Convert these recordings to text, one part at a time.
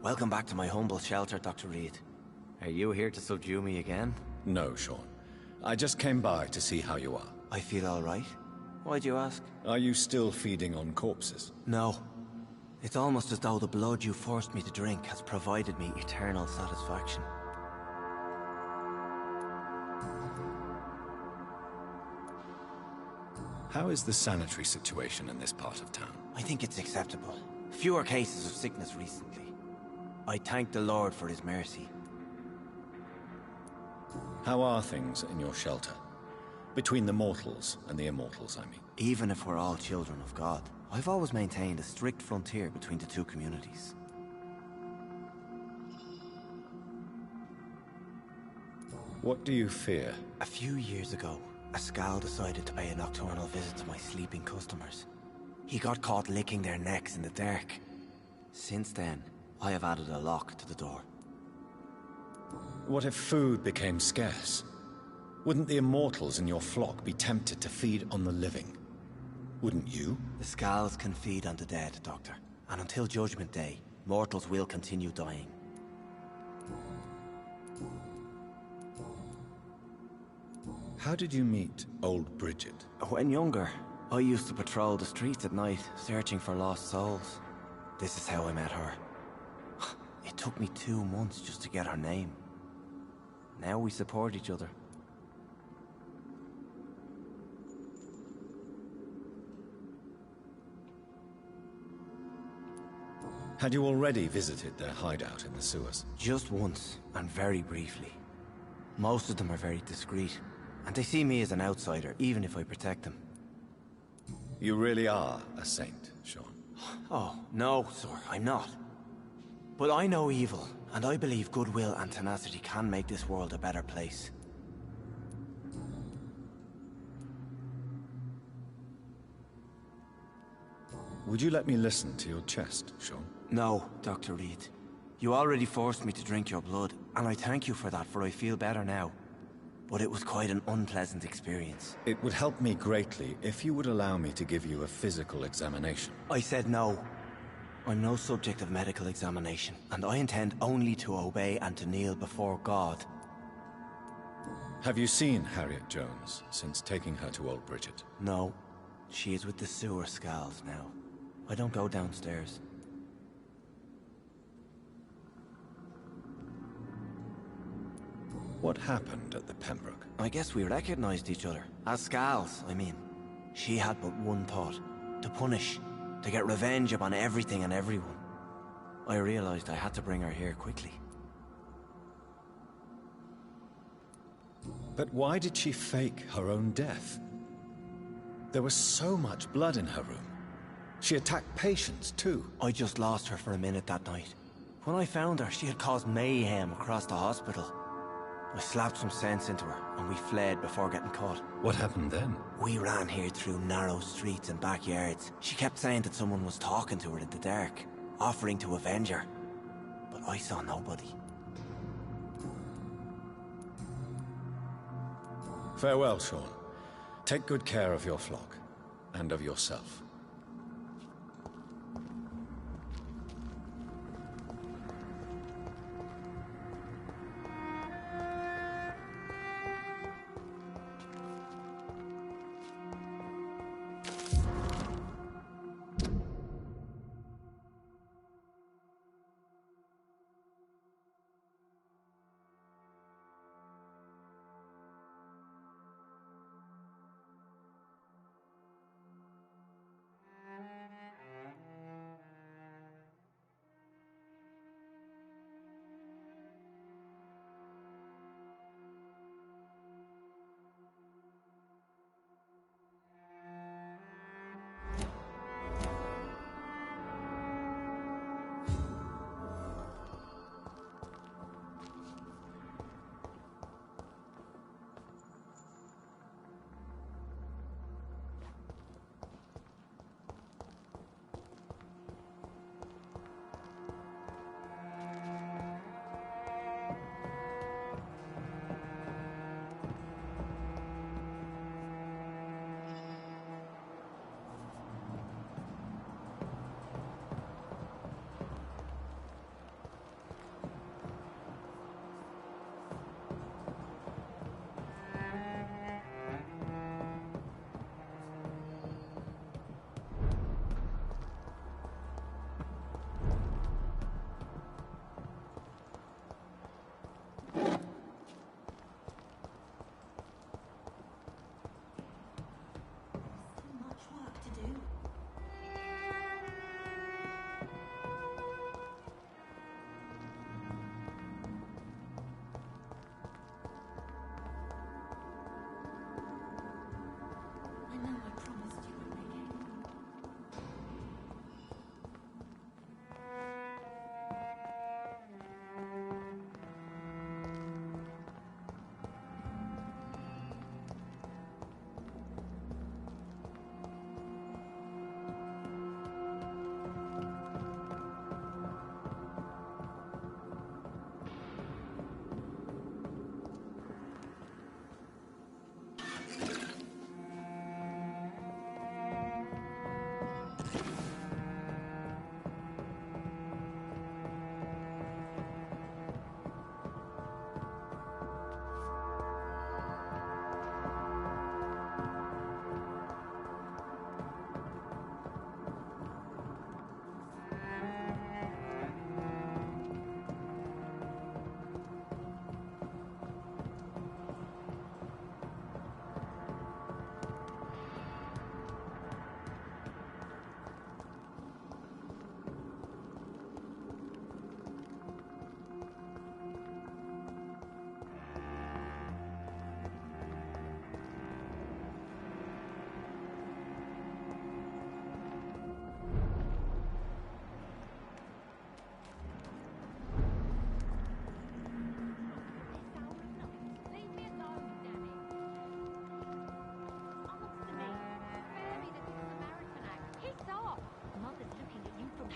Welcome back to my humble shelter, Dr. Reed. Are you here to subdue me again? No, Sean. I just came by to see how you are. I feel all right. Why'd you ask? Are you still feeding on corpses? No. It's almost as though the blood you forced me to drink has provided me eternal satisfaction. How is the sanitary situation in this part of town? I think it's acceptable. Fewer cases of sickness recently. I thank the Lord for his mercy. How are things in your shelter? Between the mortals and the immortals, I mean. Even if we're all children of God, I've always maintained a strict frontier between the two communities. What do you fear? A few years ago, a Skal decided to pay a nocturnal visit to my sleeping customers. He got caught licking their necks in the dark. Since then, I have added a lock to the door. What if food became scarce? Wouldn't the immortals in your flock be tempted to feed on the living? Wouldn't you? The Skals can feed on the dead, Doctor. And until Judgment Day, mortals will continue dying. How did you meet old Bridget? When younger, I used to patrol the streets at night, searching for lost souls. This is how I met her. It took me 2 months just to get her name. Now we support each other. Had you already visited their hideout in the sewers? Just once, and very briefly. Most of them are very discreet, and they see me as an outsider, even if I protect them. You really are a saint, Sean. Oh, no, sir, I'm not. But I know evil, and I believe goodwill and tenacity can make this world a better place. Would you let me listen to your chest, Sean? No, Dr. Reed. You already forced me to drink your blood, and I thank you for that, for I feel better now. But it was quite an unpleasant experience. It would help me greatly if you would allow me to give you a physical examination. I said no. I'm no subject of medical examination, and I intend only to obey and to kneel before God. Have you seen Harriet Jones since taking her to old Bridget? No. She is with the sewer Skals now. I don't go downstairs. What happened at the Pembroke? I guess we recognized each other. As Skals, I mean. She had but one thought. To punish. To get revenge upon everything and everyone. I realized I had to bring her here quickly. But why did she fake her own death? There was so much blood in her room. She attacked patients, too. I just lost her for a minute that night. When I found her, she had caused mayhem across the hospital. I slapped some sense into her, and we fled before getting caught. What happened then? We ran here through narrow streets and backyards. She kept saying that someone was talking to her in the dark, offering to avenge her. But I saw nobody. Farewell, Sean. Take good care of your flock, and of yourself.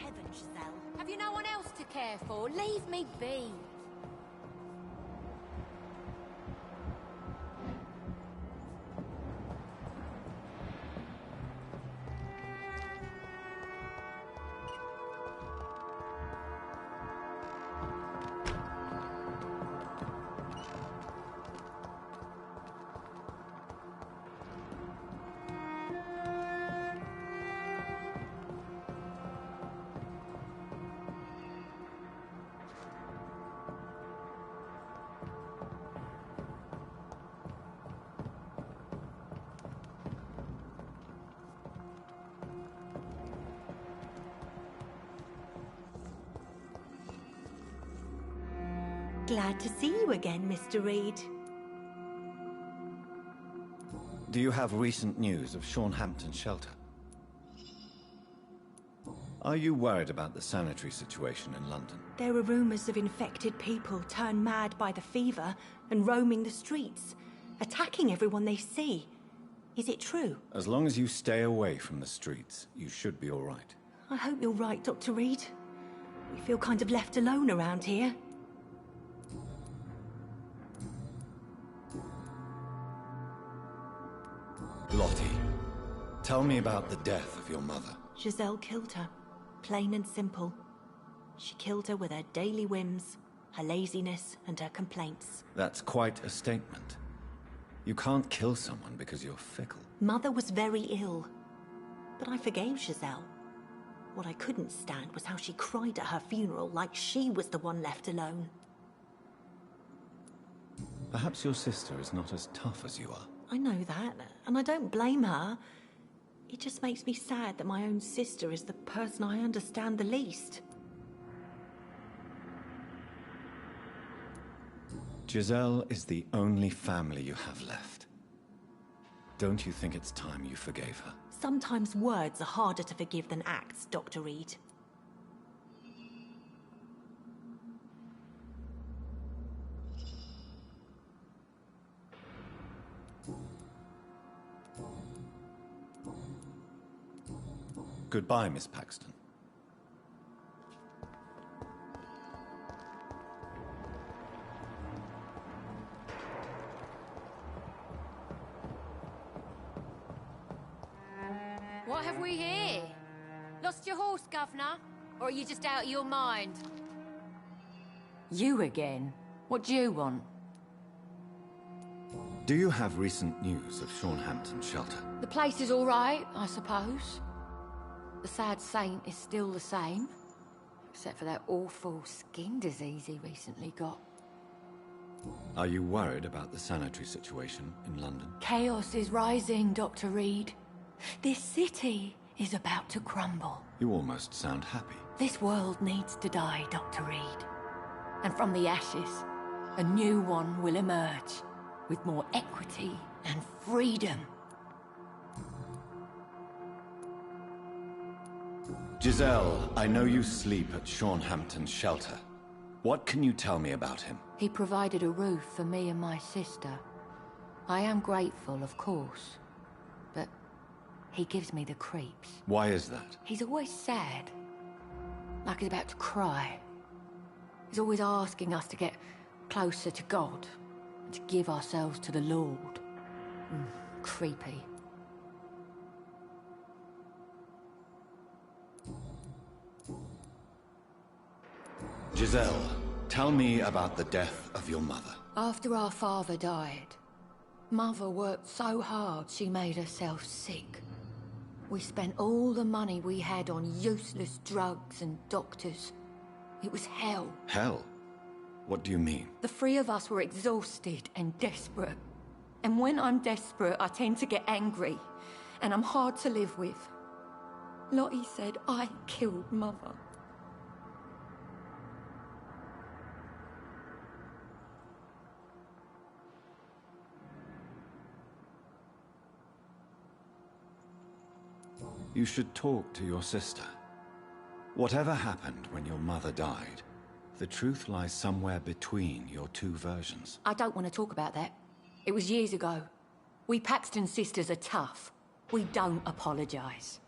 heaven, Giselle. Have you no one else to care for? Leave me be. Glad to see you again, Mr. Reed. Do you have recent news of Hampton's shelter? Are you worried about the sanitary situation in London? There are rumours of infected people turned mad by the fever and roaming the streets, attacking everyone they see. Is it true? As long as you stay away from the streets, you should be all right. I hope you're right, Dr. Reed. We feel kind of left alone around here. Lottie, tell me about the death of your mother. Giselle killed her. Plain and simple. She killed her with her daily whims, her laziness, and her complaints. That's quite a statement. You can't kill someone because you're fickle. Mother was very ill, but I forgave Giselle. What I couldn't stand was how she cried at her funeral like she was the one left alone. Perhaps your sister is not as tough as you are. I know that, and I don't blame her. It just makes me sad that my own sister is the person I understand the least. Giselle is the only family you have left. Don't you think it's time you forgave her? Sometimes words are harder to forgive than acts, Dr. Reed. Goodbye, Miss Paxton. What have we here? Lost your horse, Governor? Or are you just out of your mind? You again? What do you want? Do you have recent news of Hampton's shelter? The place is all right, I suppose. The sad saint is still the same, except for that awful skin disease he recently got. Are you worried about the sanitary situation in London? Chaos is rising, Dr. Reed. This city is about to crumble. You almost sound happy. This world needs to die, Dr. Reed. And from the ashes, a new one will emerge, with more equity and freedom. Giselle, I know you sleep at Hampton's shelter. What can you tell me about him? He provided a roof for me and my sister. I am grateful, of course, but he gives me the creeps. Why is that? He's always sad, like he's about to cry. He's always asking us to get closer to God, and to give ourselves to the Lord. Creepy. Giselle, tell me about the death of your mother. After our father died, Mother worked so hard she made herself sick. We spent all the money we had on useless drugs and doctors. It was hell. Hell? What do you mean? The three of us were exhausted and desperate. And when I'm desperate, I tend to get angry. And I'm hard to live with. Lottie said I killed Mother. You should talk to your sister. Whatever happened when your mother died, the truth lies somewhere between your two versions. I don't want to talk about that. It was years ago. We Paxton sisters are tough. We don't apologise.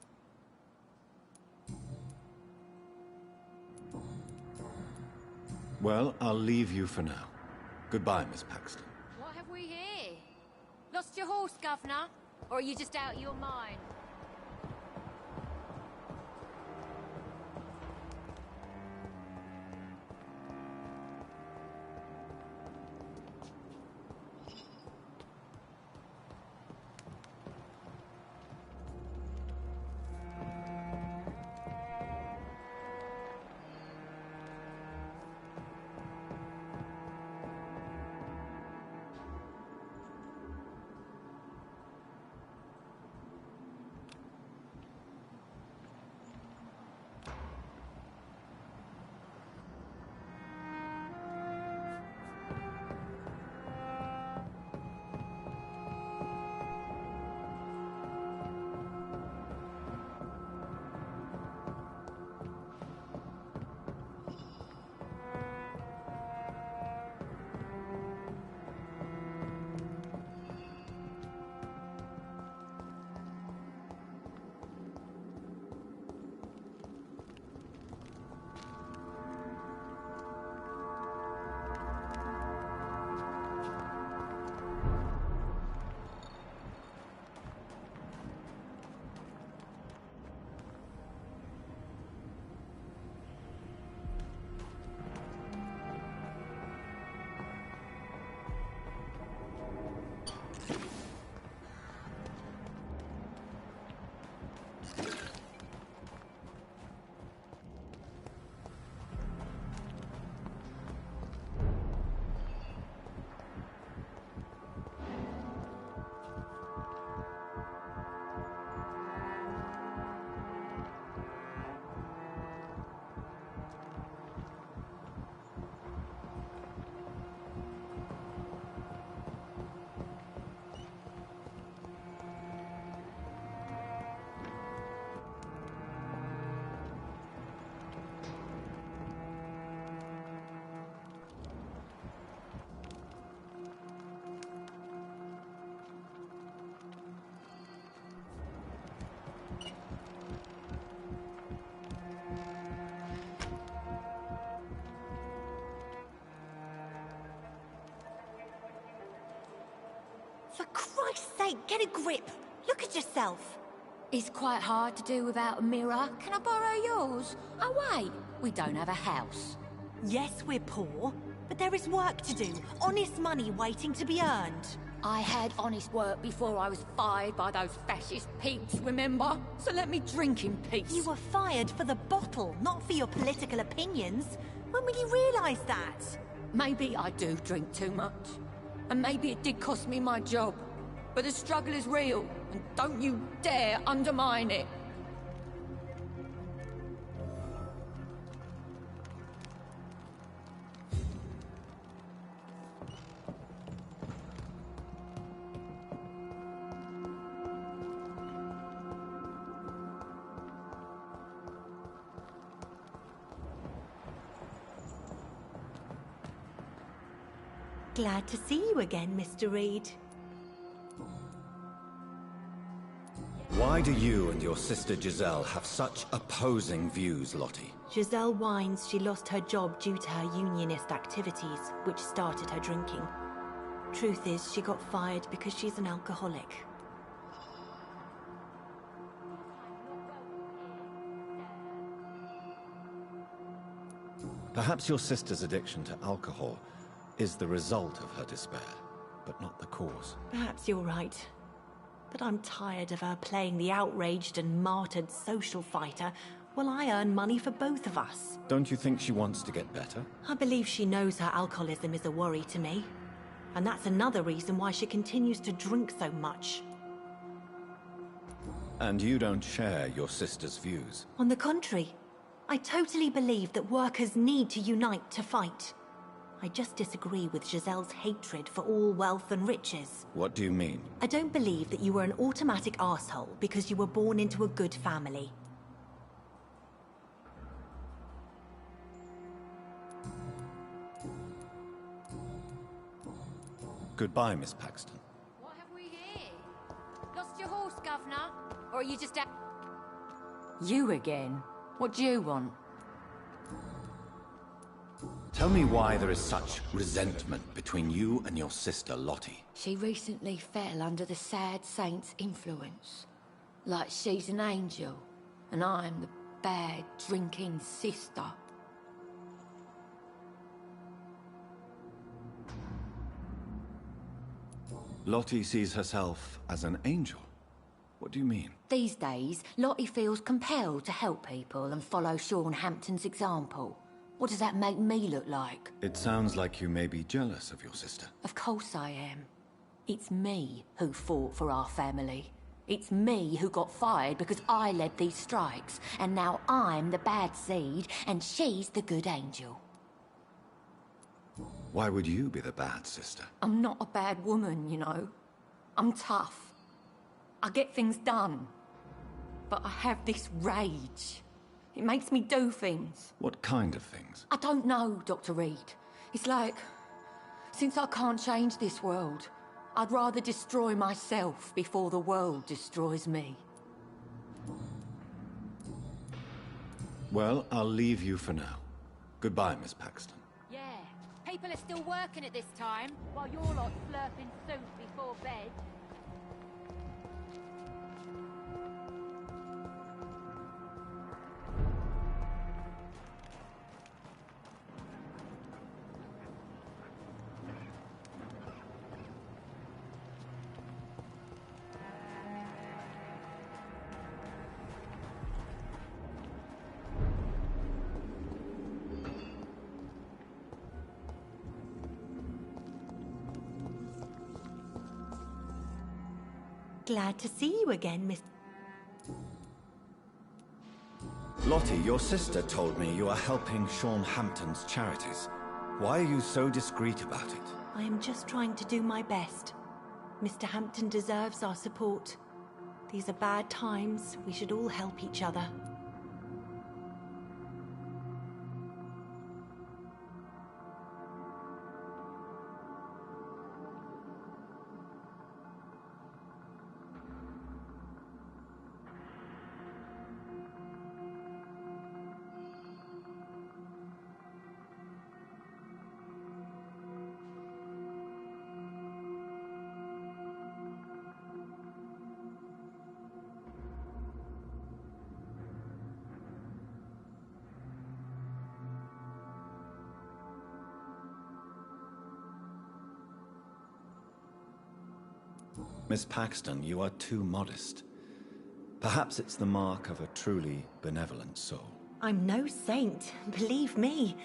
Well, I'll leave you for now. Goodbye, Miss Paxton. What have we here? Lost your horse, Governor? Or are you just out of your mind? For Christ's sake, get a grip. Look at yourself. It's quite hard to do without a mirror. Can I borrow yours? Oh, wait. We don't have a house. Yes, we're poor, but there is work to do. Honest money waiting to be earned. I had honest work before I was fired by those fascist pigs, remember? So let me drink in peace. You were fired for the bottle, not for your political opinions. When will you realise that? Maybe I do drink too much. And maybe it did cost me my job. But the struggle is real, and don't you dare undermine it. Glad to see you again, Mr. Reed. Why do you and your sister Giselle have such opposing views, Lottie? Giselle whines she lost her job due to her unionist activities, which started her drinking. Truth is, she got fired because she's an alcoholic. Perhaps your sister's addiction to alcohol is the result of her despair, but not the cause. Perhaps you're right. But I'm tired of her playing the outraged and martyred social fighter while I earn money for both of us. Don't you think she wants to get better? I believe she knows her alcoholism is a worry to me. And that's another reason why she continues to drink so much. And you don't share your sister's views? On the contrary, I totally believe that workers need to unite to fight. I just disagree with Giselle's hatred for all wealth and riches. What do you mean? I don't believe that you were an automatic arsehole because you were born into a good family. Goodbye, Miss Paxton. What have we here? Lost your horse, Governor? Or are you just out... You again? What do you want? Tell me why there is such resentment between you and your sister, Lottie. She recently fell under the sad saint's influence. Like she's an angel, and I'm the bad, drinking sister. Lottie sees herself as an angel. What do you mean? These days, Lottie feels compelled to help people and follow Sean Hampton's example. What does that make me look like? It sounds like you may be jealous of your sister. Of course I am. It's me who fought for our family. It's me who got fired because I led these strikes. And now I'm the bad seed, and she's the good angel. Why would you be the bad sister? I'm not a bad woman, you know. I'm tough. I get things done. But I have this rage. It makes me do things. What kind of things? I don't know, Dr. Reed. It's like, since I can't change this world, I'd rather destroy myself before the world destroys me. Well, I'll leave you for now. Goodbye, Miss Paxton. Yeah, people are still working at this time, while you're lot slurping soup before bed. Glad to see you again, Miss... Lottie, your sister told me you are helping Sean Hampton's charities. Why are you so discreet about it? I am just trying to do my best. Mr. Hampton deserves our support. These are bad times. We should all help each other. Miss Paxton, you are too modest. Perhaps it's the mark of a truly benevolent soul. I'm no saint, believe me.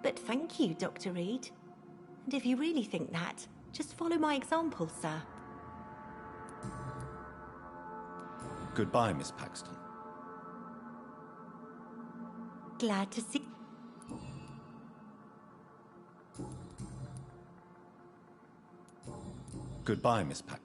But thank you, Dr. Reed. And if you really think that, just follow my example, sir. Goodbye, Miss Paxton. Glad to see... Goodbye, Miss Paxton.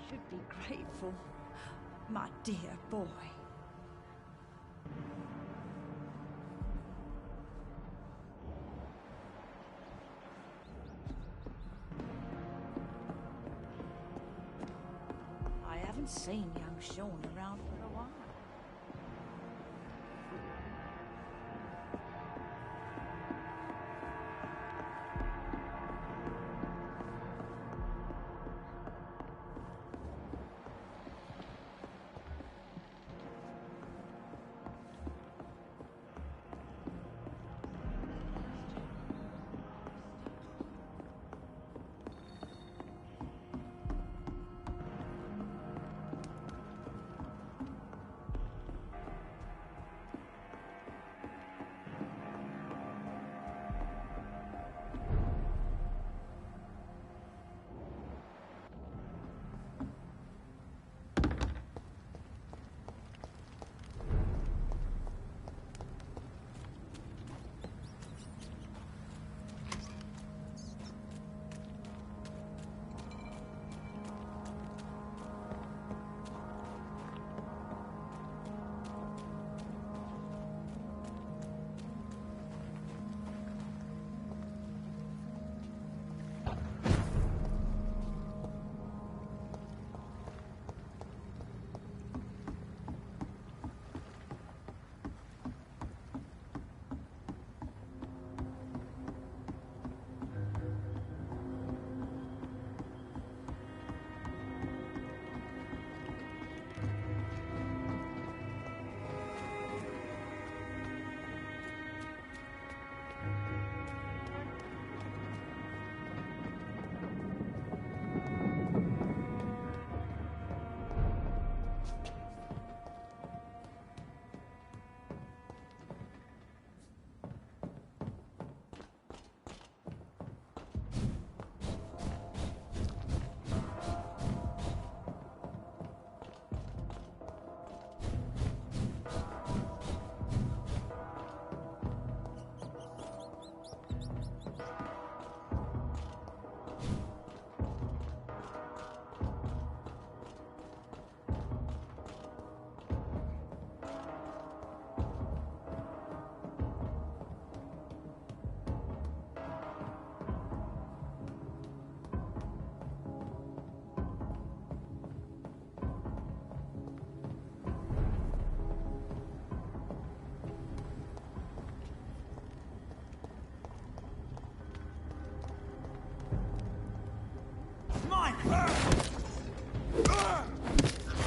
should be grateful, my dear boy. I haven't seen young Sean around for a while.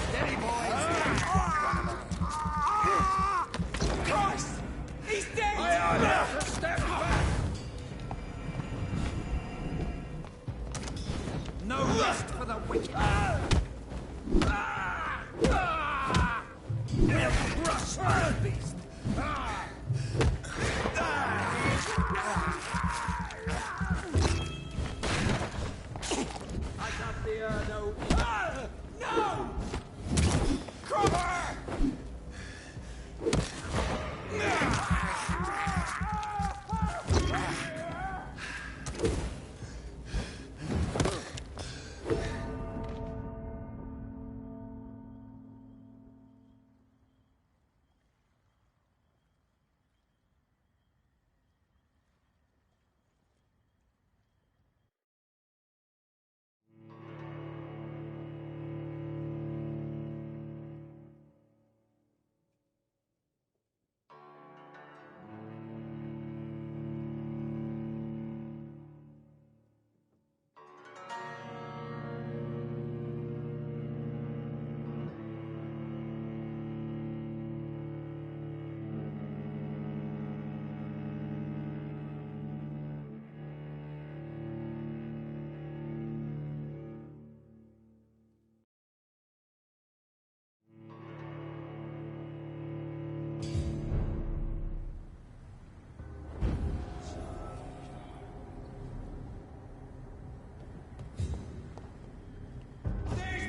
Steady, boys! Christ! He's dead! Step back! No rest for the wicked! We'll crush the beast! I got the no. No! Cover!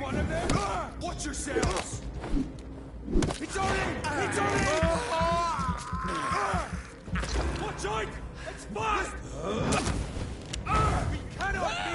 One of them! Watch yourselves! It's on him! It's on him! Watch out! It's fast! We cannot be...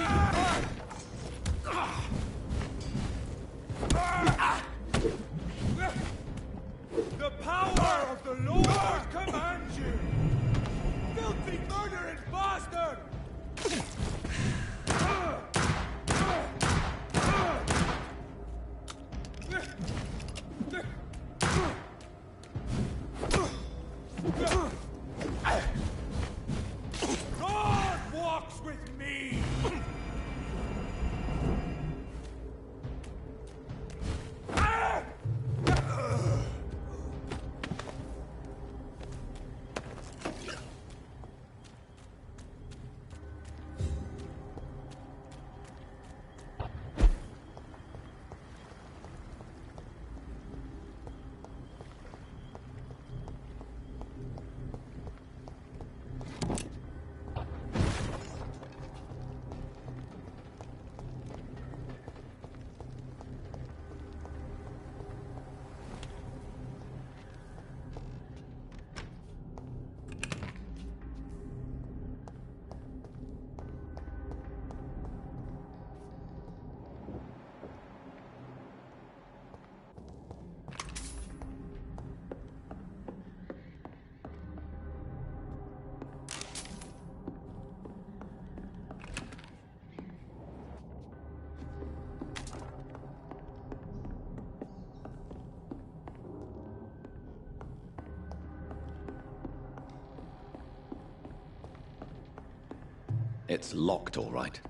It's locked, all right.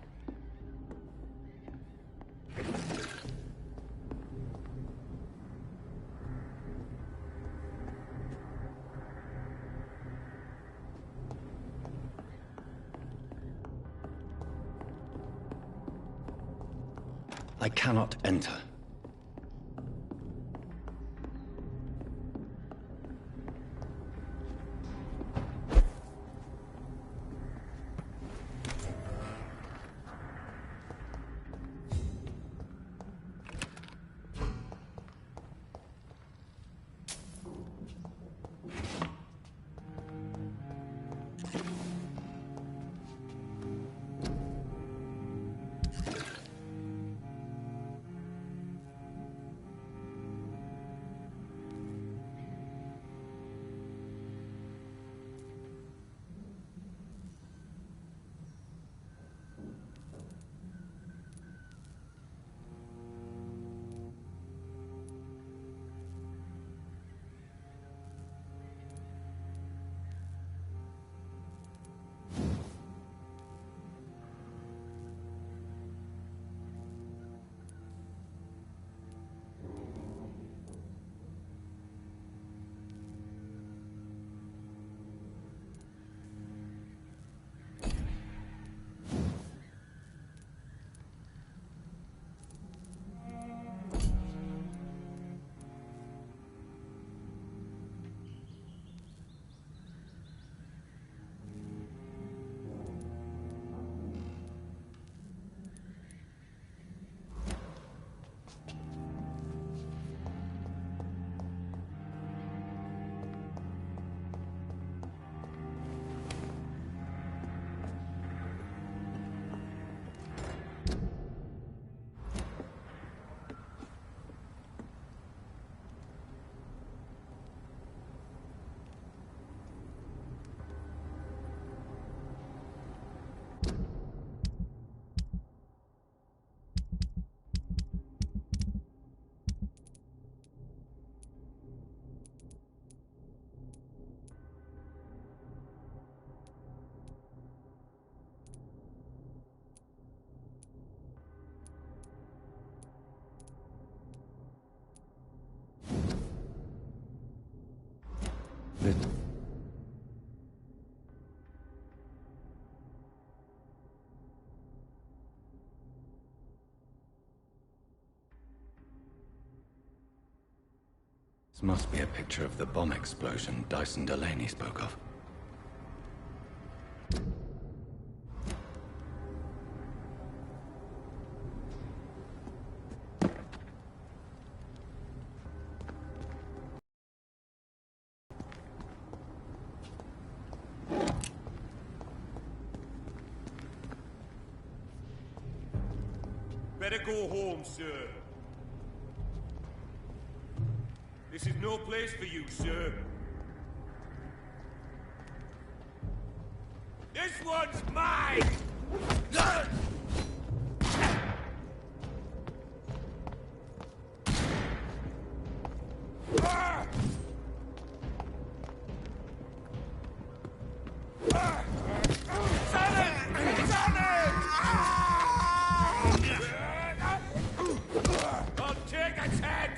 I cannot enter. This must be a picture of the bomb explosion Dyson Delaney spoke of. Better go home, sir. This is no place for you, sir. This one's mine! I'll take its head!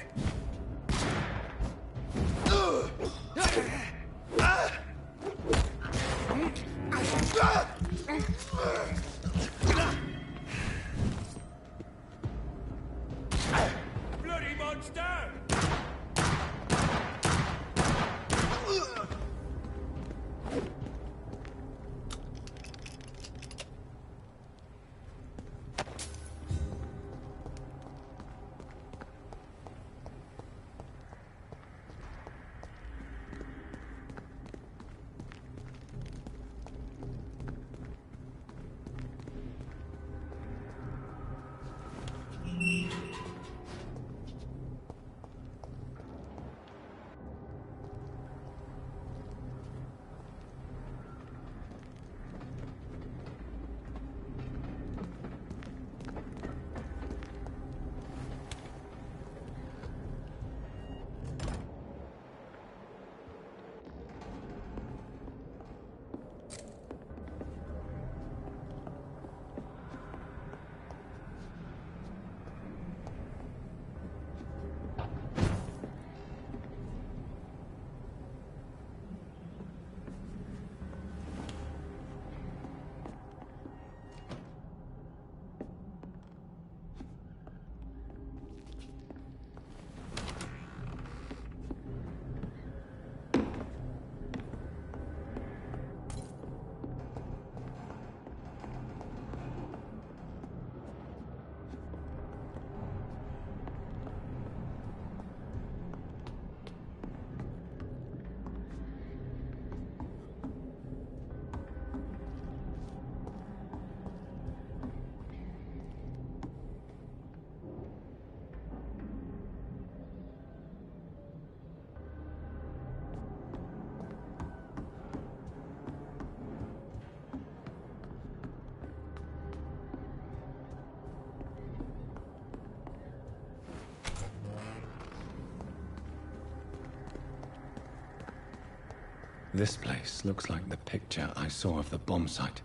This place looks like the picture I saw of the bomb site.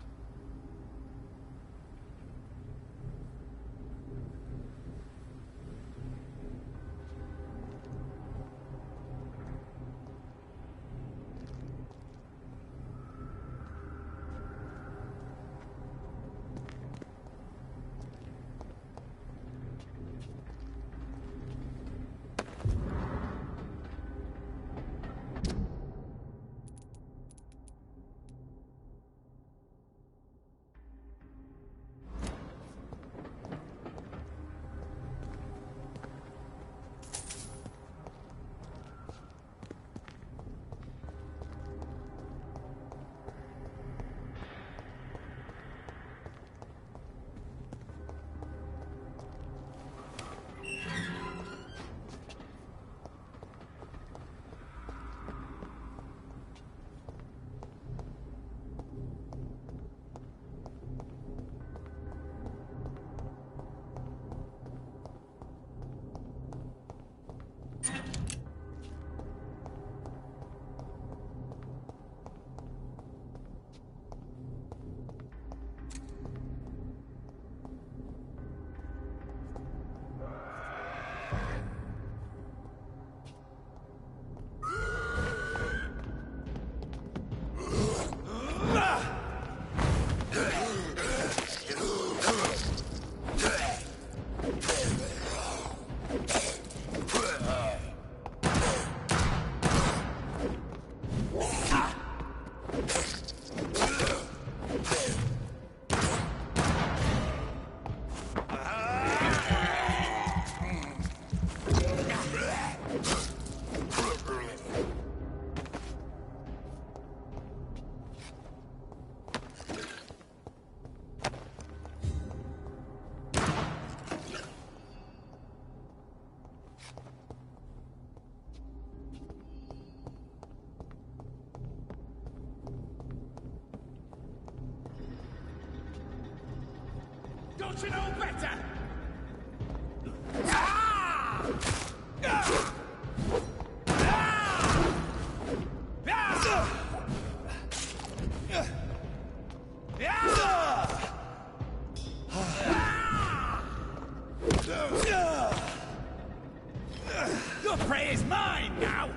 Don't you know better? Your prey is mine now!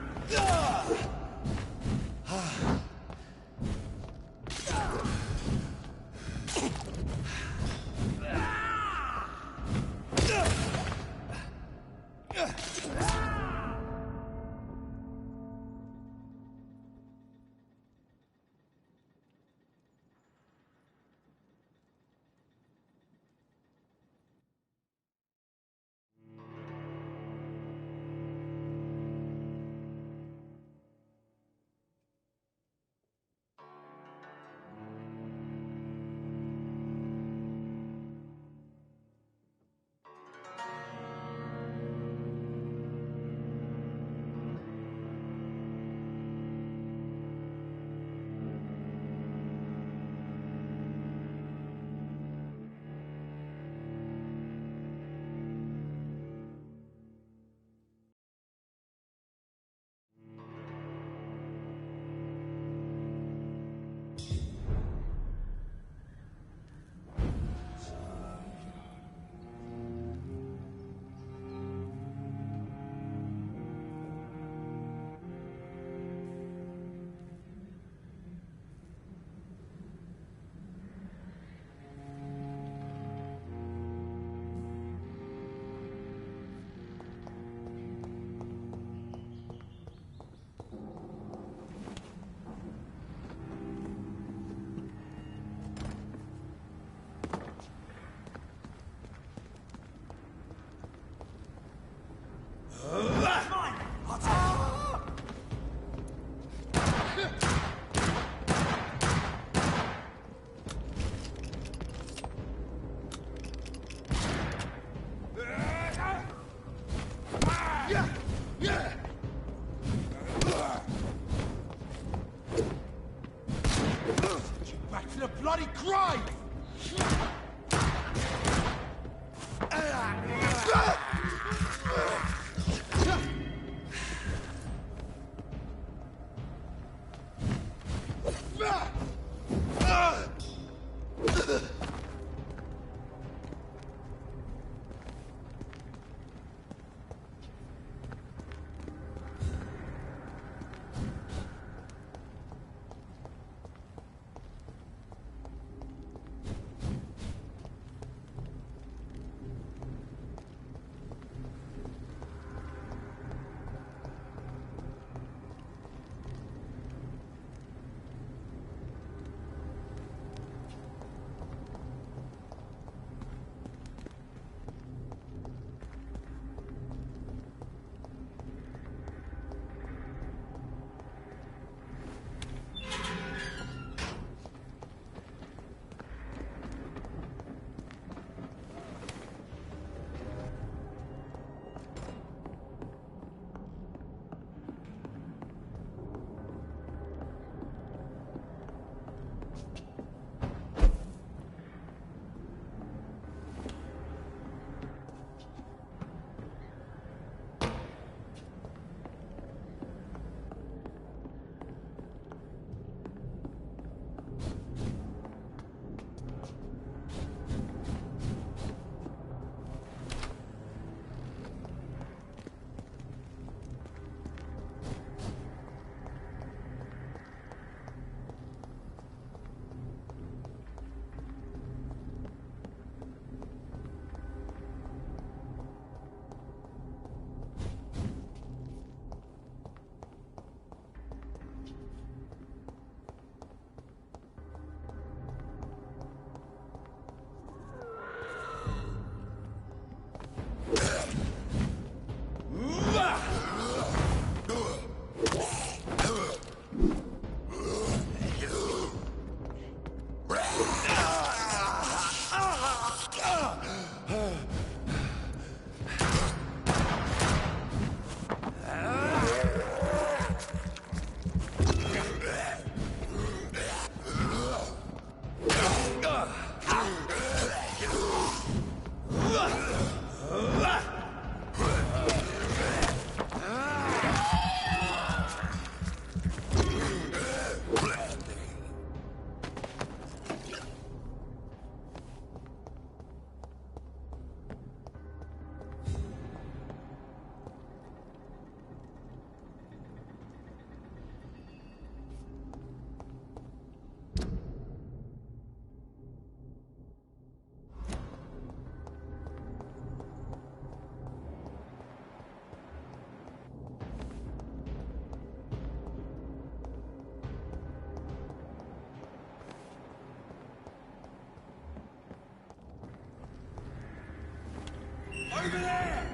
Over there!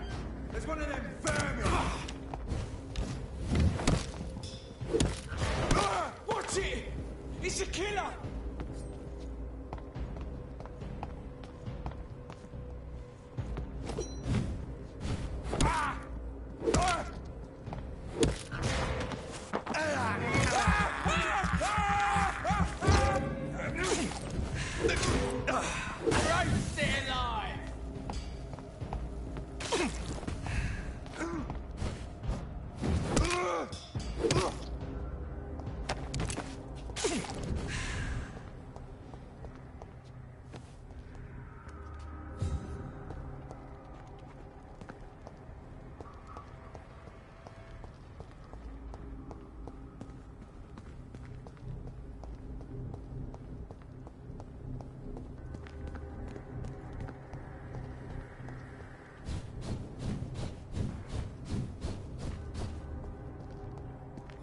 There's one of them vermin! Watch it! It's a killer!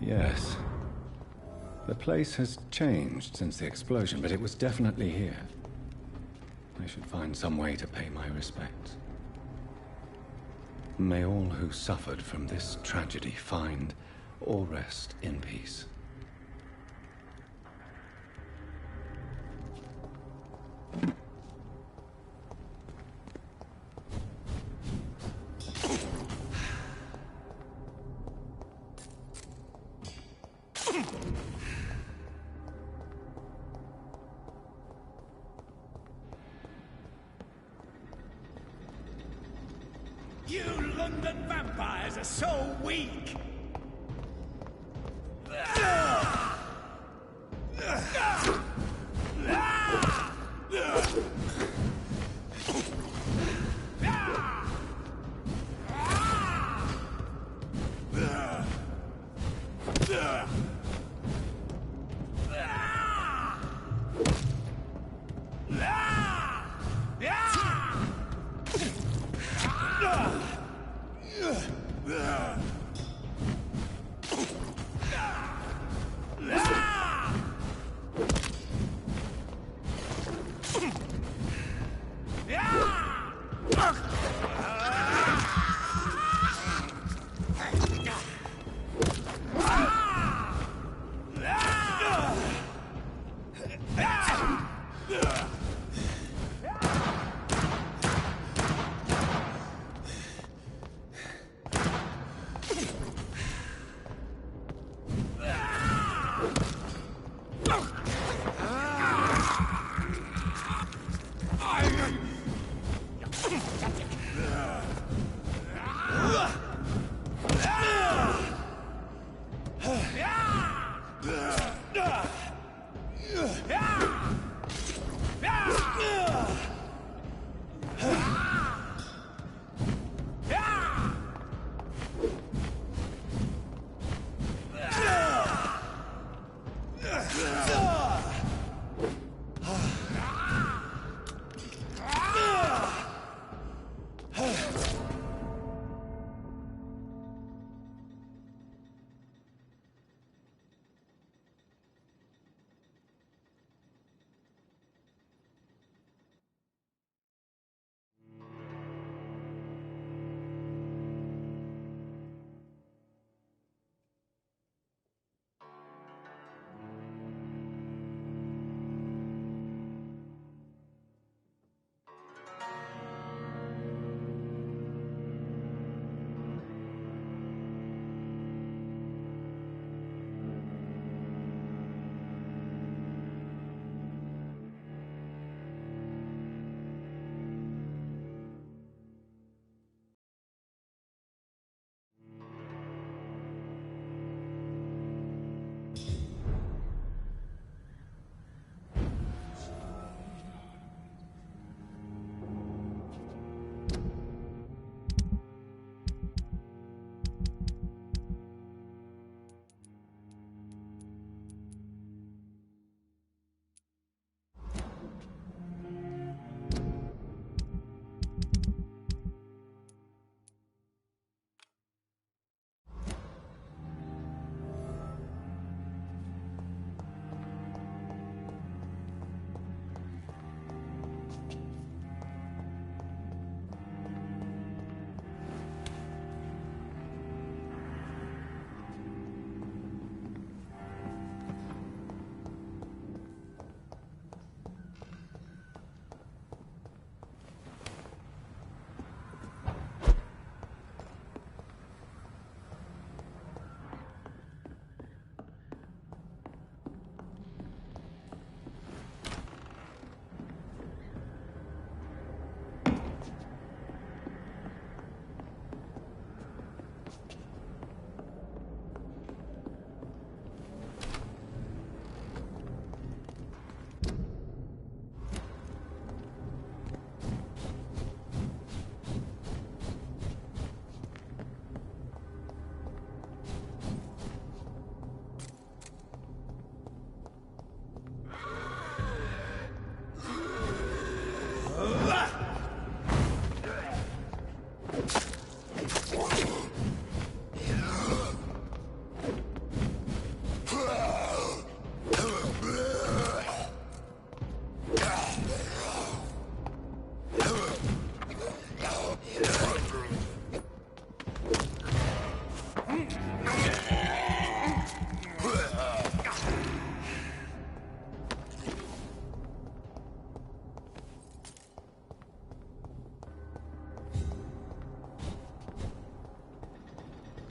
Yes. The place has changed since the explosion, but it was definitely here. I should find some way to pay my respects. May all who suffered from this tragedy find or rest in peace. You London vampires are so weak!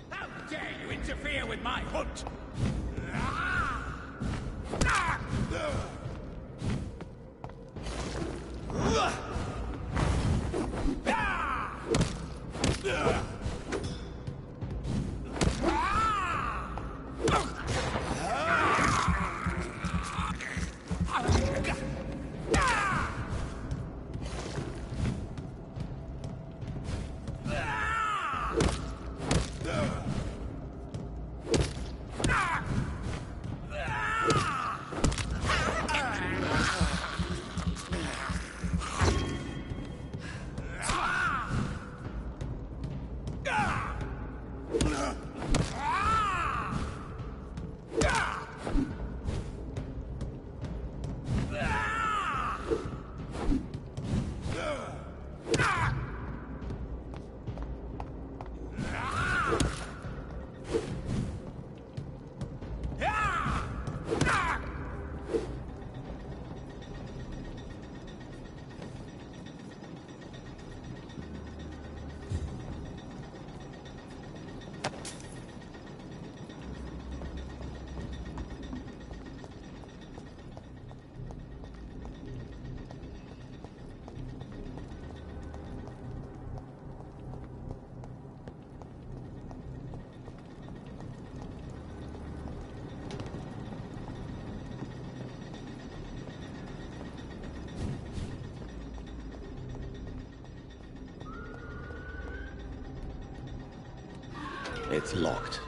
How dare you interfere with my hunt? It's locked.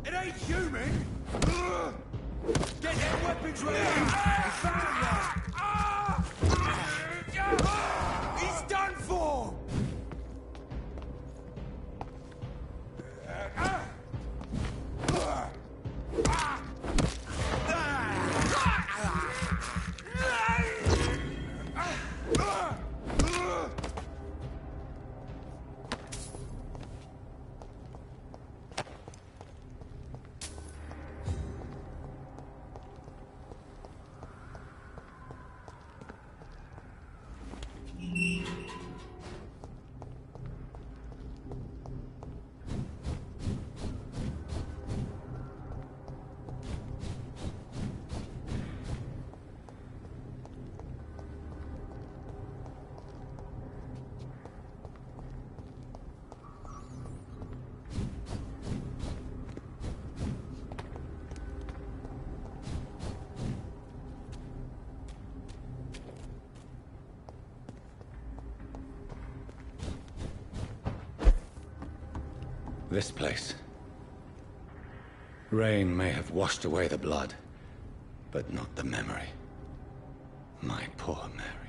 It ain't human! Get their weapons ready! He's done for! This place. Rain may have washed away the blood, but not the memory. My poor Mary.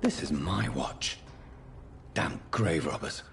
This is my watch. Damn grave robbers.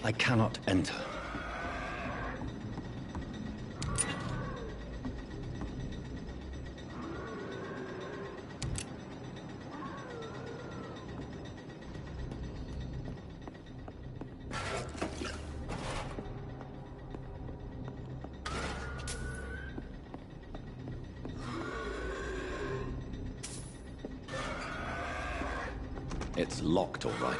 I cannot enter. It's locked, all right.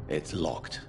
It's locked.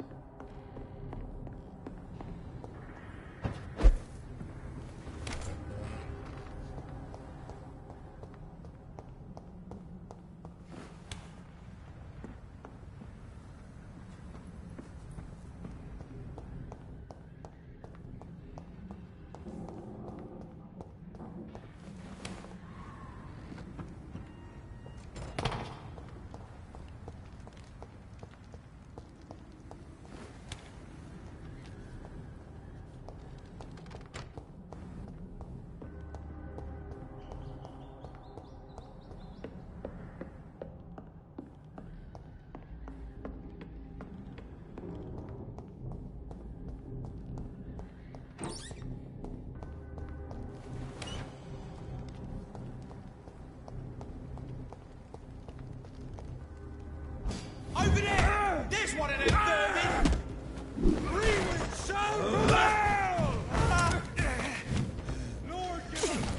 Over there! There's one of them vermin! Breathing so well! Lord, give us...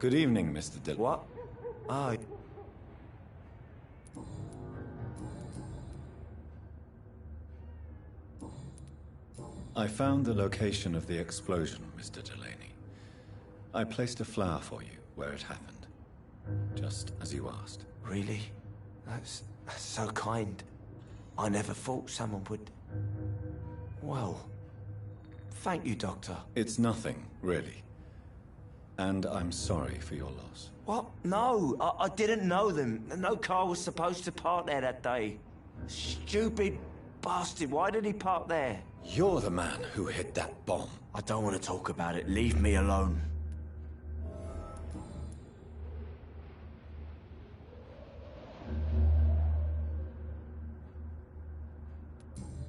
Good evening, Mr. Dillon. What? Oh. I found the location of the explosion, Mr. Delaney. I placed a flower for you where it happened, just as you asked. Really? That's so kind. I never thought someone would... Well, thank you, Doctor. It's nothing, really. And I'm sorry for your loss. What? No, I didn't know them. No car was supposed to park there that day. Stupid bastard, why did he park there? You're the man who hid that bomb. I don't want to talk about it. Leave me alone.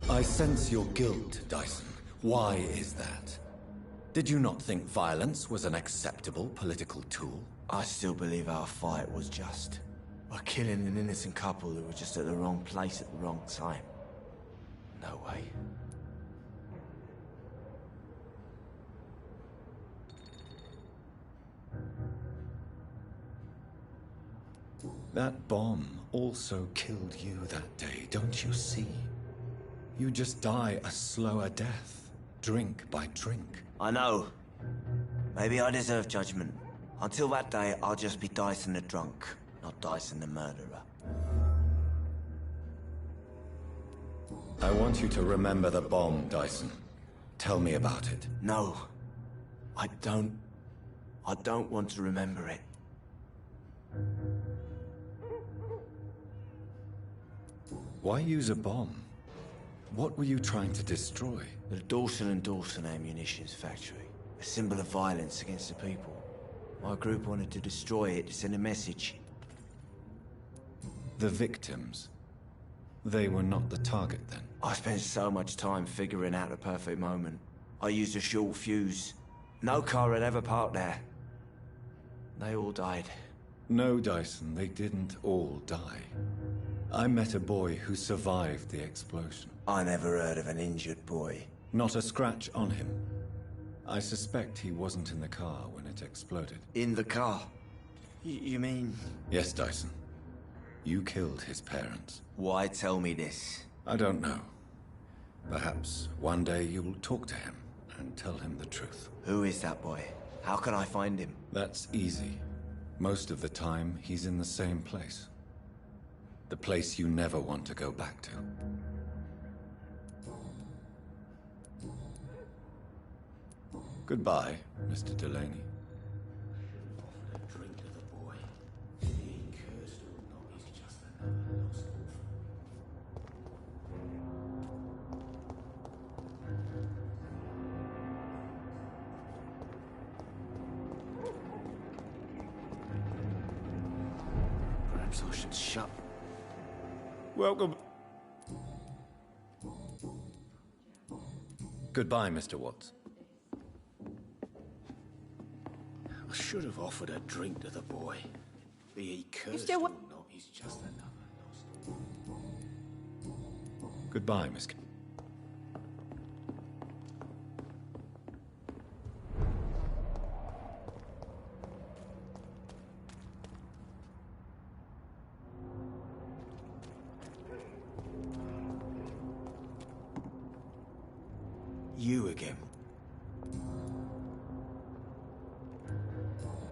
I sense your guilt, Dyson. Why is that? Did you not think violence was an acceptable political tool? I still believe our fight was just. By killing an innocent couple who were just at the wrong place at the wrong time. No way. That bomb also killed you that day, don't you see? You just die a slower death, drink by drink. I know. Maybe I deserve judgment. Until that day, I'll just be Dyson the drunk, not Dyson the murderer. I want you to remember the bomb, Dyson. Tell me about it. No. I don't want to remember it. Why use a bomb? What were you trying to destroy? The Dawson & Dawson ammunitions factory. A symbol of violence against the people. My group wanted to destroy it to send a message. The victims. They were not the target then? I spent so much time figuring out the perfect moment. I used a short fuse. No car had ever parked there. They all died. No, Dyson, they didn't all die. I met a boy who survived the explosion. I never heard of an injured boy. Not a scratch on him. I suspect he wasn't in the car when it exploded. In the car? You mean... Yes, Dyson. You killed his parents. Why tell me this? I don't know. Perhaps one day you'll talk to him and tell him the truth. Who is that boy? How can I find him? That's easy. Most of the time, he's in the same place. The place you never want to go back to. Goodbye, Mr. Delaney. Perhaps I should shut. Welcome. Goodbye, Mr. Watts. I should have offered a drink to the boy. Be he cursed still or not, he's just another lost. Goodbye, Miss. You again.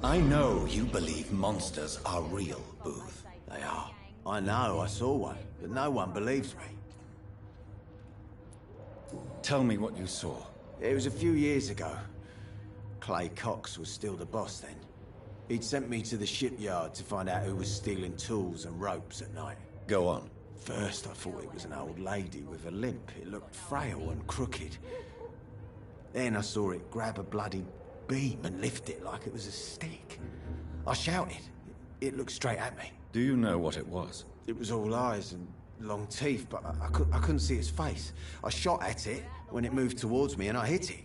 I know you believe monsters are real, Booth. They are. I know, I saw one, but no one believes me. Tell me what you saw. It was a few years ago. Clay Cox was still the boss then. He'd sent me to the shipyard to find out who was stealing tools and ropes at night. Go on. First, I thought it was an old lady with a limp. It looked frail and crooked. Then I saw it grab a bloody beam and lift it like it was a stick. I shouted. It looked straight at me. Do you know what it was? It was all eyes and long teeth, but I couldn't see its face. I shot at it when it moved towards me and I hit it.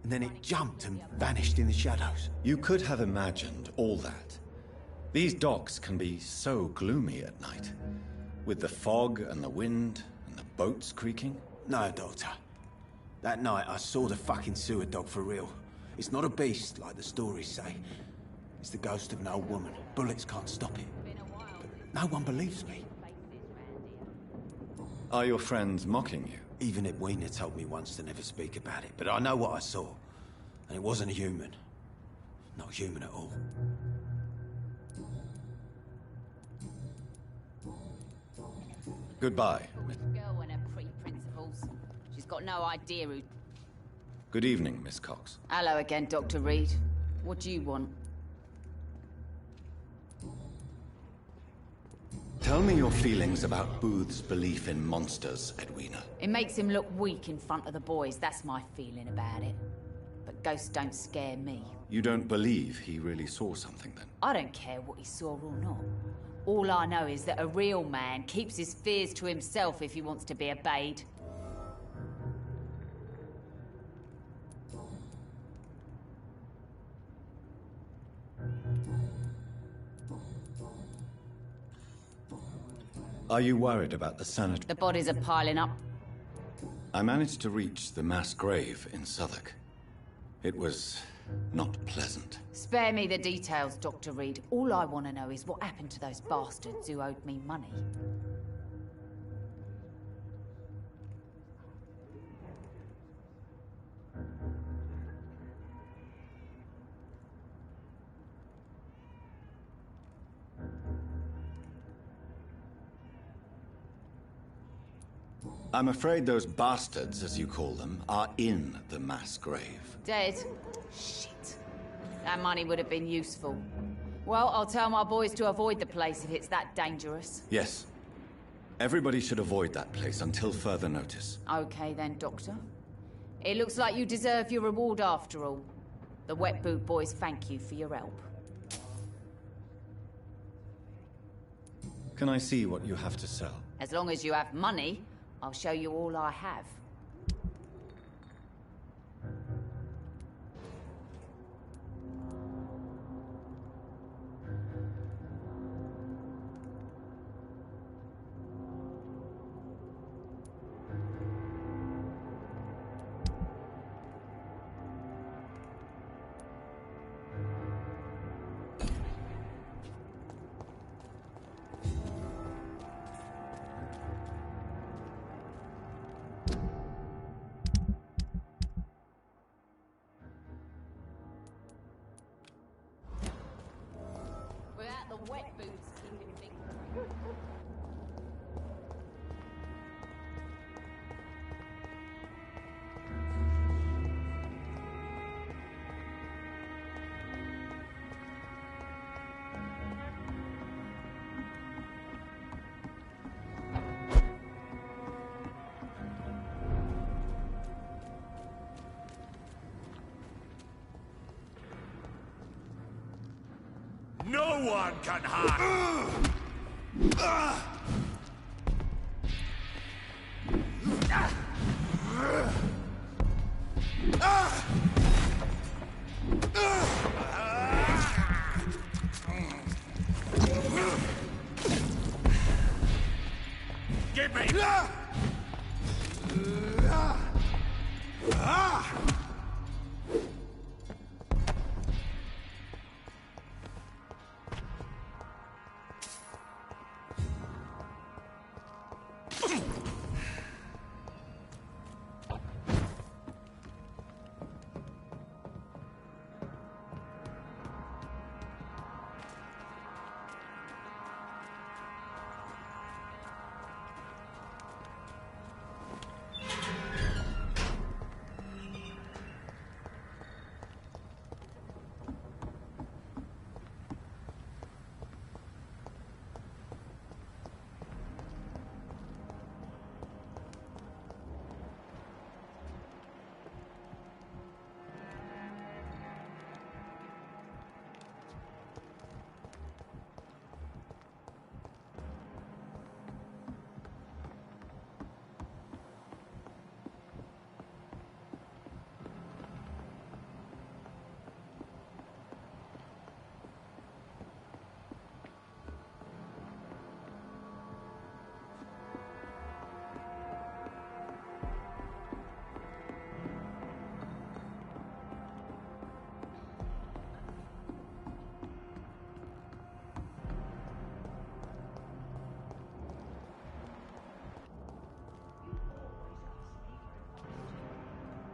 And then it jumped and vanished in the shadows. You could have imagined all that. These docks can be so gloomy at night. With the fog and the wind and the boats creaking. No, Doctor. That night I saw the fucking sewer dog for real. It's not a beast like the stories say. It's the ghost of an old woman. Bullets can't stop it. But no one believes me. Are your friends mocking you? Even Edwina told me once to never speak about it, but I know what I saw. And it wasn't a human. Not human at all. Goodbye. Girl and her pre-principles. She's got no idea who... Good evening, Miss Cox. Hello again, Dr. Reed. What do you want? Tell me your feelings about Booth's belief in monsters, Edwina. It makes him look weak in front of the boys. That's my feeling about it. But ghosts don't scare me. You don't believe he really saw something, then? I don't care what he saw or not. All I know is that a real man keeps his fears to himself if he wants to be obeyed. Are you worried about the sanitary... The bodies are piling up. I managed to reach the mass grave in Southwark. It was not pleasant. Spare me the details, Dr. Reed. All I want to know is what happened to those bastards who owed me money. I'm afraid those bastards, as you call them, are in the mass grave. Dead? Shit. That money would have been useful. Well, I'll tell my boys to avoid the place if it's that dangerous. Yes. Everybody should avoid that place until further notice. Okay then, Doctor. It looks like you deserve your reward after all. The Wet Boot boys thank you for your help. Can I see what you have to sell? As long as you have money, I'll show you all I have. Without the Wet Boots keeping things... No one can hide! Give me!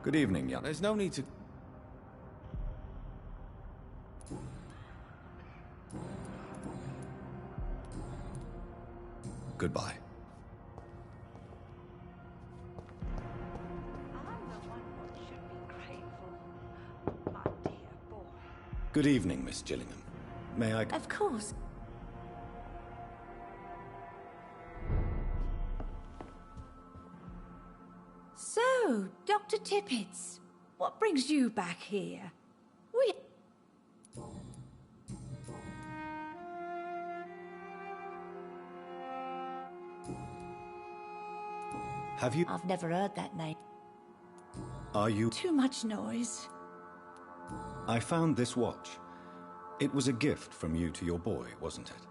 Good evening, young. There's no need to... Goodbye. I'm the one what should be grateful, my dear boy. Good evening, Miss Gillingham. May I... Of course. So, Dr. Tippets, what brings you back here? We... Have you... I've never heard that name. Are you... Too much noise. I found this watch. It was a gift from you to your boy, wasn't it?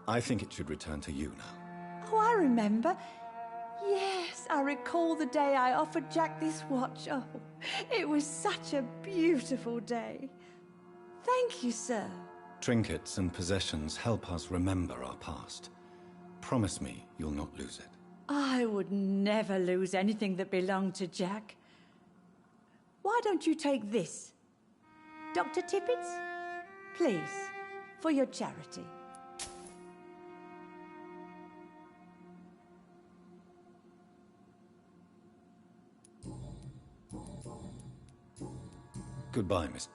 I think it should return to you now. Oh, I remember. Yes, I recall the day I offered Jack this watch. Oh, it was such a beautiful day. Thank you, sir. Trinkets and possessions help us remember our past. Promise me you'll not lose it. I would never lose anything that belonged to Jack. Why don't you take this? Dr. Tippets? Please, for your charity. Goodbye, Miss...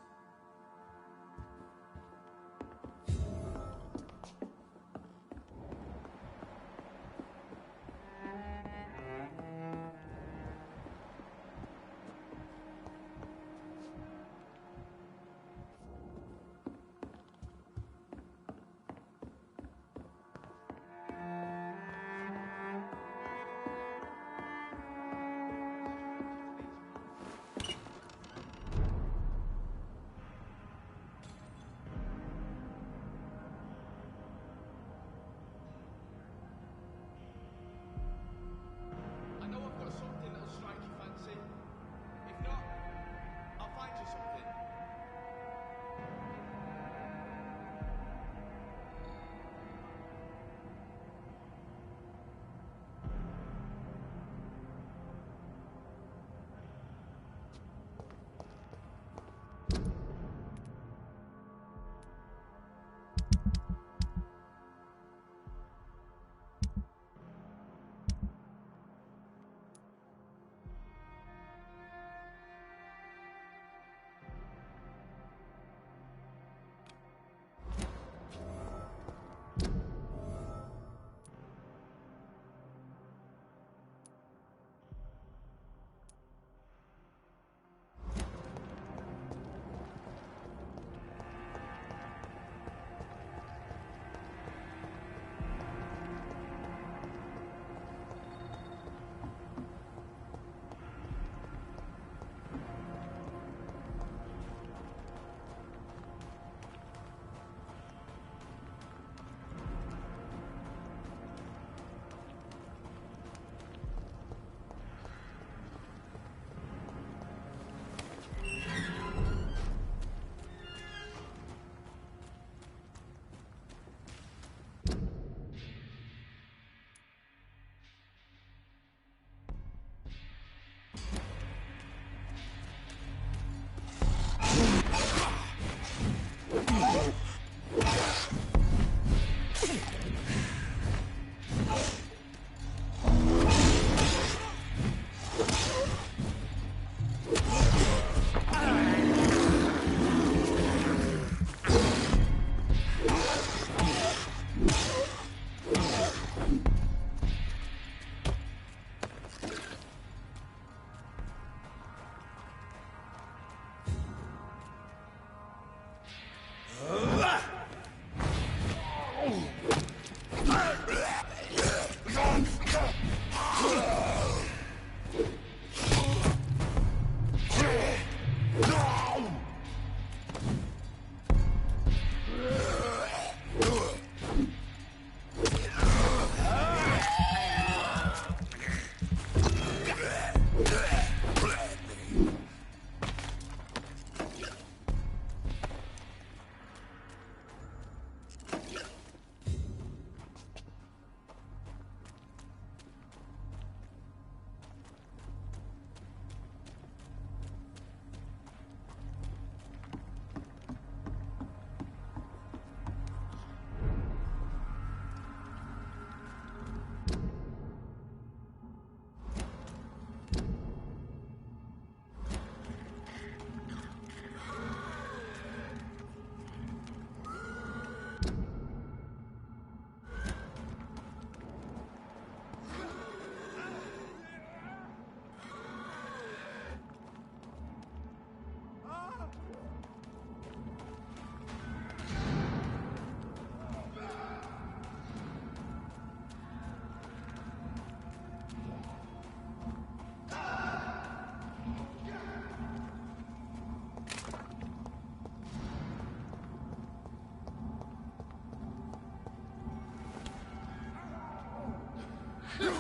Turn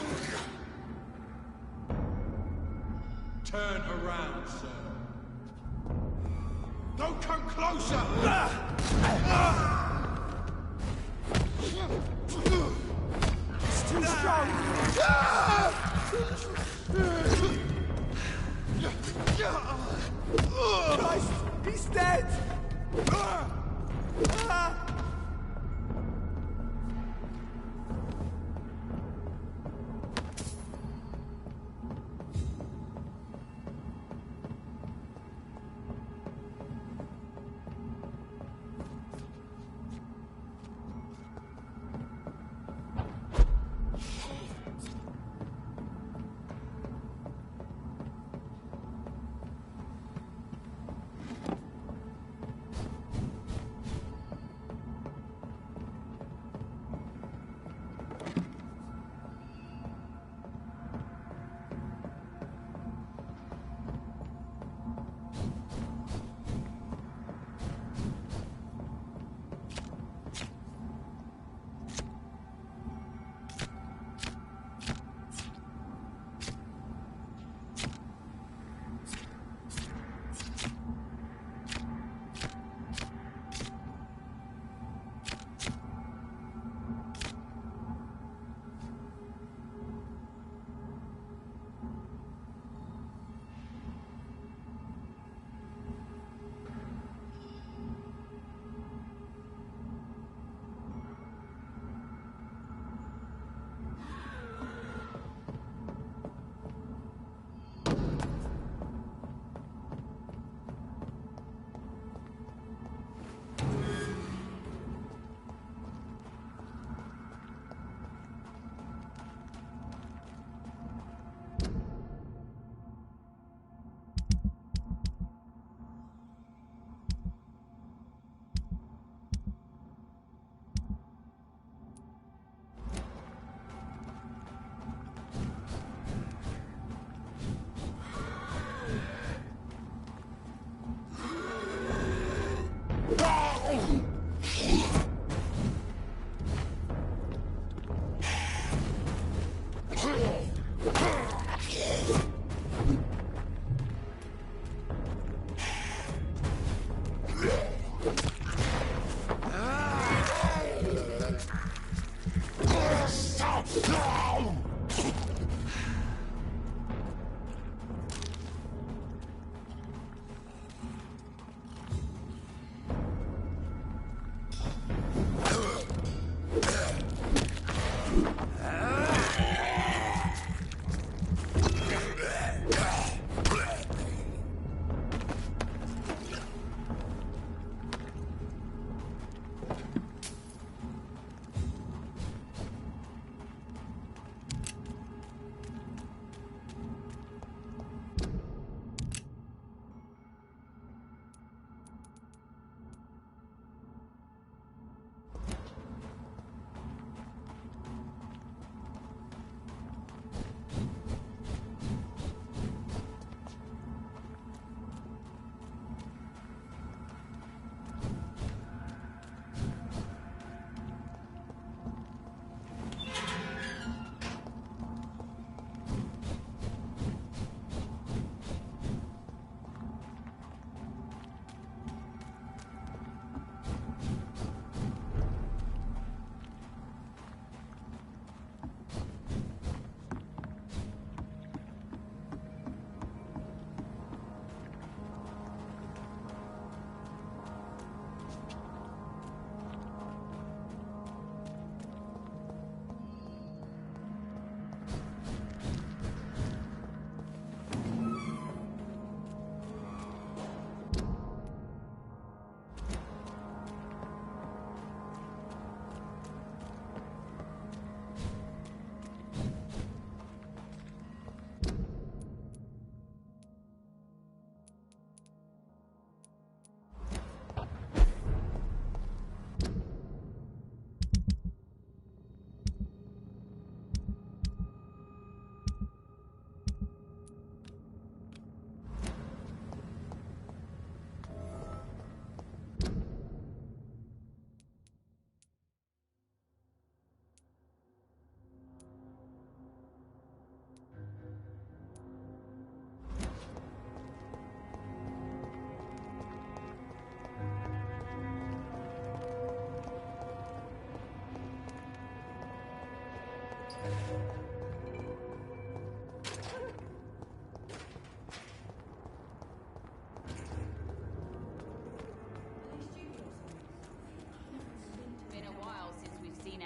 around, sir. Don't come closer! It's too strong! Christ! He's dead!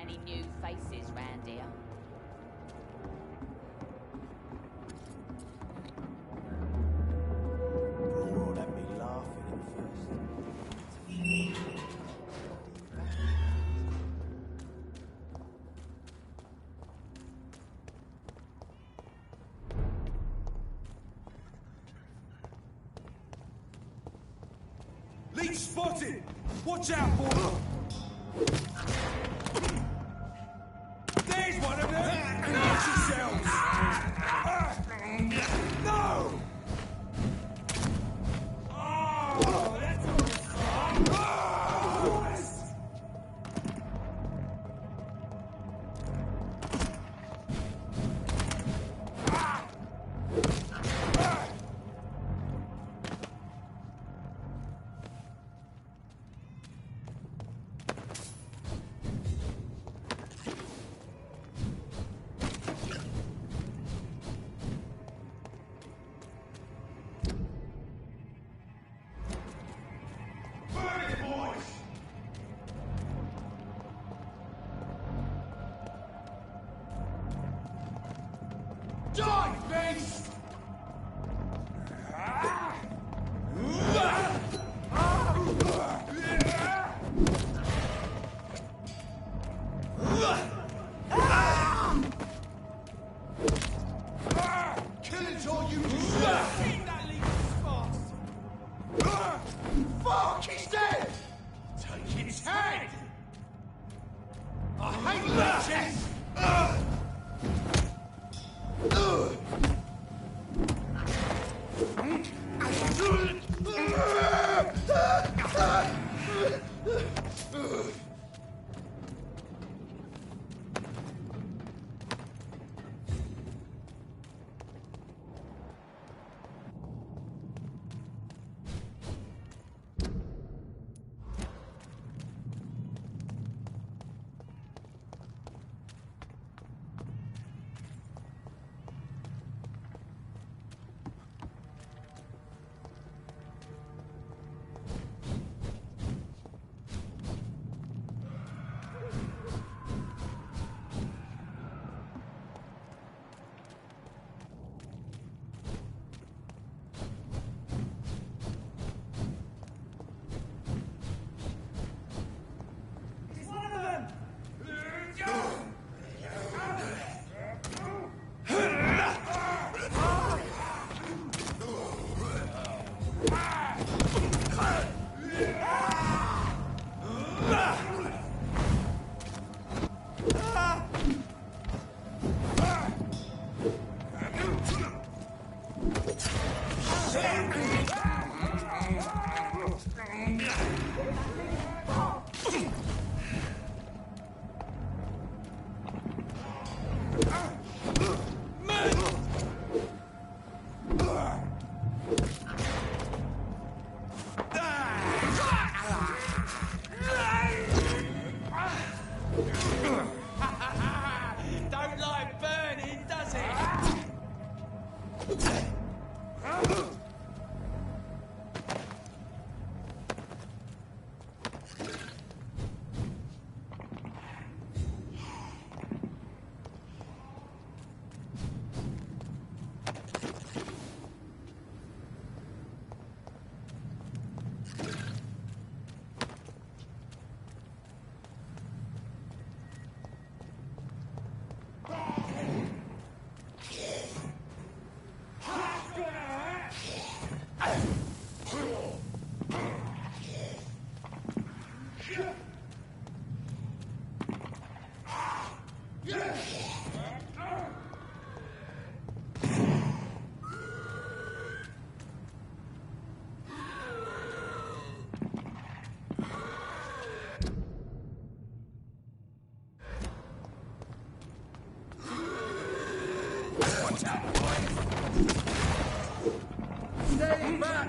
any new faces round here? Poor had me laughing at first. Leech spotted! Watch out for them! There's one of them! Watch yourselves! No! Oh, that's all the fun! Die, beast! Killing's all you deserve! That leaves us fast! Fuck, he's dead! Take his head! I hate leeches! Don't like burning, does it? Stay back!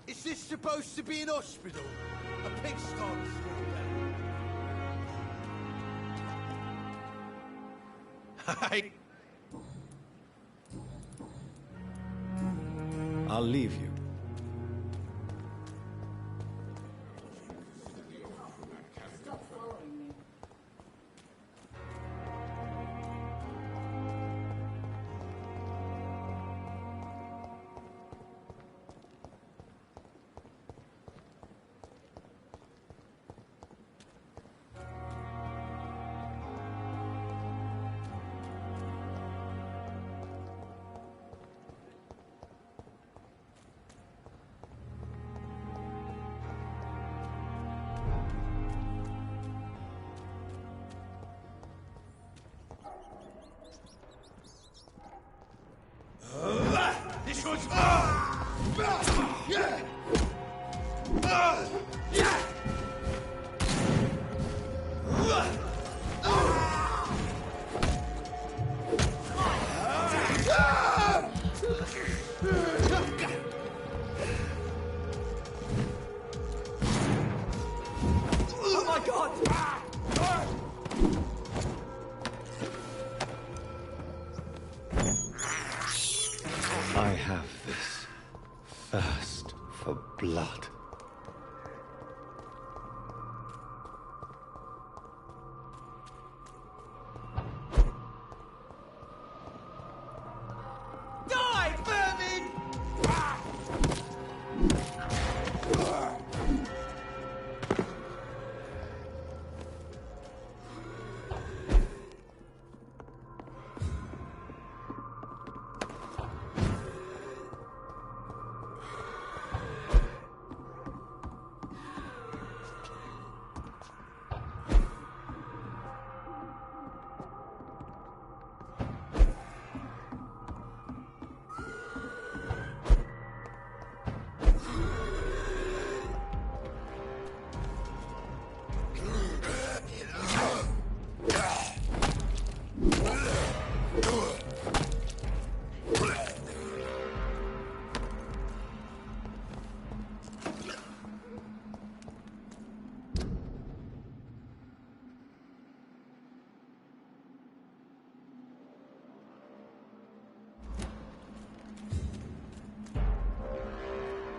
Is this supposed to be an hospital? A pigsty to smell that. Hey! I'll leave you. This one's... Oh my God! I have this thirst for blood. Die, vermin!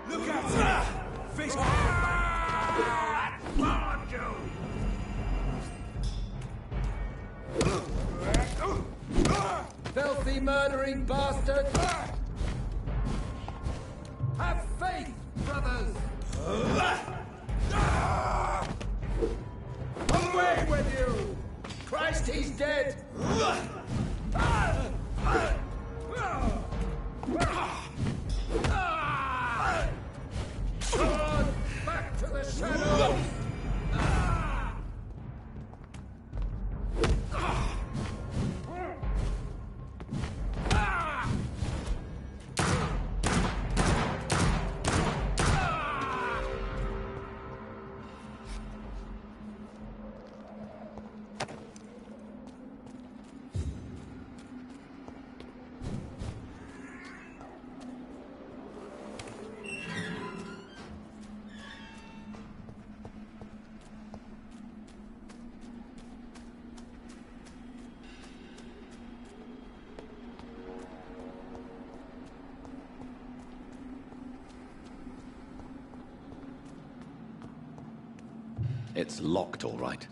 Look out! Fist! Filthy murdering bastard! Have faith, brothers! Away with you! Christ, he's dead! Sword, back to the shadows! It's locked, all right.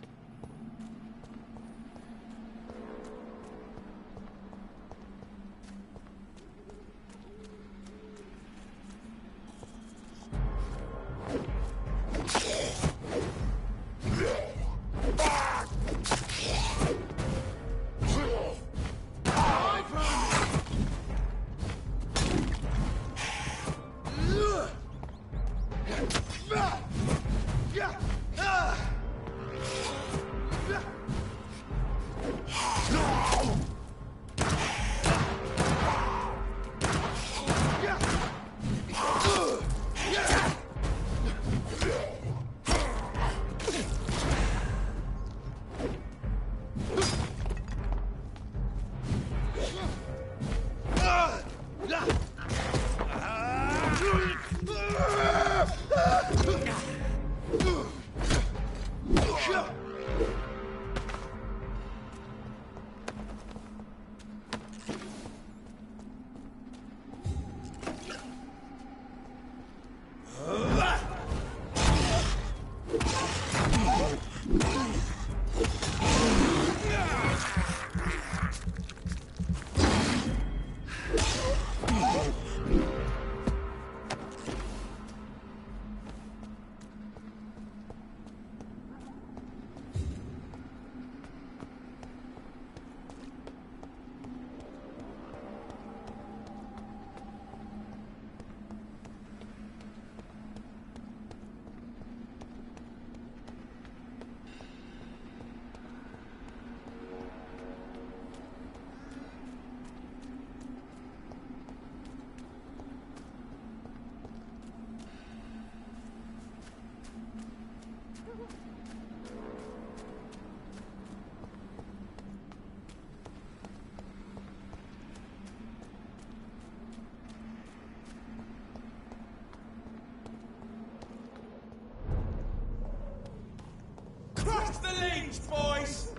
Crush the links, boys!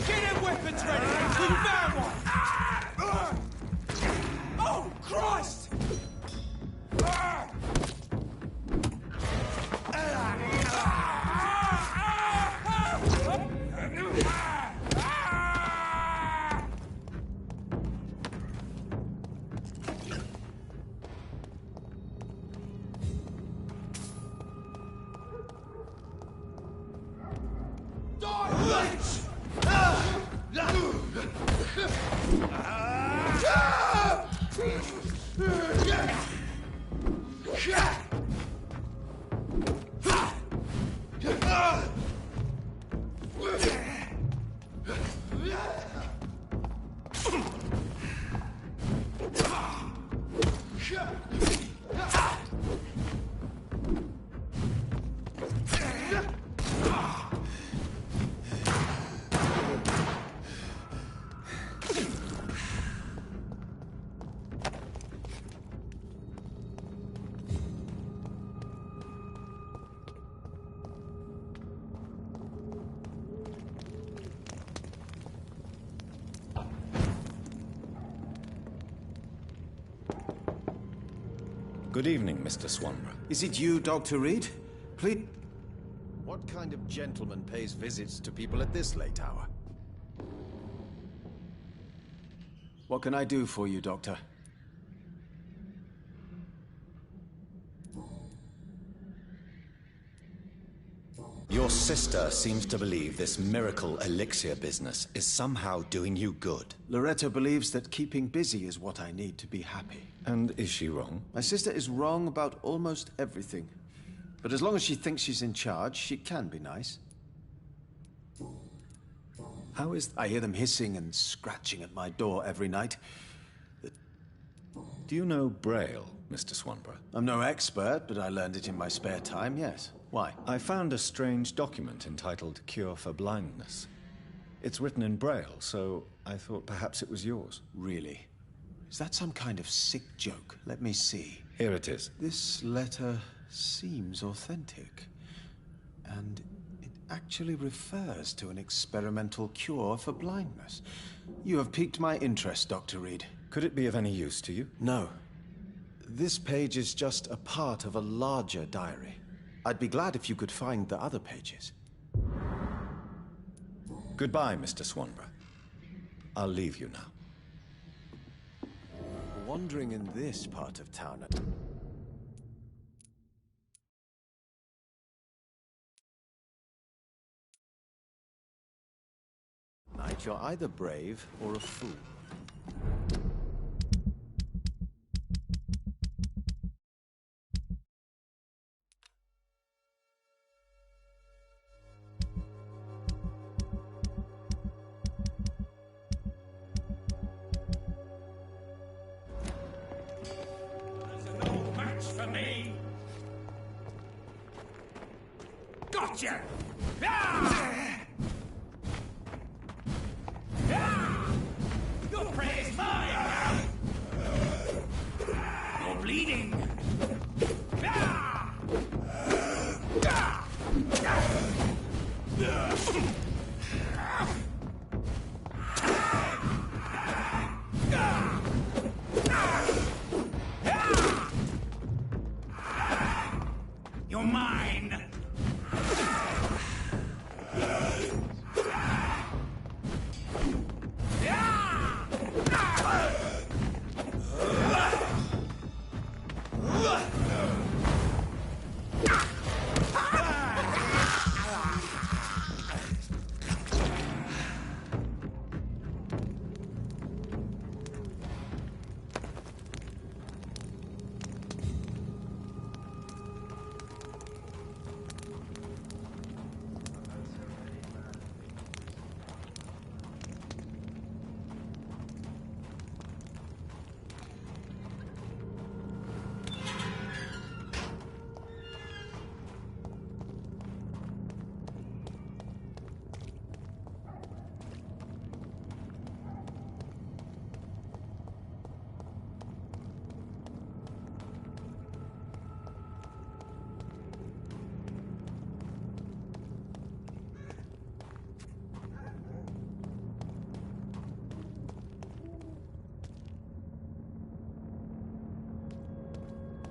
Get them weapons ready! We found one! Oh, Christ! Good evening, Mr. Swanborough. Is it you, Dr. Reed? Please... What kind of gentleman pays visits to people at this late hour? What can I do for you, Doctor? Your sister seems to believe this miracle elixir business is somehow doing you good. Loretta believes that keeping busy is what I need to be happy. And is she wrong? My sister is wrong about almost everything. But as long as she thinks she's in charge, she can be nice. How is... I hear them hissing and scratching at my door every night. Do you know Braille, Mr. Swanborough? I'm no expert, but I learned it in my spare time, yes. Why? I found a strange document entitled Cure for Blindness. It's written in Braille, so I thought perhaps it was yours. Really? Is that some kind of sick joke? Let me see. Here it is. This letter seems authentic. And it actually refers to an experimental cure for blindness. You have piqued my interest, Dr. Reed. Could it be of any use to you? No. This page is just a part of a larger diary. I'd be glad if you could find the other pages. Goodbye, Mr. Swanborough. I'll leave you now. Wandering in this part of town... Tonight you're either brave or a fool. For me. Gotcha! Your prey is mine! You're bleeding! You're mine!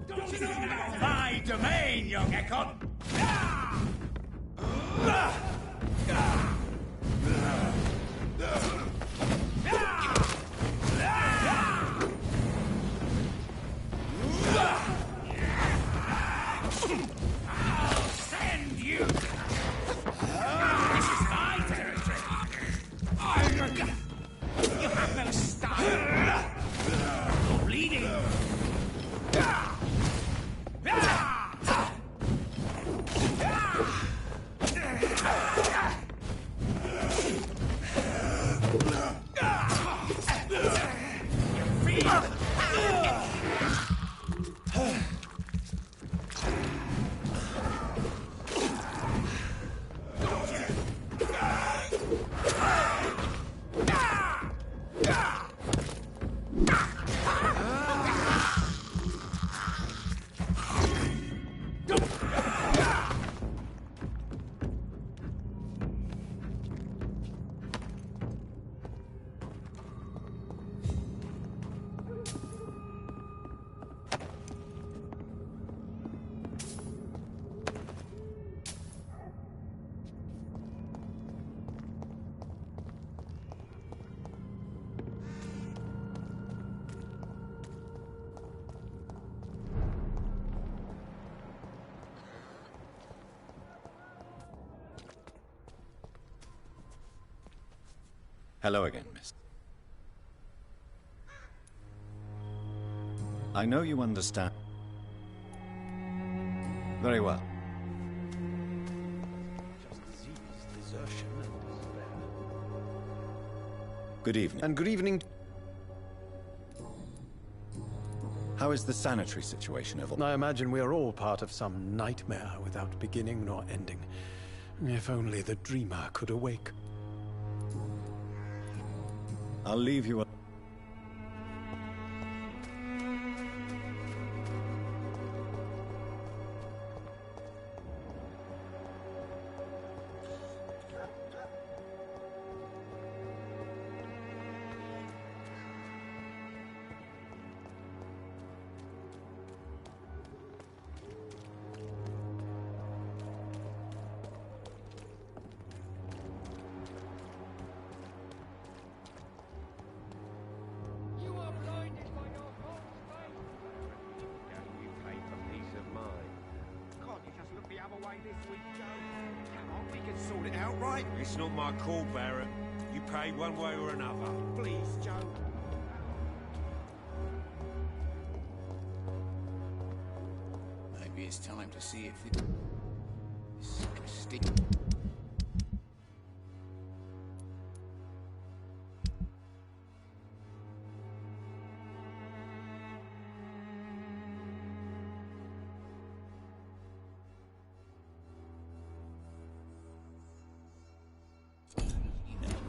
Don't you know about my domain, young Ekon? I'll send you! This is my territory! You have no style! You're bleeding! Hello again, miss. I know you understand. Very well. Good evening. And good evening. How is the sanitary situation, Evel? I imagine we are all part of some nightmare without beginning nor ending. If only the dreamer could awake. I'll leave you. It's not my call, Barrett. you pay one way or another. Please, Joe. Maybe it's time to see if it... stick.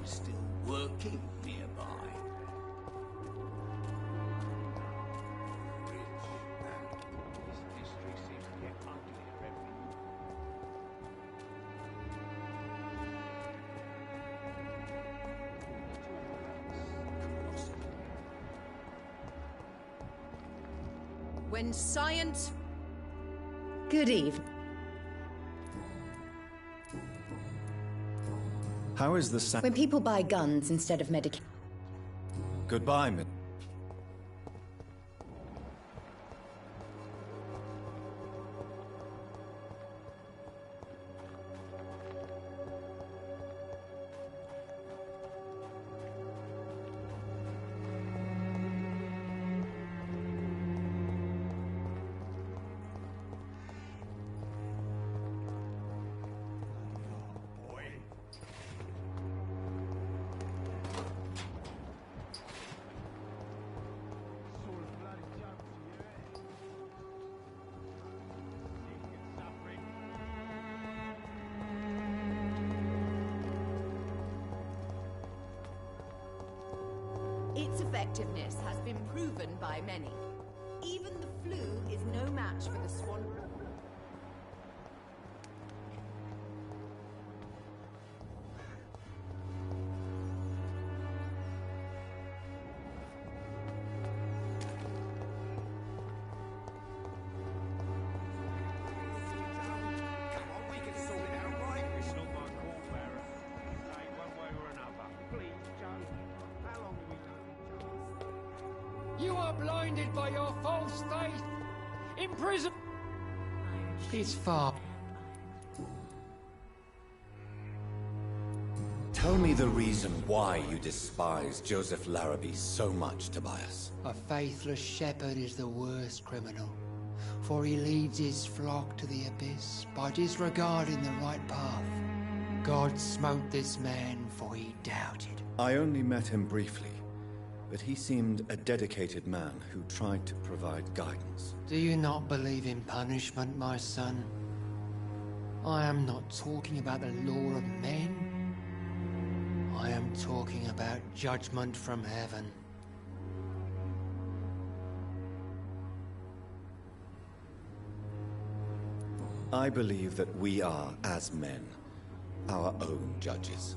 Still working nearby. This district seems to get uglier every When science... Good evening. How is the When people buy guns instead of medication. Goodbye, Mid. Its effectiveness has been proven by many. Even the flu is no match for the swan. You are blinded by your false faith. In prison. It's far. Tell me the reason why you despise Joseph Larrabee so much, Tobias. A faithless shepherd is the worst criminal, for he leads his flock to the abyss by disregarding the right path. God smote this man, for he doubted. I only met him briefly, but he seemed a dedicated man who tried to provide guidance. Do you not believe in punishment, my son? I am not talking about the law of men. I am talking about judgment from heaven. I believe that we are, as men, our own judges,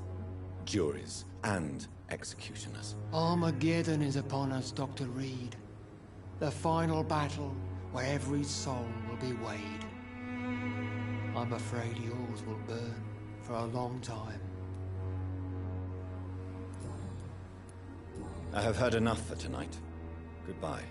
juries, and executioners. Armageddon is upon us, Dr. Reed. The final battle where every soul will be weighed. I'm afraid yours will burn for a long time. I have heard enough for tonight. Goodbye.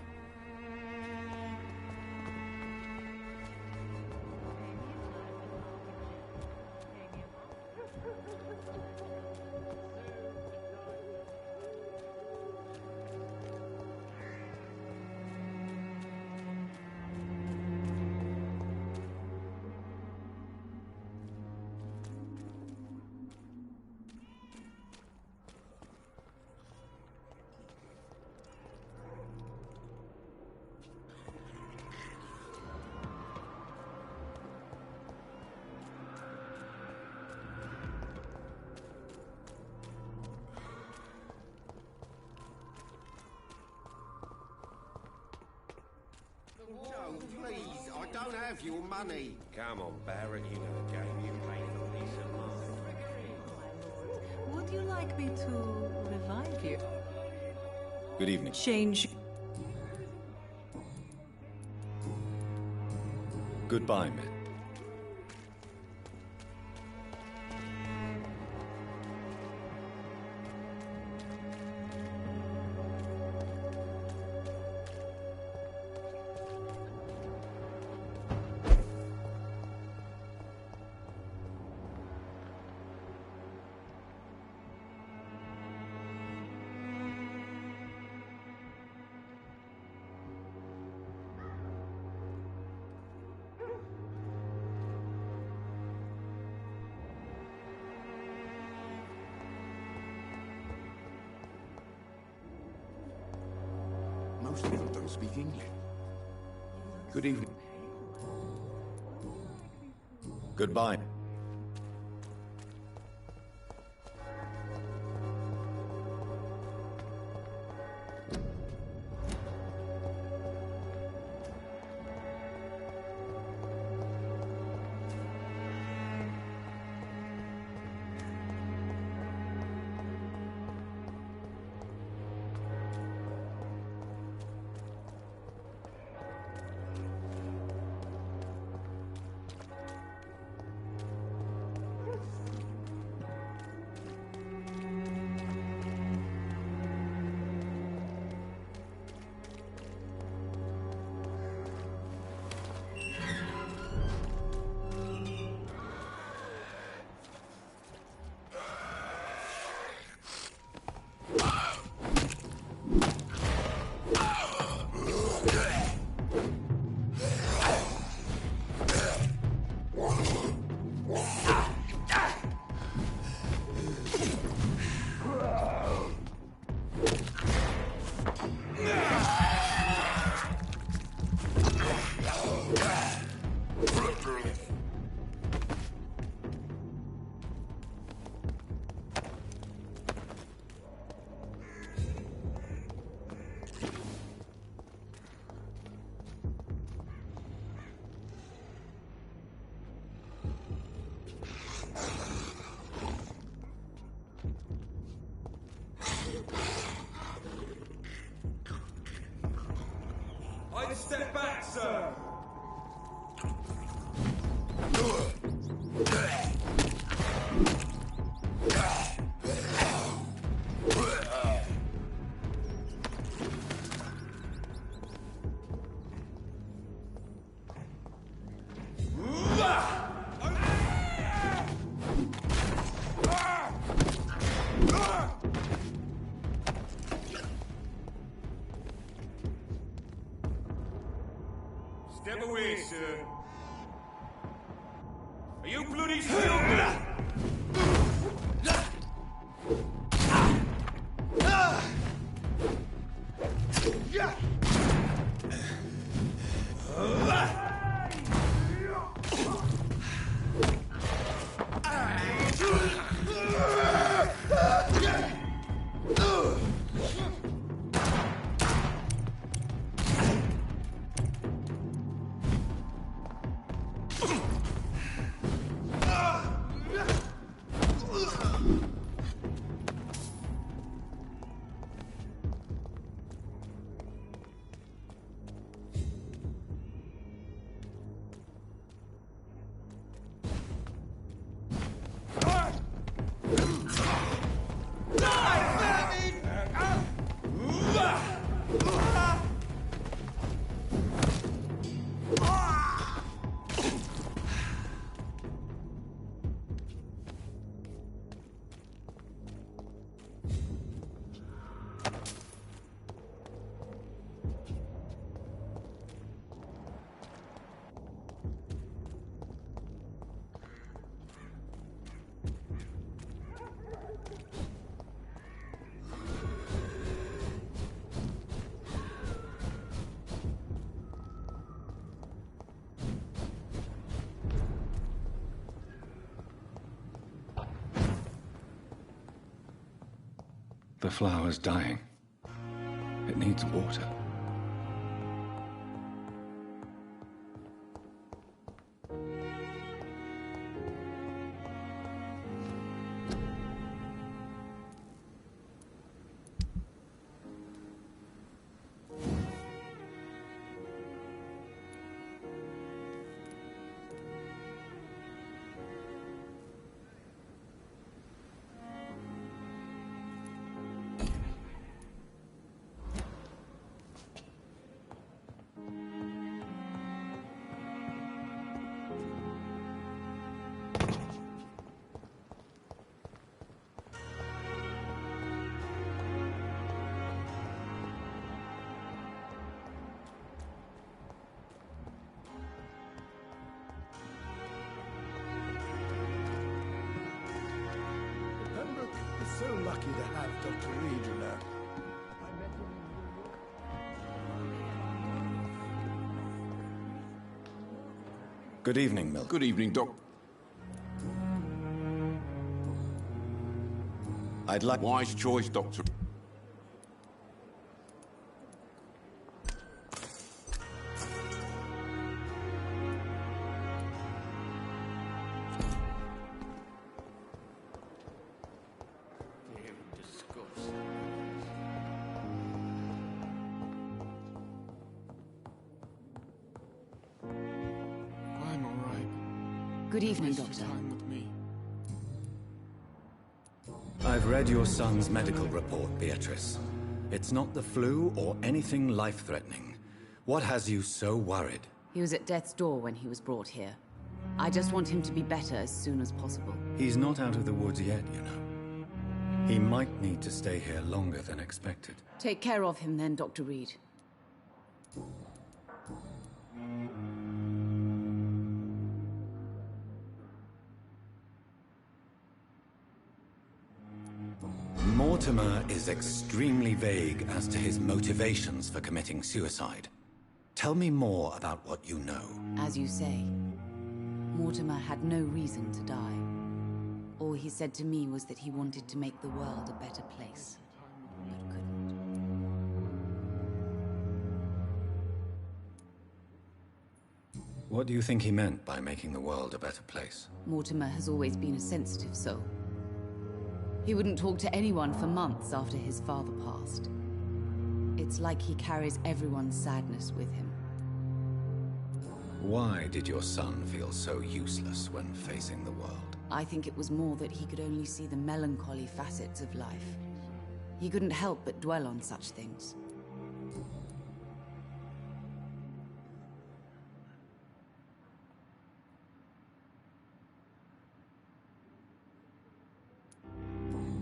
Joe, please, I don't have your money. Come on, Barrett, you know the game. You pay for peace of mind. Would you like me to revive you? Good evening. Change. Goodbye, Mitt. Most people don't speak English. Good evening. Goodbye. I'd step back, sir. Step away, sir. Are you bloody still there? The flower's dying. It needs water. So lucky to have Dr. Reed, you know. I met him in New York. Good evening, Milk. Good evening, Doc. I'd like... Wise choice, Doctor. I'm all right. Good evening, Waste your Doctor. time with me. I've read your son's medical report, Beatrice. It's not the flu or anything life-threatening. What has you so worried? He was at death's door when he was brought here. I just want him to be better as soon as possible. He's not out of the woods yet, you know. He might need to stay here longer than expected. Take care of him then, Dr. Reed. Mortimer is extremely vague as to his motivations for committing suicide. Tell me more about what you know. As you say, Mortimer had no reason to die. All he said to me was that he wanted to make the world a better place, but couldn't. What do you think he meant by making the world a better place? Mortimer has always been a sensitive soul. He wouldn't talk to anyone for months after his father passed. It's like he carries everyone's sadness with him. Why did your son feel so useless when facing the world? I think it was more that he could only see the melancholy facets of life. He couldn't help but dwell on such things.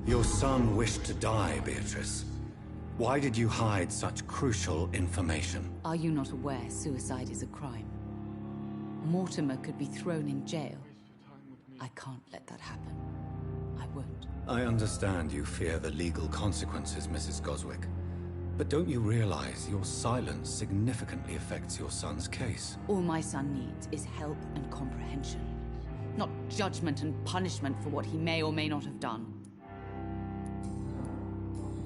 Your son wished to die, Beatrice. Why did you hide such crucial information? Are you not aware suicide is a crime? Mortimer could be thrown in jail. I can't let that happen. I won't. I understand you fear the legal consequences, Mrs. Goswick. But don't you realize your silence significantly affects your son's case? All my son needs is help and comprehension. Not judgment and punishment for what he may or may not have done.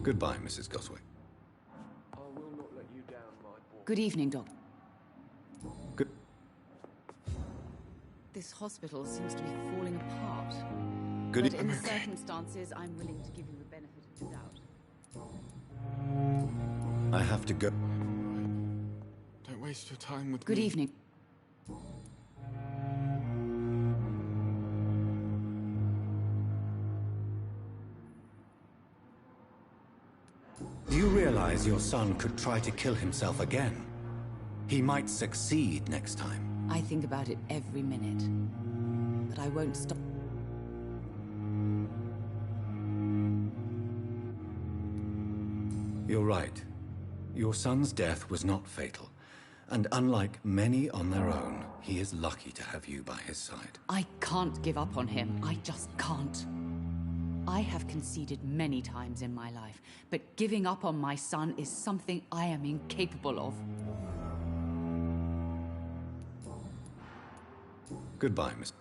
Goodbye, Mrs. Goswick. I will not let you down, my boy. Good evening, Doc. Good... This hospital seems to be falling apart. Good But in the circumstances, I'm willing to give you the benefit of the doubt. I have to go. Don't waste your time with Good me. evening. Do you realize your son could try to kill himself again? He might succeed next time. I think about it every minute. But I won't stop. You're right. Your son's death was not fatal. And unlike many on their own, he is lucky to have you by his side. I can't give up on him. I just can't. I have conceded many times in my life, but giving up on my son is something I am incapable of. Goodbye, Miss.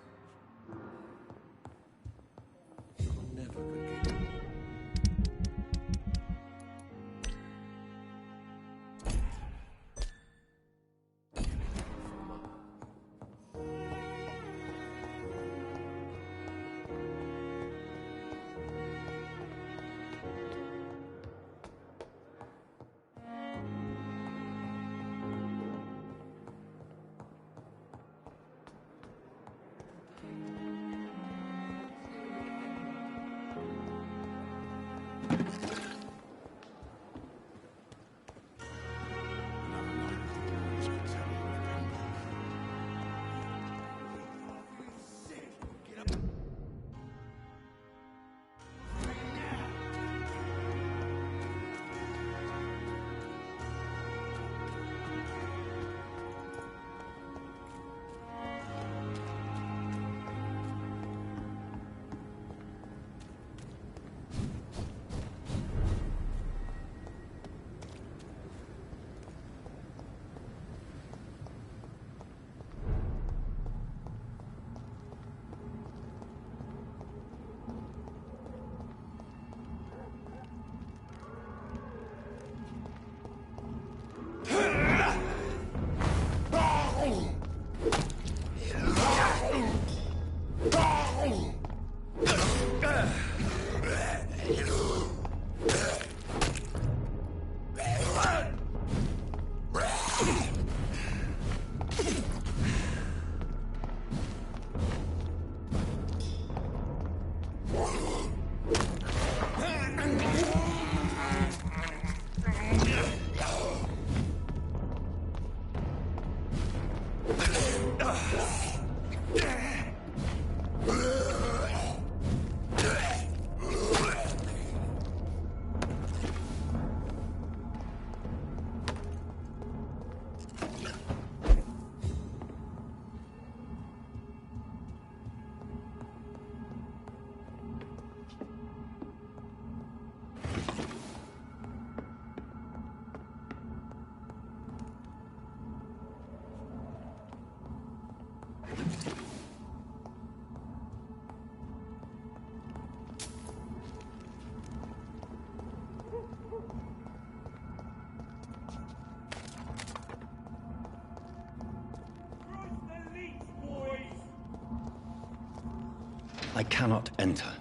I cannot enter.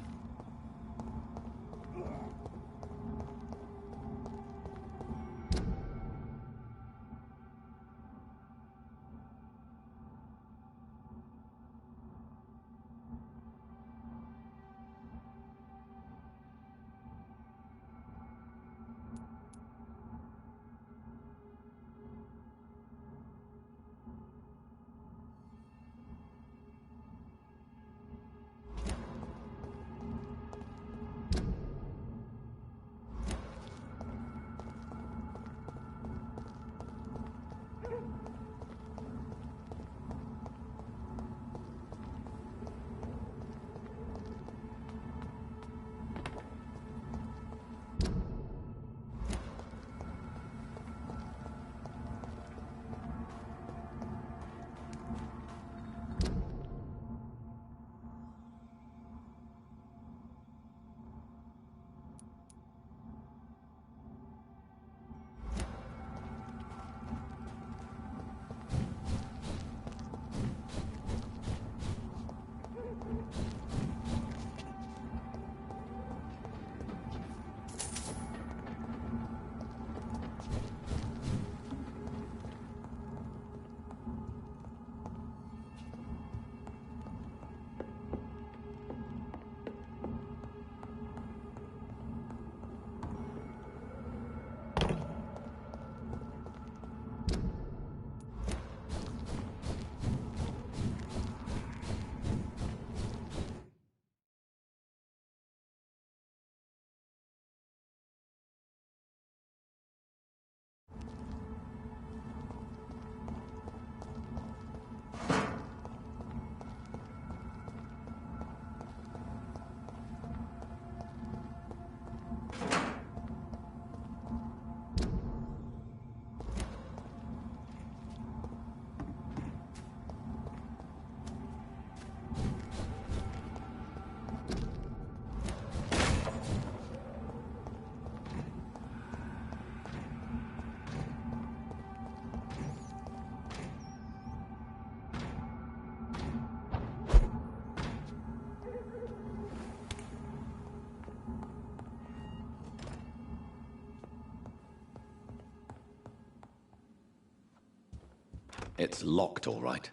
It's locked, all right.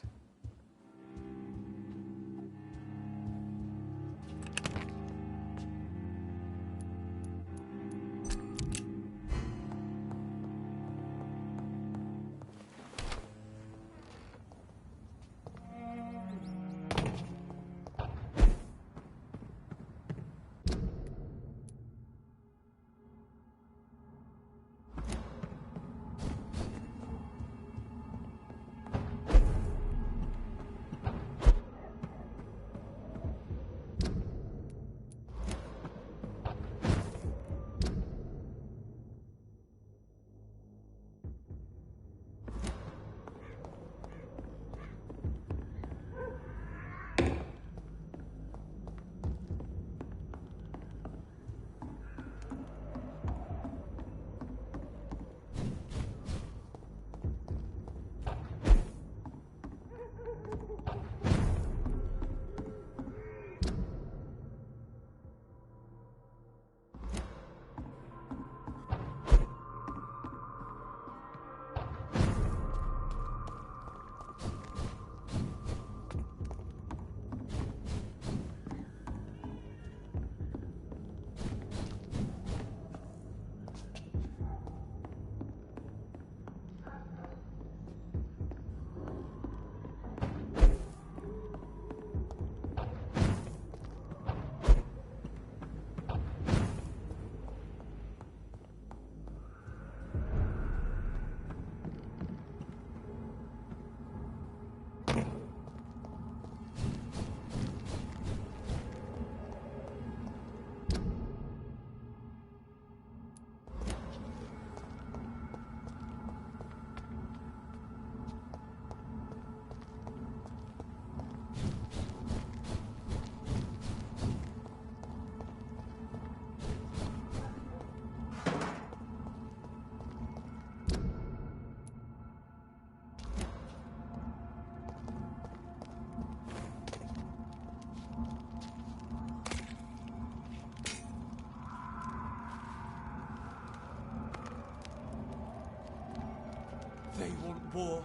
They want war.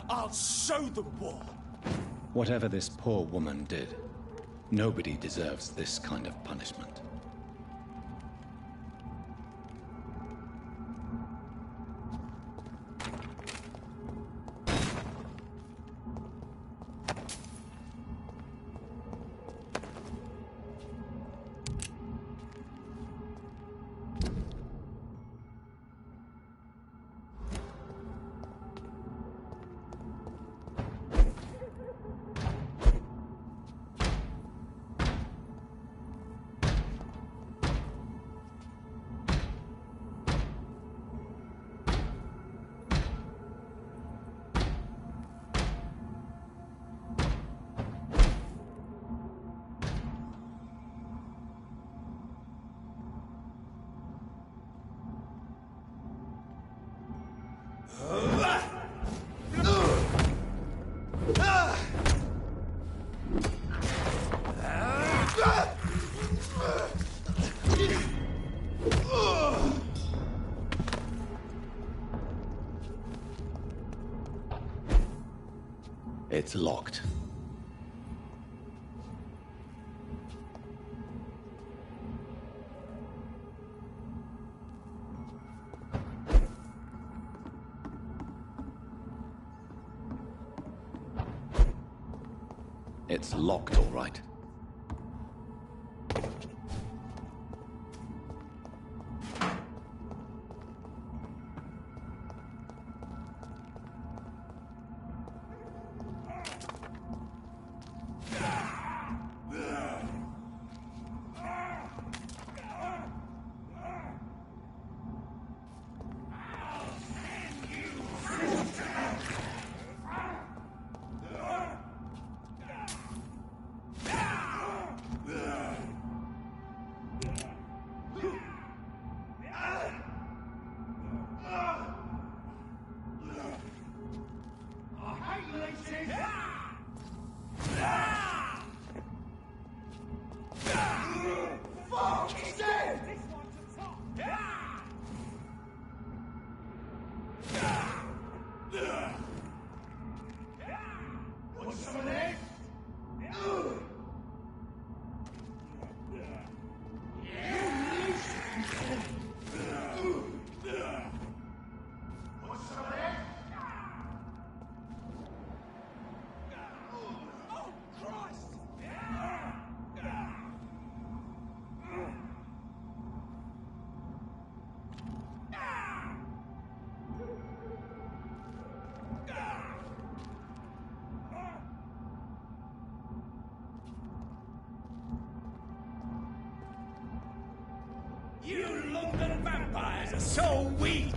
I'll show them war. Whatever this poor woman did, nobody deserves this kind of punishment. It's locked. It's locked, all right. You London vampires are so weak!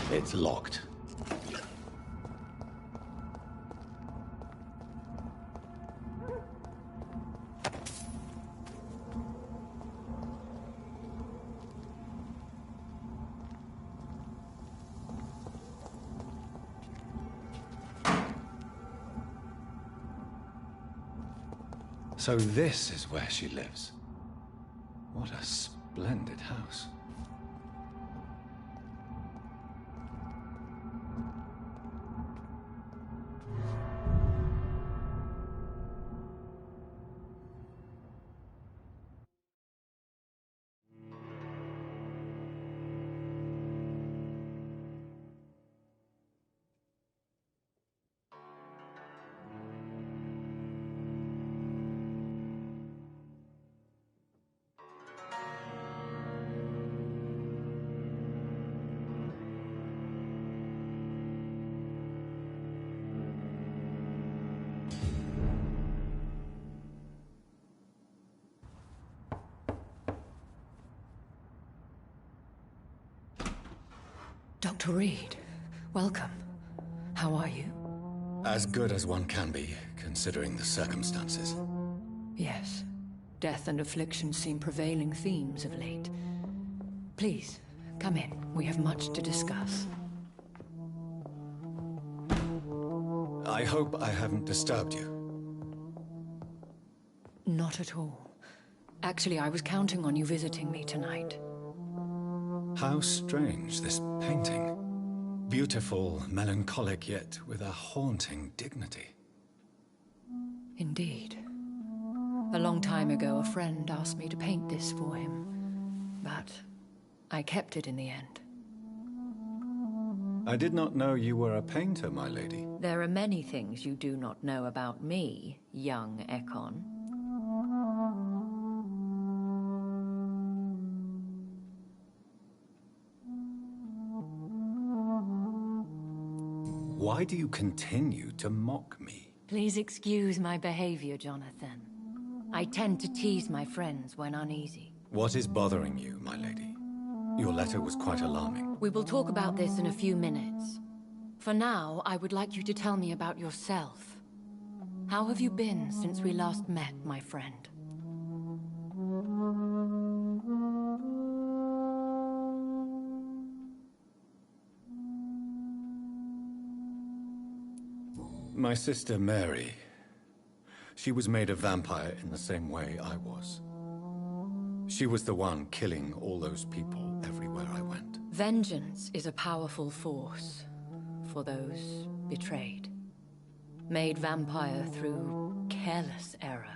It's locked. So this is where she lives. What a splendid house. Dr. Reed, welcome. How are you? As good as one can be, considering the circumstances. Yes. Death and affliction seem prevailing themes of late. Please, come in. We have much to discuss. I hope I haven't disturbed you. Not at all. Actually, I was counting on you visiting me tonight. How strange, this painting. Beautiful, melancholic, yet with a haunting dignity. Indeed. A long time ago, a friend asked me to paint this for him, but I kept it in the end. I did not know you were a painter, my lady. There are many things you do not know about me, young Ekon. Why do you continue to mock me? Please excuse my behavior, Jonathan. I tend to tease my friends when uneasy. What is bothering you, my lady? Your letter was quite alarming. We will talk about this in a few minutes. For now, I would like you to tell me about yourself. How have you been since we last met, my friend? My sister Mary. She was made a vampire in the same way I was. She was the one killing all those people everywhere I went. Vengeance is a powerful force for those betrayed. Made vampire through careless error.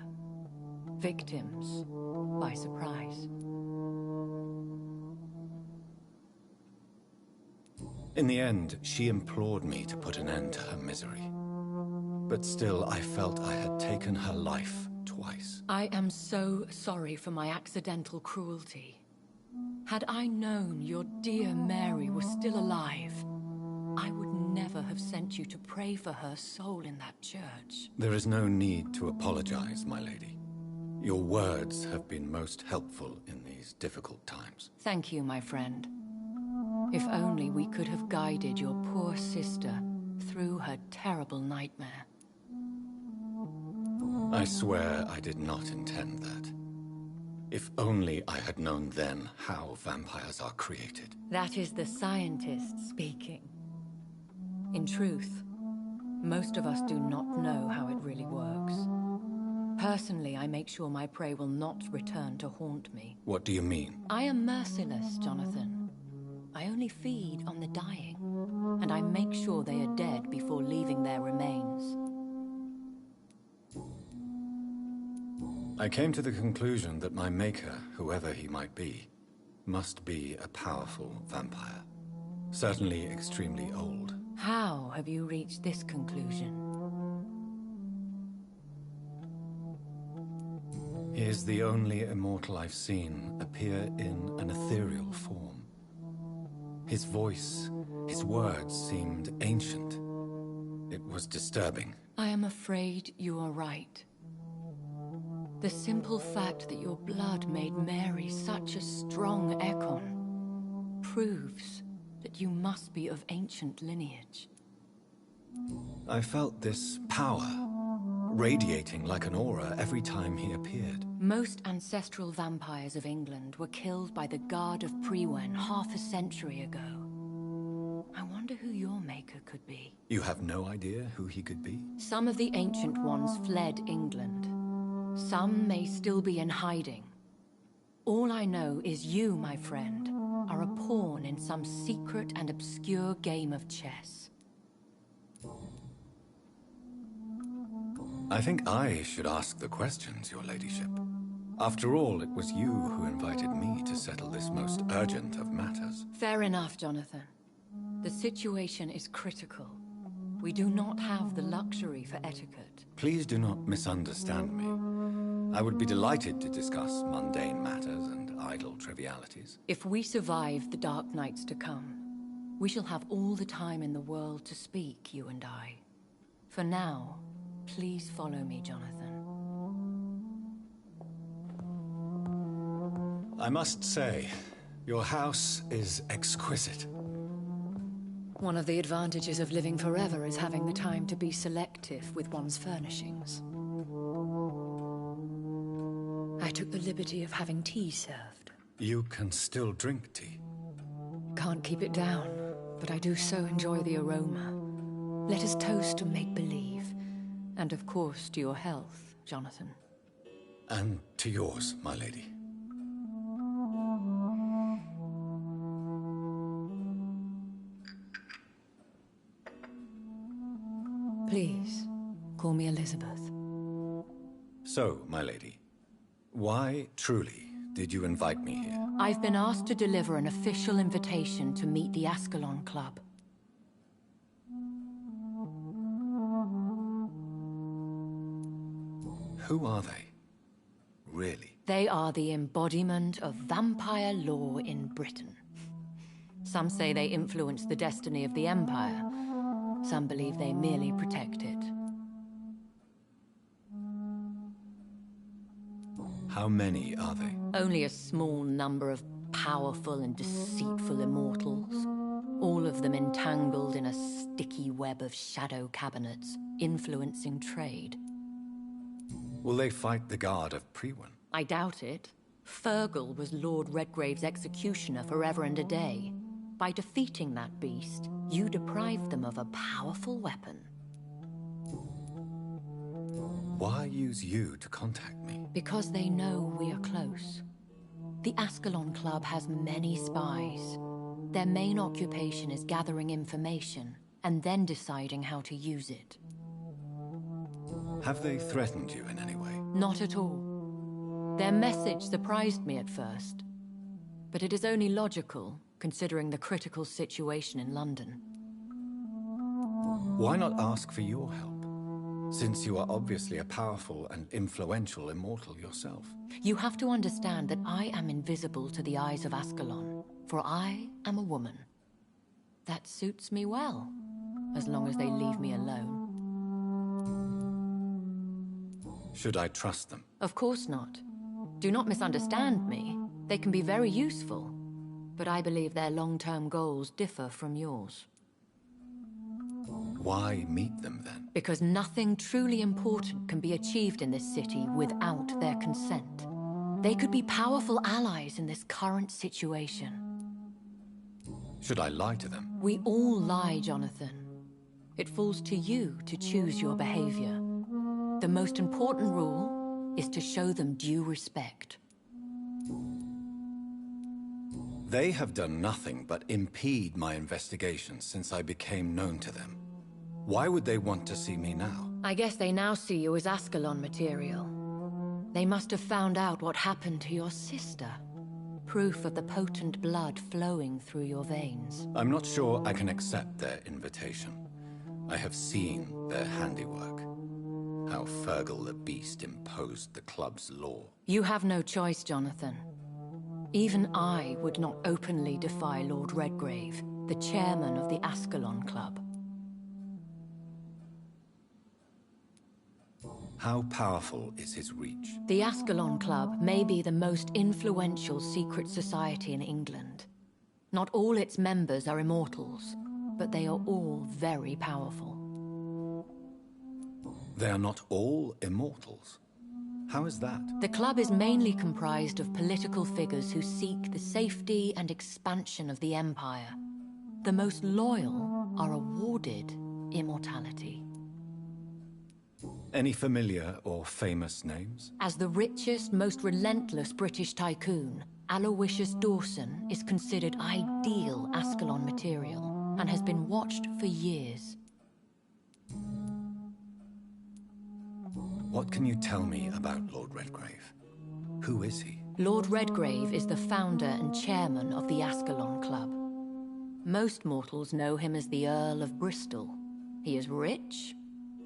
Victims by surprise. In the end, she implored me to put an end to her misery. But still, I felt I had taken her life twice. I am so sorry for my accidental cruelty. Had I known your dear Mary was still alive, I would never have sent you to pray for her soul in that church. There is no need to apologize, my lady. Your words have been most helpful in these difficult times. Thank you, my friend. If only we could have guided your poor sister through her terrible nightmare. I swear I did not intend that. If only I had known then how vampires are created. That is the scientist speaking. In truth, most of us do not know how it really works. Personally, I make sure my prey will not return to haunt me. What do you mean? I am merciless, Jonathan. I only feed on the dying, and I make sure they are dead before leaving their remains. I came to the conclusion that my maker, whoever he might be, must be a powerful vampire. Certainly extremely old. How have you reached this conclusion? He is the only immortal I've seen appear in an ethereal form. His voice, his words seemed ancient. It was disturbing. I am afraid you are right. The simple fact that your blood made Mary such a strong Ekon proves that you must be of ancient lineage. I felt this power radiating like an aura every time he appeared. Most ancestral vampires of England were killed by the Guard of Priwen half a century ago. I wonder who your maker could be. You have no idea who he could be? Some of the ancient ones fled England. Some may still be in hiding. All I know is you, my friend, are a pawn in some secret and obscure game of chess. I think I should ask the questions, your ladyship. After all, it was you who invited me to settle this most urgent of matters. Fair enough, Jonathan. The situation is critical. We do not have the luxury for etiquette. Please do not misunderstand me. I would be delighted to discuss mundane matters and idle trivialities. If we survive the dark nights to come, we shall have all the time in the world to speak, you and I. For now, please follow me, Jonathan. I must say, your house is exquisite. One of the advantages of living forever is having the time to be selective with one's furnishings. I took the liberty of having tea served. You can still drink tea? Can't keep it down, but I do so enjoy the aroma. Let us toast to make-believe. And of course, to your health, Jonathan. And to yours, my lady. Please, call me Elizabeth. So, my lady, why, truly, did you invite me here? I've been asked to deliver an official invitation to meet the Ascalon Club. Who are they? Really? They are the embodiment of vampire law in Britain. Some say they influence the destiny of the Empire. Some believe they merely protect it. How many are they? Only a small number of powerful and deceitful immortals. All of them entangled in a sticky web of shadow cabinets, influencing trade. Will they fight the guard of Priwen? I doubt it. Fergal was Lord Redgrave's executioner forever and a day. By defeating that beast, you deprived them of a powerful weapon. Why use you to contact me? Because they know we are close. The Ascalon Club has many spies. Their main occupation is gathering information and then deciding how to use it. Have they threatened you in any way? Not at all. Their message surprised me at first, but it is only logical, considering the critical situation in London. Why not ask for your help, since you are obviously a powerful and influential immortal yourself? You have to understand that I am invisible to the eyes of Ascalon, for I am a woman. That suits me well, as long as they leave me alone. Should I trust them? Of course not. Do not misunderstand me. They can be very useful, but I believe their long-term goals differ from yours. Why meet them then? Because nothing truly important can be achieved in this city without their consent. They could be powerful allies in this current situation. Should I lie to them? We all lie, Jonathan. It falls to you to choose your behavior. The most important rule is to show them due respect. They have done nothing but impede my investigations since I became known to them. Why would they want to see me now? I guess they now see you as Ascalon material. They must have found out what happened to your sister. Proof of the potent blood flowing through your veins. I'm not sure I can accept their invitation. I have seen their handiwork. How Fergal the Beast imposed the club's law. You have no choice, Jonathan. Even I would not openly defy Lord Redgrave, the chairman of the Ascalon Club. How powerful is his reach? The Ascalon Club may be the most influential secret society in England. Not all its members are immortals, but they are all very powerful. They are not all immortals. How is that? The club is mainly comprised of political figures who seek the safety and expansion of the Empire. The most loyal are awarded immortality. Any familiar or famous names? As the richest, most relentless British tycoon, Aloysius Dawson is considered ideal Ascalon material and has been watched for years. What can you tell me about Lord Redgrave? Who is he? Lord Redgrave is the founder and chairman of the Ascalon Club. Most mortals know him as the Earl of Bristol. He is rich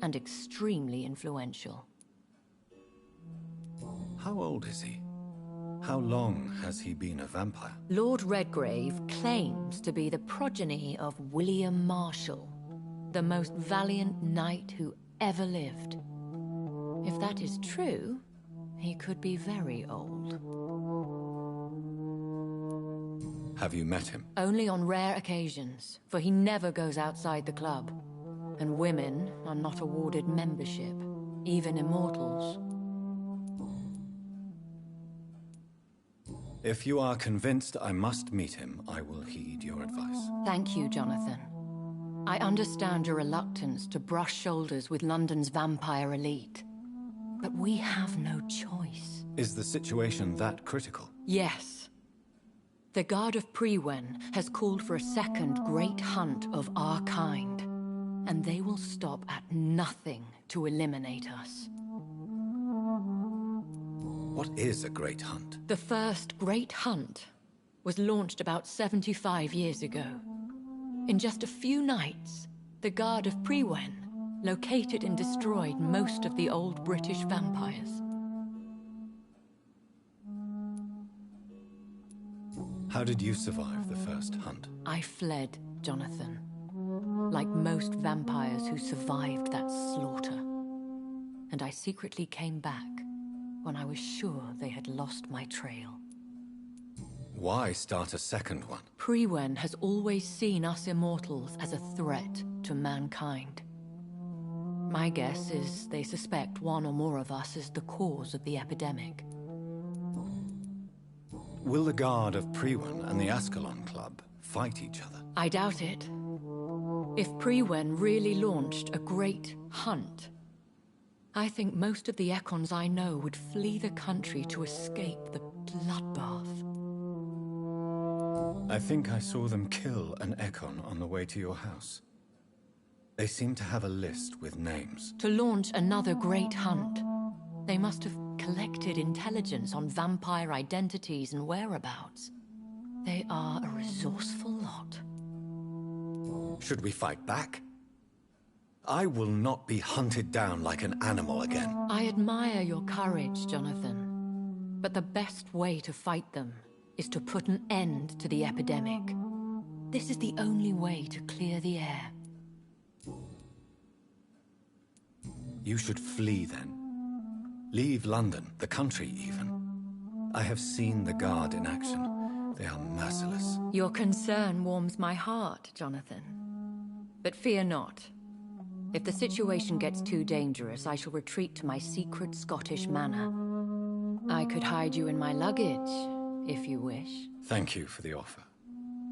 and extremely influential. How old is he? How long has he been a vampire? Lord Redgrave claims to be the progeny of William Marshall, the most valiant knight who ever lived. If that is true, he could be very old. Have you met him? Only on rare occasions, for he never goes outside the club. And women are not awarded membership, even immortals. If you are convinced I must meet him, I will heed your advice. Thank you, Jonathan. I understand your reluctance to brush shoulders with London's vampire elite. But we have no choice. Is the situation that critical? Yes. The Guard of Prewen has called for a second great hunt of our kind. And they will stop at nothing to eliminate us. What is a great hunt? The first great hunt was launched about 75 years ago. In just a few nights, the Guard of Prewen located and destroyed most of the old British vampires. How did you survive the first hunt? I fled, Jonathan. Like most vampires who survived that slaughter. And I secretly came back when I was sure they had lost my trail. Why start a second one? Prewen has always seen us immortals as a threat to mankind. My guess is they suspect one or more of us is the cause of the epidemic. Will the Guard of Prewen and the Ascalon Club fight each other? I doubt it. If Prewen really launched a great hunt, I think most of the Econs I know would flee the country to escape the bloodbath. I think I saw them kill an Econ on the way to your house. They seem to have a list with names. To launch another great hunt, they must have collected intelligence on vampire identities and whereabouts. They are a resourceful lot. Should we fight back? I will not be hunted down like an animal again. I admire your courage, Jonathan. But the best way to fight them is to put an end to the epidemic. This is the only way to clear the air. You should flee then. Leave London, the country even. I have seen the Guard in action. They are merciless. Your concern warms my heart, Jonathan. But fear not. If the situation gets too dangerous, I shall retreat to my secret Scottish manor. I could hide you in my luggage, if you wish. Thank you for the offer.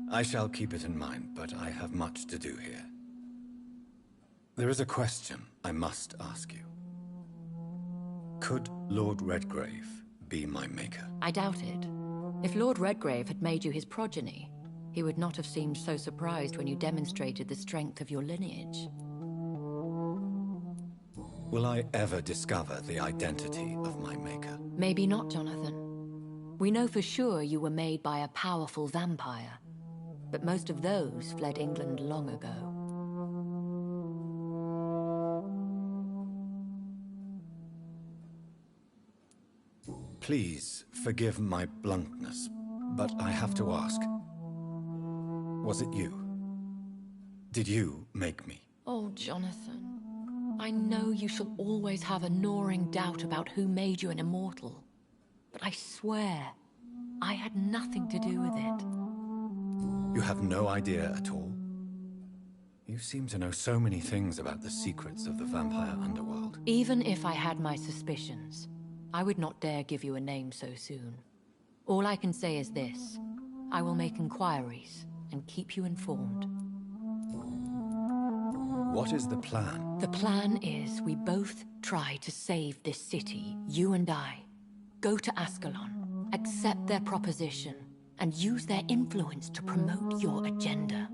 I shall keep it in mind, but I have much to do here. There is a question I must ask you. Could Lord Redgrave be my maker? I doubt it. If Lord Redgrave had made you his progeny, he would not have seemed so surprised when you demonstrated the strength of your lineage. Will I ever discover the identity of my maker? Maybe not, Jonathan. We know for sure you were made by a powerful vampire, but most of those fled England long ago. Please forgive my bluntness, but I have to ask. Was it you? Did you make me? Oh, Jonathan. I know you shall always have a gnawing doubt about who made you an immortal. But I swear, I had nothing to do with it. You have no idea at all? You seem to know so many things about the secrets of the vampire underworld. Even if I had my suspicions, I would not dare give you a name so soon. All I can say is this. I will make inquiries and keep you informed. What is the plan? The plan is we both try to save this city, you and I. Go to Ascalon, accept their proposition, and use their influence to promote your agenda.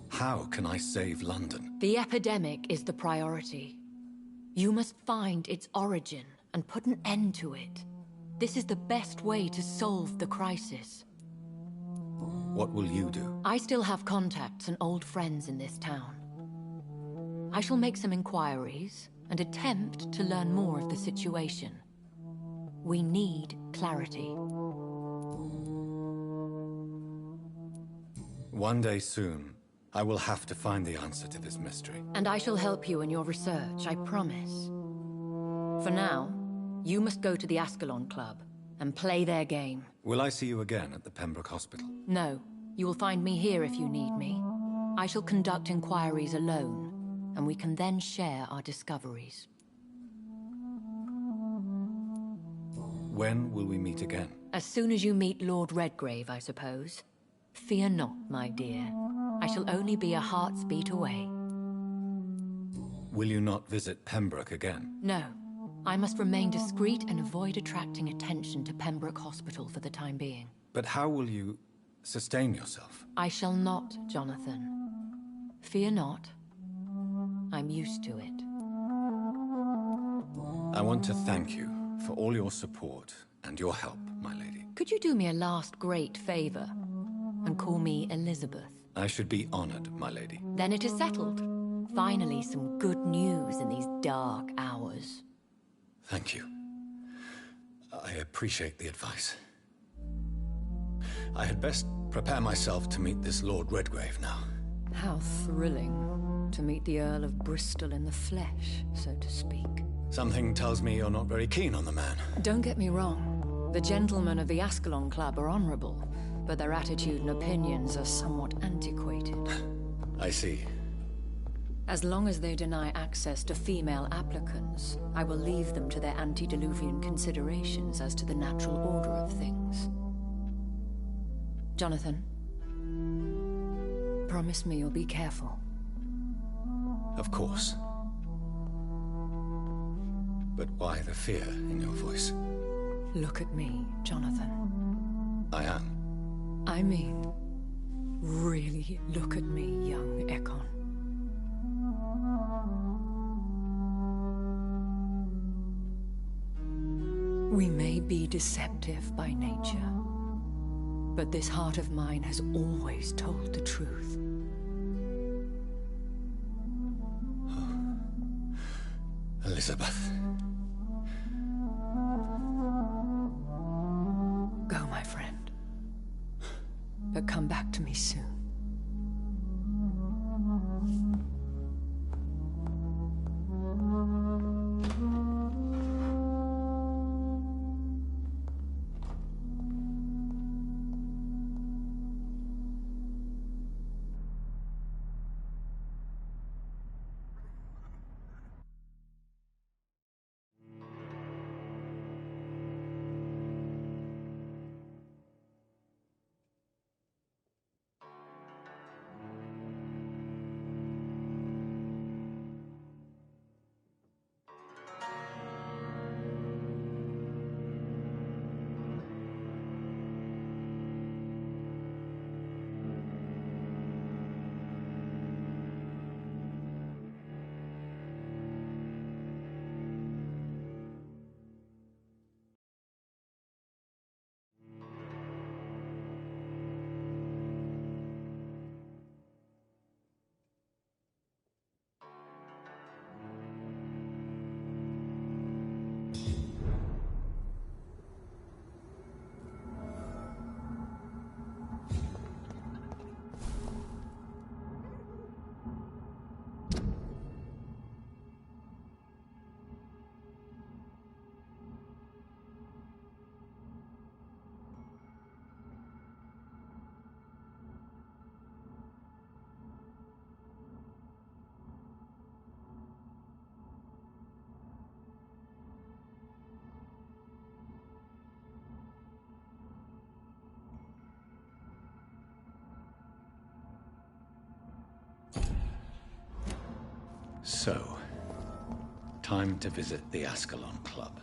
How can I save London? The epidemic is the priority. You must find its origin and put an end to it. This is the best way to solve the crisis. What will you do? I still have contacts and old friends in this town. I shall make some inquiries and attempt to learn more of the situation. We need clarity. One day soon, I will have to find the answer to this mystery. And I shall help you in your research, I promise. For now, you must go to the Ascalon Club and play their game. Will I see you again at the Pembroke Hospital? No. You will find me here if you need me. I shall conduct inquiries alone, and we can then share our discoveries. When will we meet again? As soon as you meet Lord Redgrave, I suppose. Fear not, my dear. I shall only be a heart's beat away. Will you not visit Pembroke again? No. I must remain discreet and avoid attracting attention to Pembroke Hospital for the time being. But how will you sustain yourself? I shall not, Jonathan. Fear not. I'm used to it. I want to thank you for all your support and your help, my lady. Could you do me a last great favor and call me Elizabeth? I should be honored, my lady. Then it is settled. Finally, some good news in these dark hours. Thank you. I appreciate the advice. I had best prepare myself to meet this Lord Redgrave now. How thrilling to meet the Earl of Bristol in the flesh, so to speak. Something tells me you're not very keen on the man. Don't get me wrong. The gentlemen of the Ascalon Club are honorable, but their attitude and opinions are somewhat antiquated. I see. As long as they deny access to female applicants, I will leave them to their antediluvian considerations as to the natural order of things. Jonathan, promise me you'll be careful. Of course. But why the fear in your voice? Look at me, Jonathan. I am. I mean, really look at me, young Ekon. We may be deceptive by nature, but this heart of mine has always told the truth. Oh. Elizabeth. Go, my friend. But come back to me soon. So, time to visit the Ascalon Club.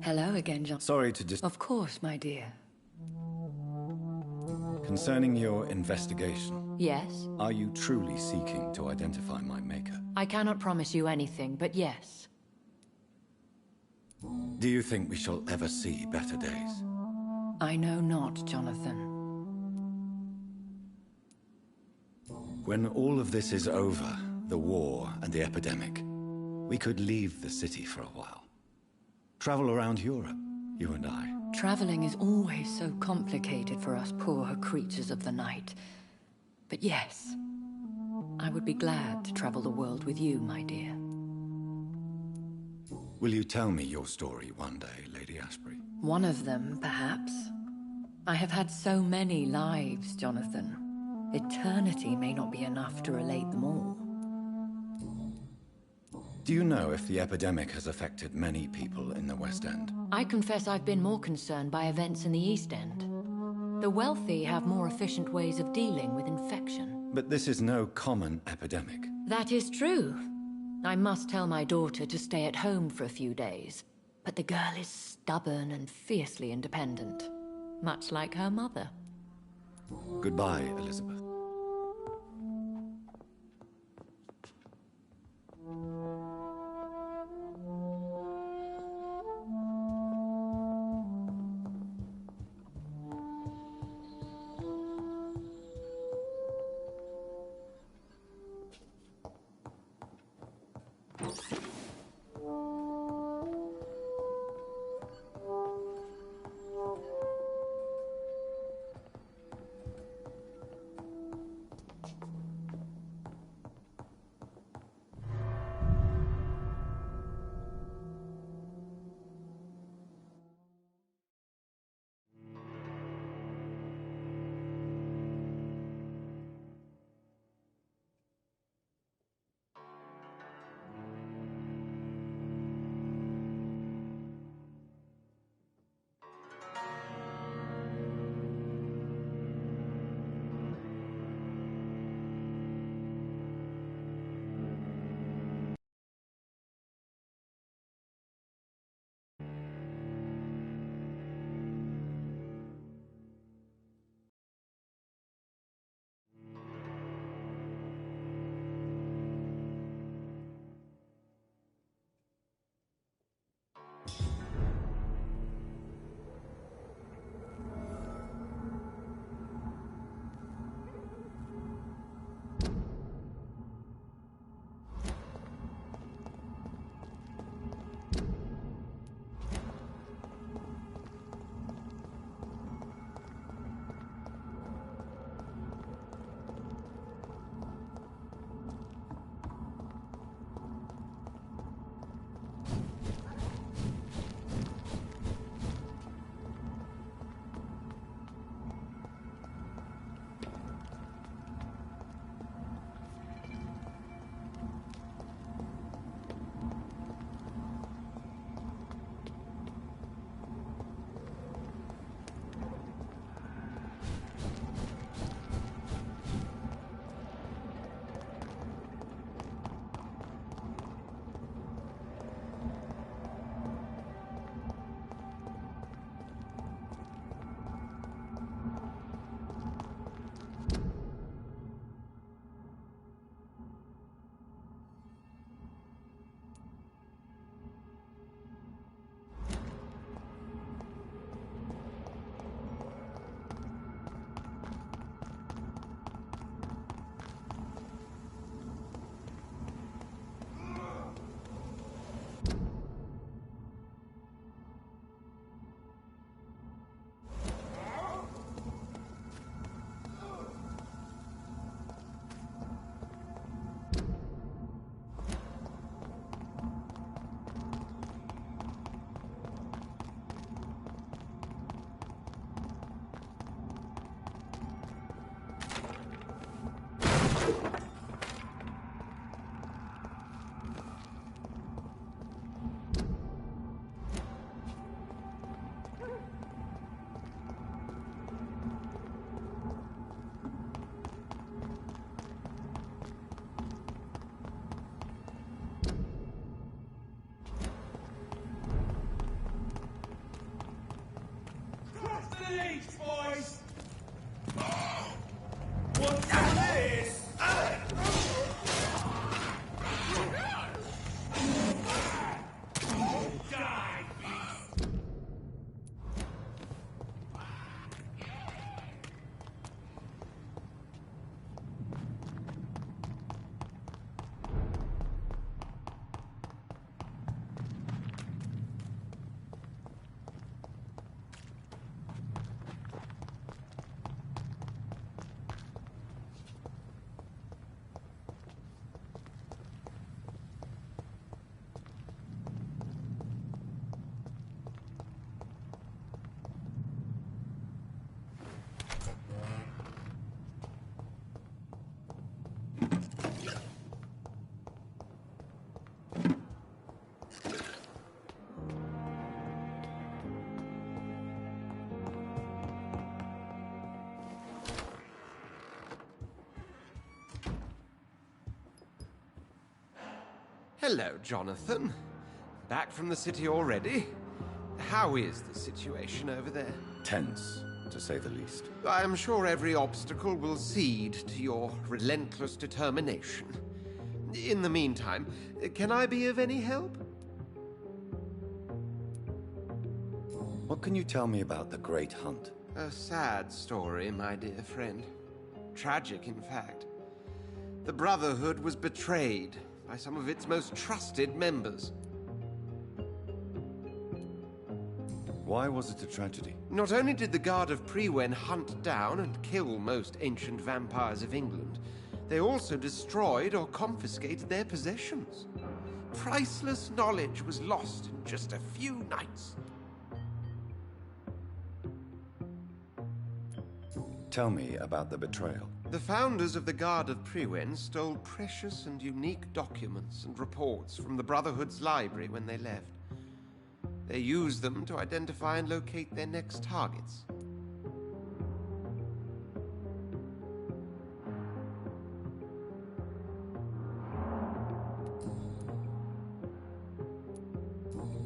Hello again, John. Sorry to dis- Of course, my dear. Concerning your investigation. Yes? Are you truly seeking to identify my maker? I cannot promise you anything, but yes. Do you think we shall ever see better days? I know not, Jonathan. When all of this is over, the war and the epidemic, we could leave the city for a while. Travel around Europe, you and I. Traveling is always so complicated for us poor creatures of the night. But yes, I would be glad to travel the world with you, my dear. Will you tell me your story one day, Lady Asprey? One of them, perhaps. I have had so many lives, Jonathan. Eternity may not be enough to relate them all. Do you know if the epidemic has affected many people in the West End? I confess I've been more concerned by events in the East End. The wealthy have more efficient ways of dealing with infection. But this is no common epidemic. That is true. I must tell my daughter to stay at home for a few days. But the girl is stubborn and fiercely independent. Much like her mother. Goodbye, Elizabeth. these, boys! What's this? Die, beast! Hello, Jonathan. Back from the city already? How is the situation over there? Tense, to say the least. I am sure every obstacle will cede to your relentless determination. In the meantime, can I be of any help? What can you tell me about the Great Hunt? A sad story, my dear friend. Tragic, in fact. The Brotherhood was betrayed by some of its most trusted members. Why was it a tragedy? Not only did the Guard of Priwen hunt down and kill most ancient vampires of England, they also destroyed or confiscated their possessions. Priceless knowledge was lost in just a few nights. Tell me about the betrayal. The founders of the Guard of Priwen stole precious and unique documents and reports from the Brotherhood's library when they left. They used them to identify and locate their next targets.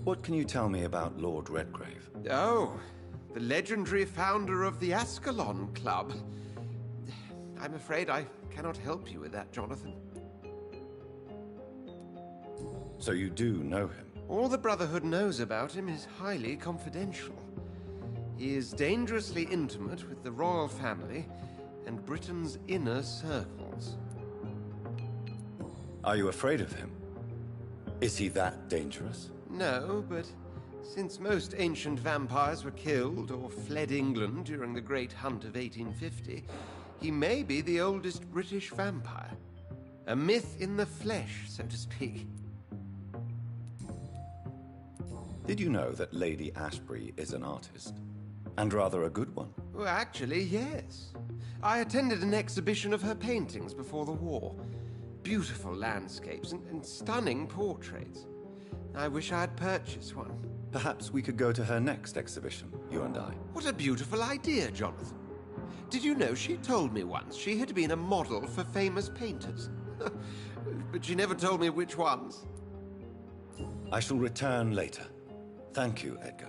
What can you tell me about Lord Redgrave? Oh, the legendary founder of the Ascalon Club. I'm afraid I cannot help you with that, Jonathan. So you do know him? All the Brotherhood knows about him is highly confidential. He is dangerously intimate with the royal family and Britain's inner circles. Are you afraid of him? Is he that dangerous? No, but since most ancient vampires were killed or fled England during the Great Hunt of 1850, he may be the oldest British vampire. A myth in the flesh, so to speak. Did you know that Lady Ashbury is an artist? And rather a good one? Well, actually, yes. I attended an exhibition of her paintings before the war. Beautiful landscapes and stunning portraits. I wish I had purchased one. Perhaps we could go to her next exhibition, you and I. What a beautiful idea, Jonathan. Did you know she told me once she had been a model for famous painters? But she never told me which ones. I shall return later. Thank you, Edgar.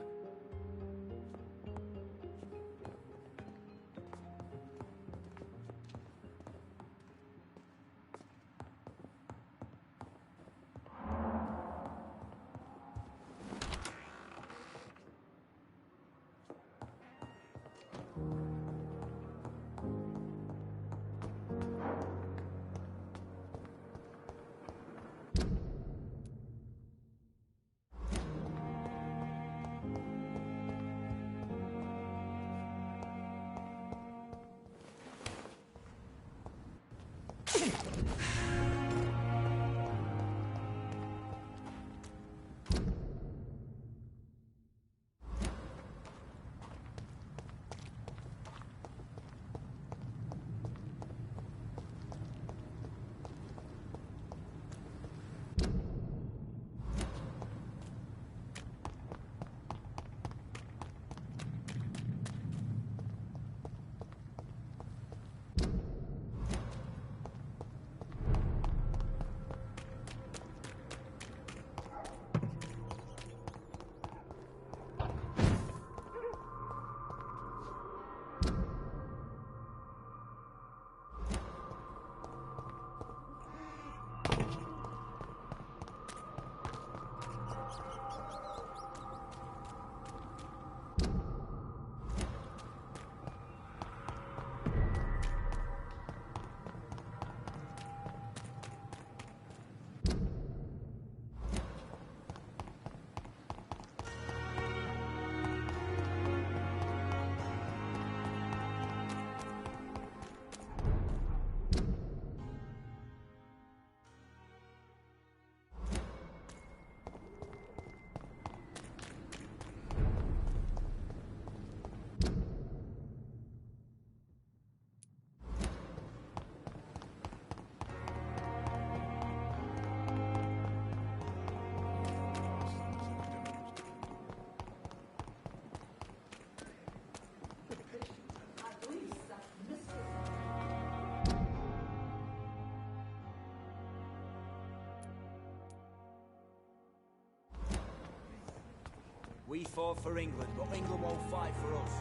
We fought for England, but England won't fight for us.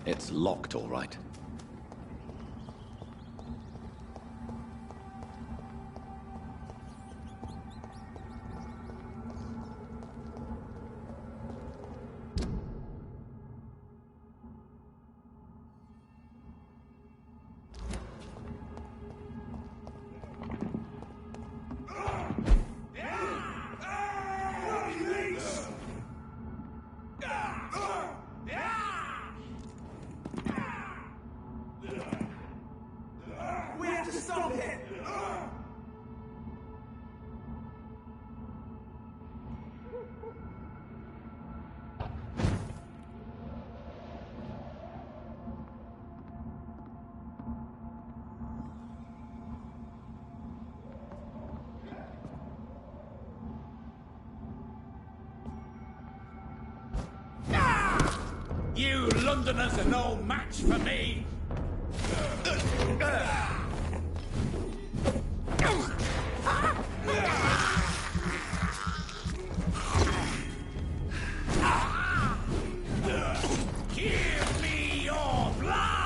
It's locked, all right. You Londoners are no match for me! Give me your blood!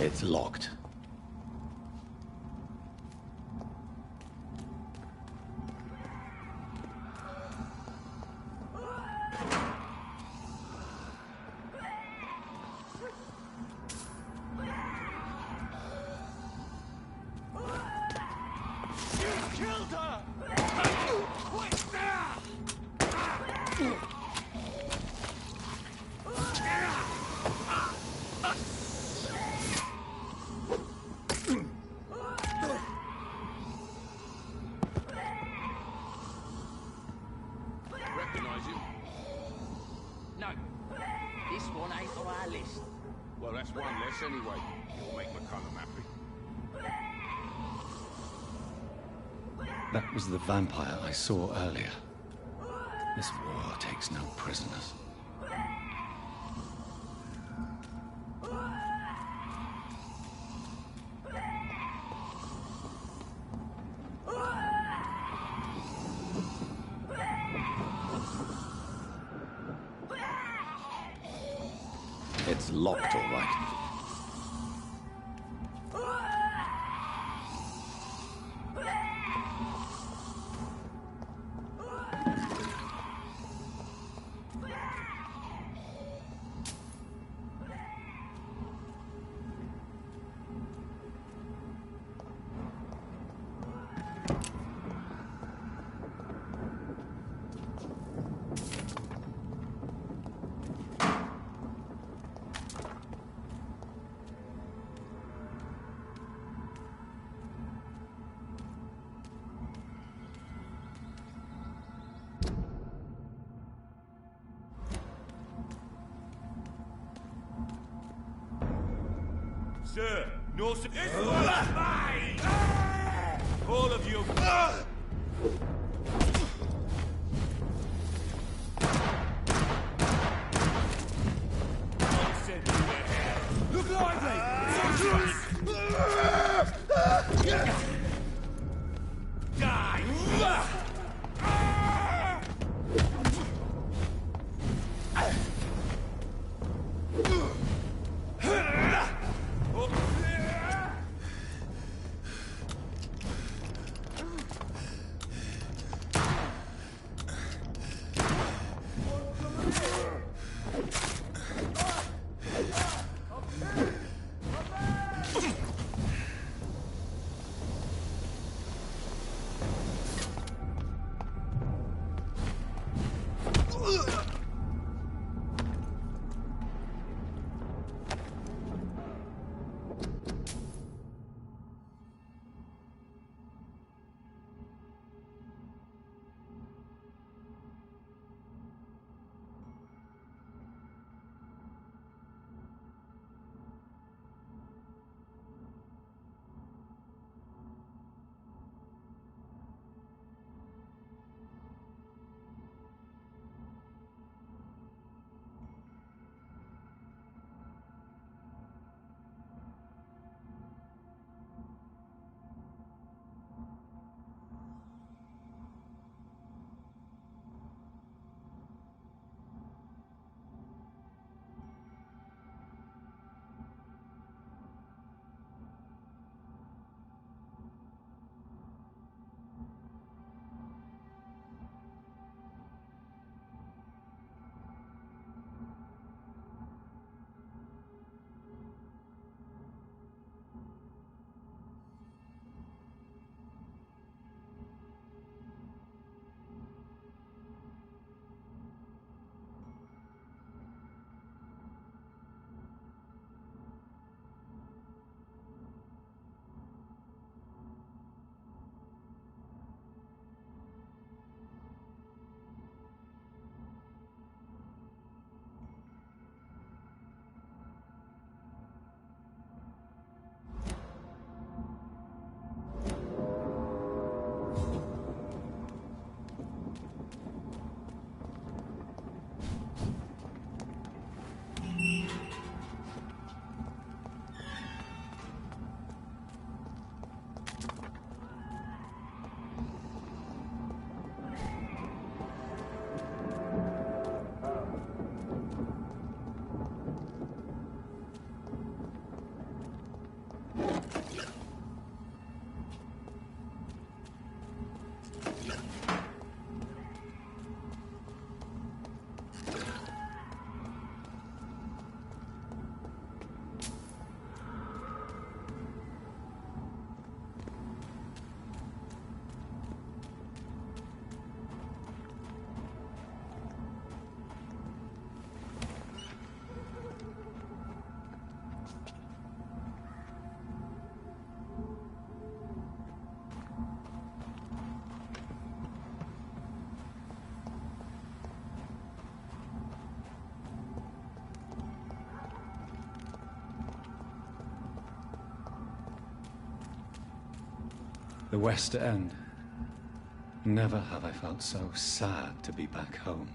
It's locked. Anyway, you'll make McCullum happy. That was the vampire I saw earlier. This war takes no prisoners. It's locked, all right. Sir, no sir. This one's mine! All of you. Look lively! Die! The West End. Never have I felt so sad to be back home.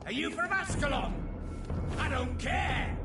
Are you from Ascalon? I don't care!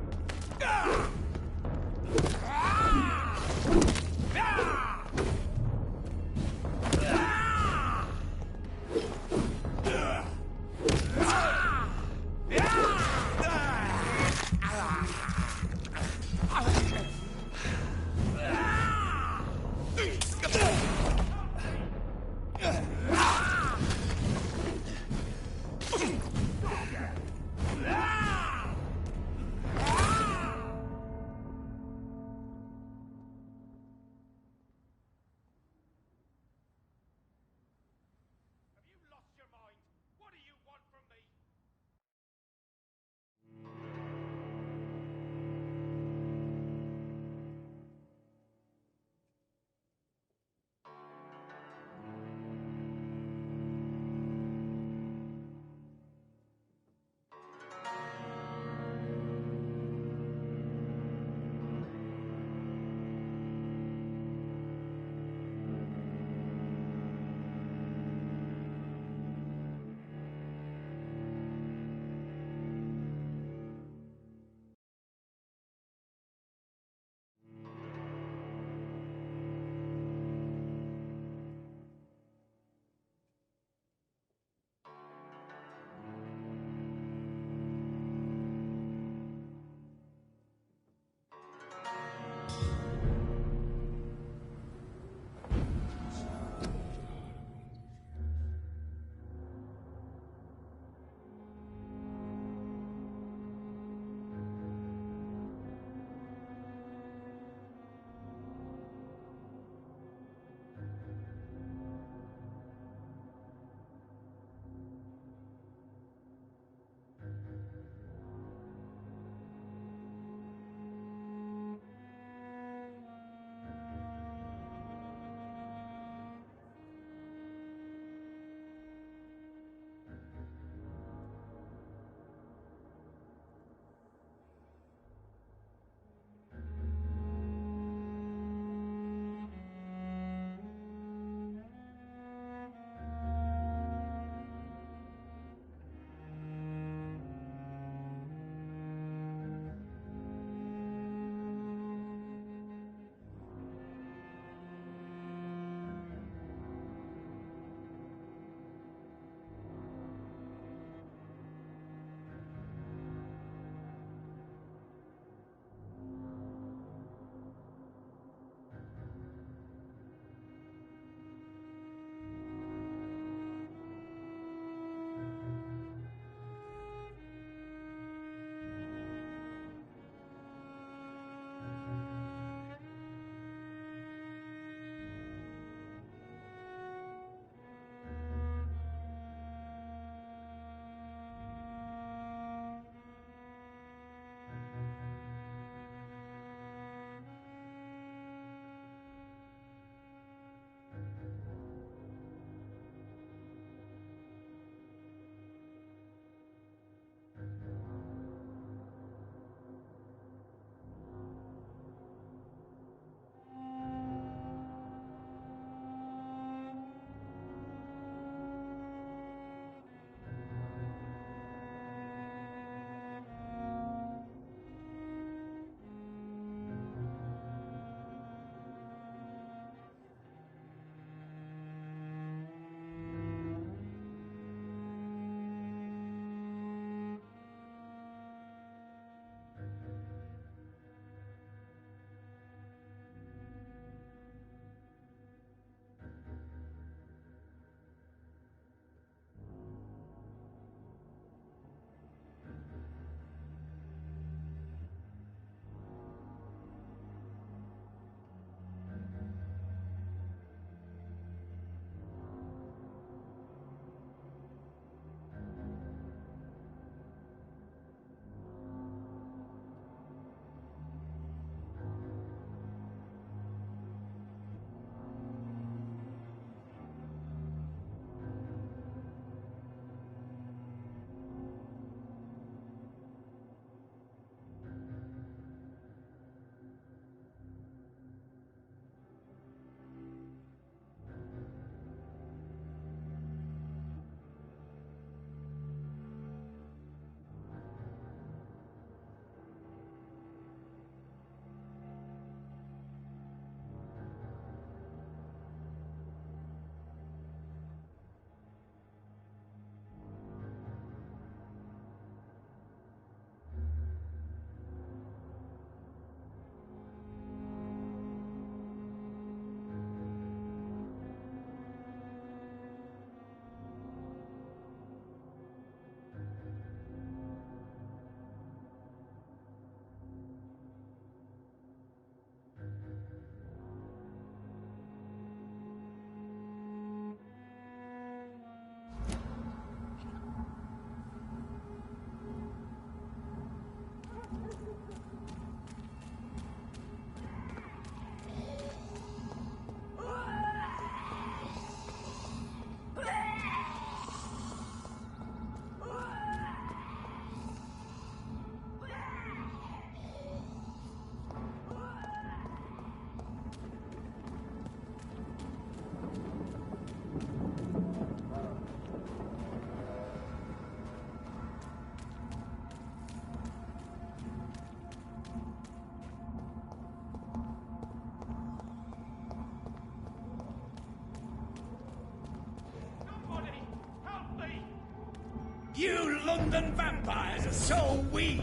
You London vampires are so weak!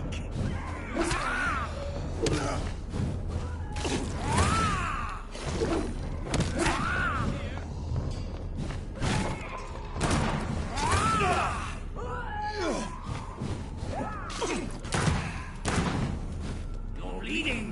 You're bleeding!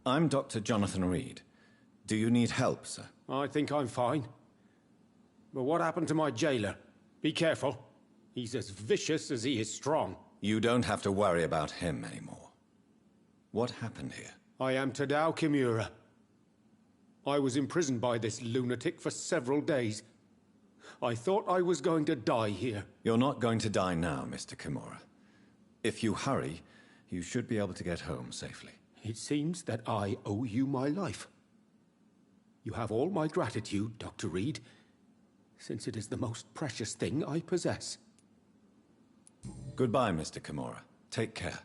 I'm Dr. Jonathan Reed. Do you need help, sir? I think I'm fine. But what happened to my jailer? Be careful. He's as vicious as he is strong. You don't have to worry about him anymore. What happened here? I am Tadao Kimura. I was imprisoned by this lunatic for several days. I thought I was going to die here. You're not going to die now, Mr. Kimura. If you hurry, you should be able to get home safely. It seems that I owe you my life. You have all my gratitude, Dr. Reed, since it is the most precious thing I possess. Goodbye, Mr. Kimura. Take care.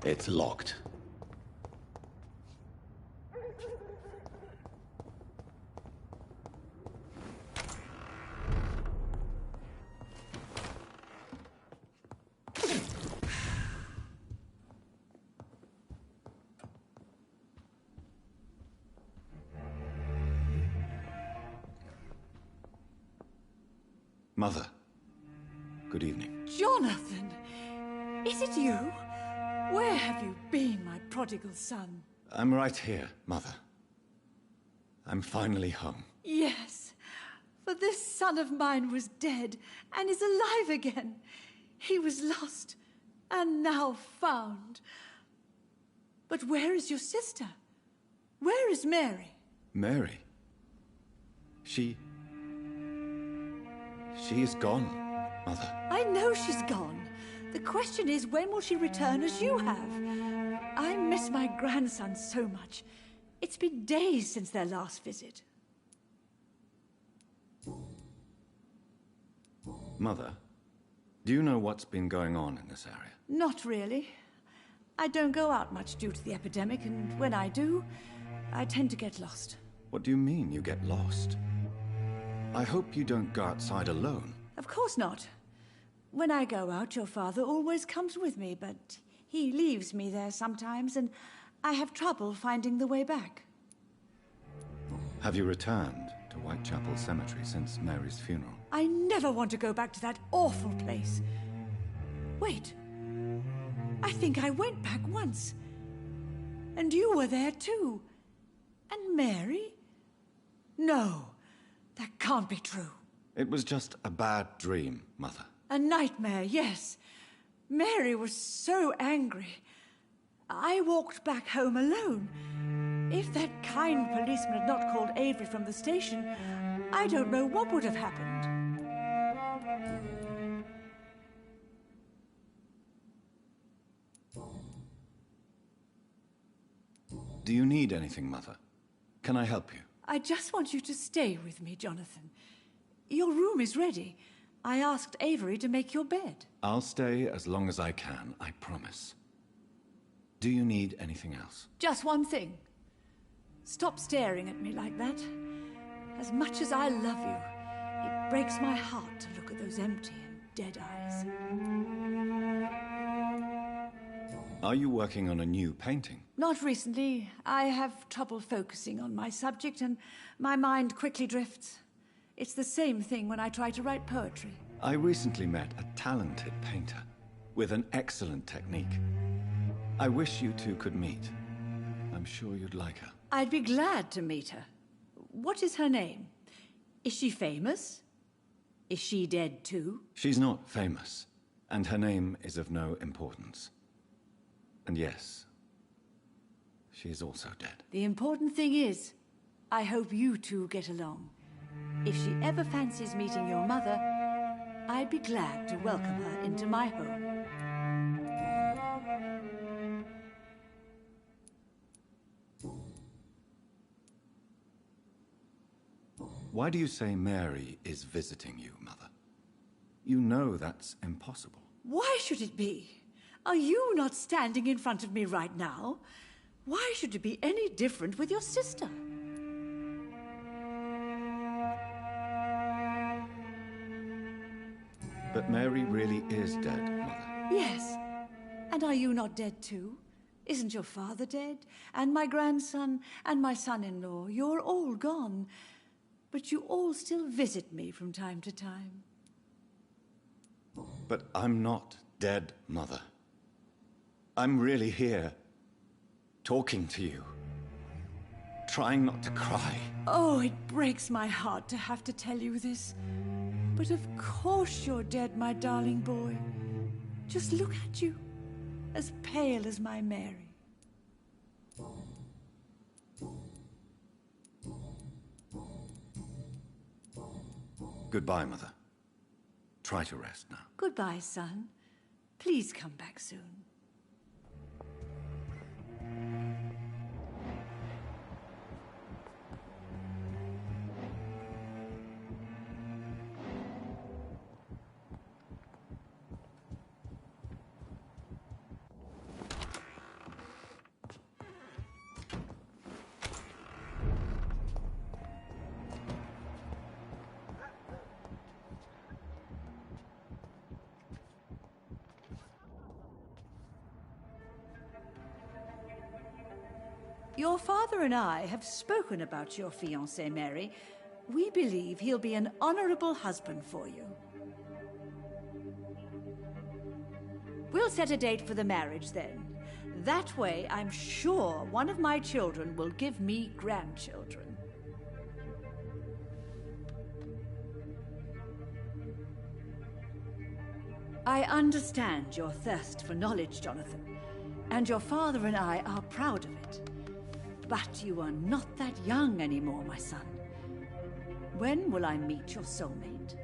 It's locked. Mother, good evening. Jonathan! Is it you? Where have you been, my prodigal son? I'm right here, Mother. I'm finally home. Yes, for this son of mine was dead and is alive again. He was lost and now found. But where is your sister? Where is Mary? Mary? She is gone, Mother. I know she's gone. The question is, when will she return as you have? I miss my grandson so much. It's been days since their last visit. Mother, do you know what's been going on in this area? Not really. I don't go out much due to the epidemic, and when I do, I tend to get lost. What do you mean you get lost? I hope you don't go outside alone. Of course not. When I go out, your father always comes with me, but he leaves me there sometimes, and I have trouble finding the way back. Have you returned to Whitechapel Cemetery since Mary's funeral? I never want to go back to that awful place. Wait. I think I went back once. And you were there too. And Mary? No, that can't be true. It was just a bad dream, Mother. A nightmare, yes. Mary was so angry. I walked back home alone. If that kind policeman had not called Avery from the station, I don't know what would have happened. Do you need anything, Mother? Can I help you? I just want you to stay with me, Jonathan. Your room is ready. I asked Avery to make your bed. I'll stay as long as I can, I promise. Do you need anything else? Just one thing. Stop staring at me like that. As much as I love you, it breaks my heart to look at those empty and dead eyes. Are you working on a new painting? Not recently. I have trouble focusing on my subject, and my mind quickly drifts. It's the same thing when I try to write poetry. I recently met a talented painter with an excellent technique. I wish you two could meet. I'm sure you'd like her. I'd be glad to meet her. What is her name? Is she famous? Is she dead too? She's not famous, and her name is of no importance. And yes, she is also dead. The important thing is, I hope you two get along. If she ever fancies meeting your mother, I'd be glad to welcome her into my home. Why do you say Mary is visiting you, Mother? You know that's impossible. Why should it be? Are you not standing in front of me right now? Why should it be any different with your sister? But Mary really is dead, Mother. Yes. And are you not dead too? Isn't your father dead? And my grandson, and my son-in-law, you're all gone. But you all still visit me from time to time. But I'm not dead, Mother. I'm really here, talking to you, trying not to cry. Oh, it breaks my heart to have to tell you this. But of course you're dead, my darling boy. Just look at you, as pale as my Mary. Goodbye, Mother. Try to rest now. Goodbye, son. Please come back soon. Your father and I have spoken about your fiancé, Mary. We believe he'll be an honorable husband for you. We'll set a date for the marriage then. That way, I'm sure one of my children will give me grandchildren. I understand your thirst for knowledge, Jonathan, and your father and I are proud of it. But you are not that young anymore, my son. When will I meet your soulmate?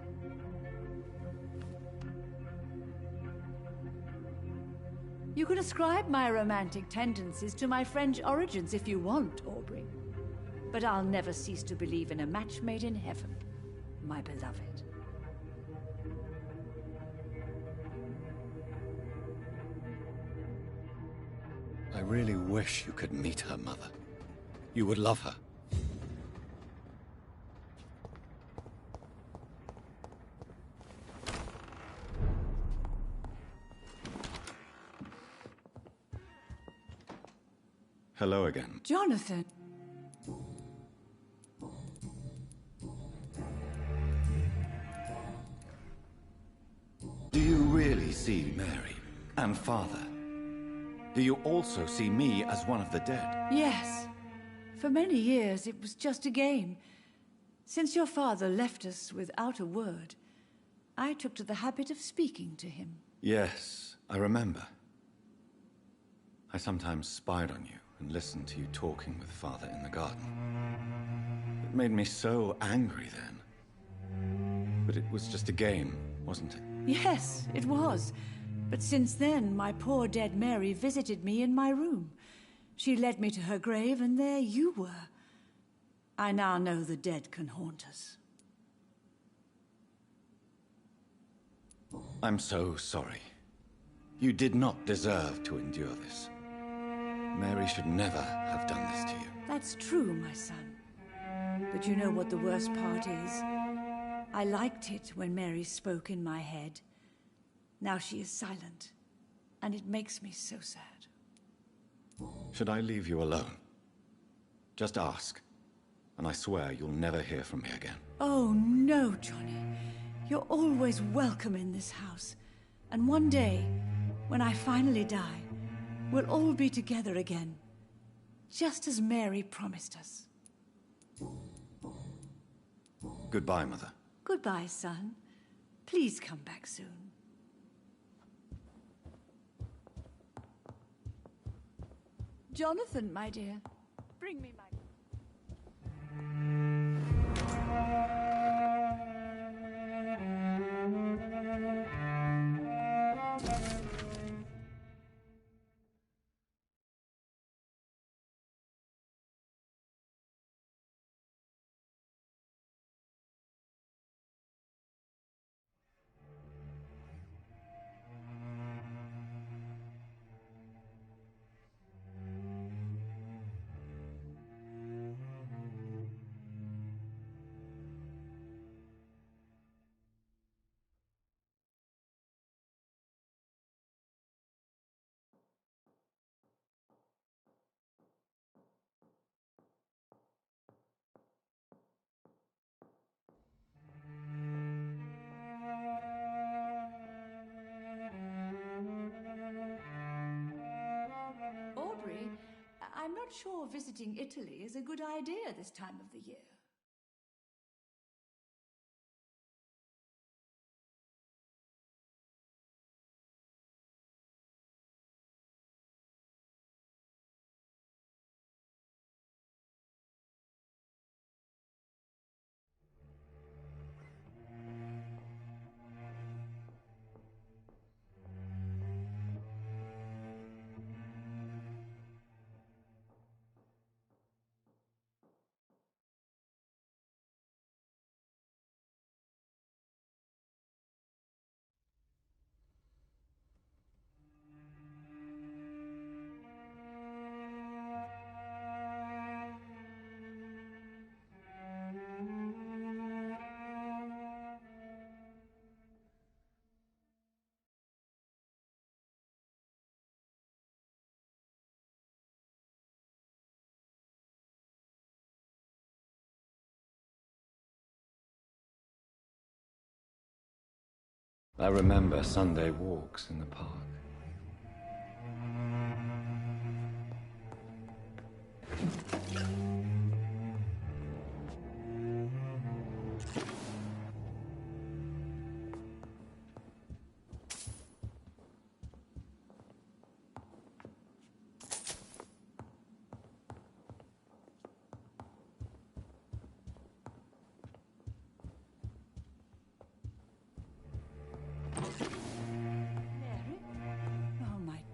You can ascribe my romantic tendencies to my French origins if you want, Aubrey. But I'll never cease to believe in a match made in heaven, my beloved. I really wish you could meet her, Mother. You would love her. Hello again. Jonathan! Do you really see Mary and Father? Do you also see me as one of the dead? Yes. For many years, it was just a game. Since your father left us without a word, I took to the habit of speaking to him. Yes, I remember. I sometimes spied on you and listened to you talking with Father in the garden. It made me so angry then. But it was just a game, wasn't it? Yes, it was. But since then, my poor dead Mary visited me in my room. She led me to her grave, and there you were. I now know the dead can haunt us. I'm so sorry. You did not deserve to endure this. Mary should never have done this to you. That's true, my son. But you know what the worst part is? I liked it when Mary spoke in my head. Now she is silent, and it makes me so sad. Should I leave you alone? Just ask, and I swear you'll never hear from me again. Oh, no, Johnny. You're always welcome in this house. And one day, when I finally die, we'll all be together again, just as Mary promised us. Goodbye, Mother. Goodbye, son. Please come back soon. Jonathan, my dear, bring me my... Aubrey, I'm not sure visiting Italy is a good idea this time of the year. I remember Sunday walks in the park.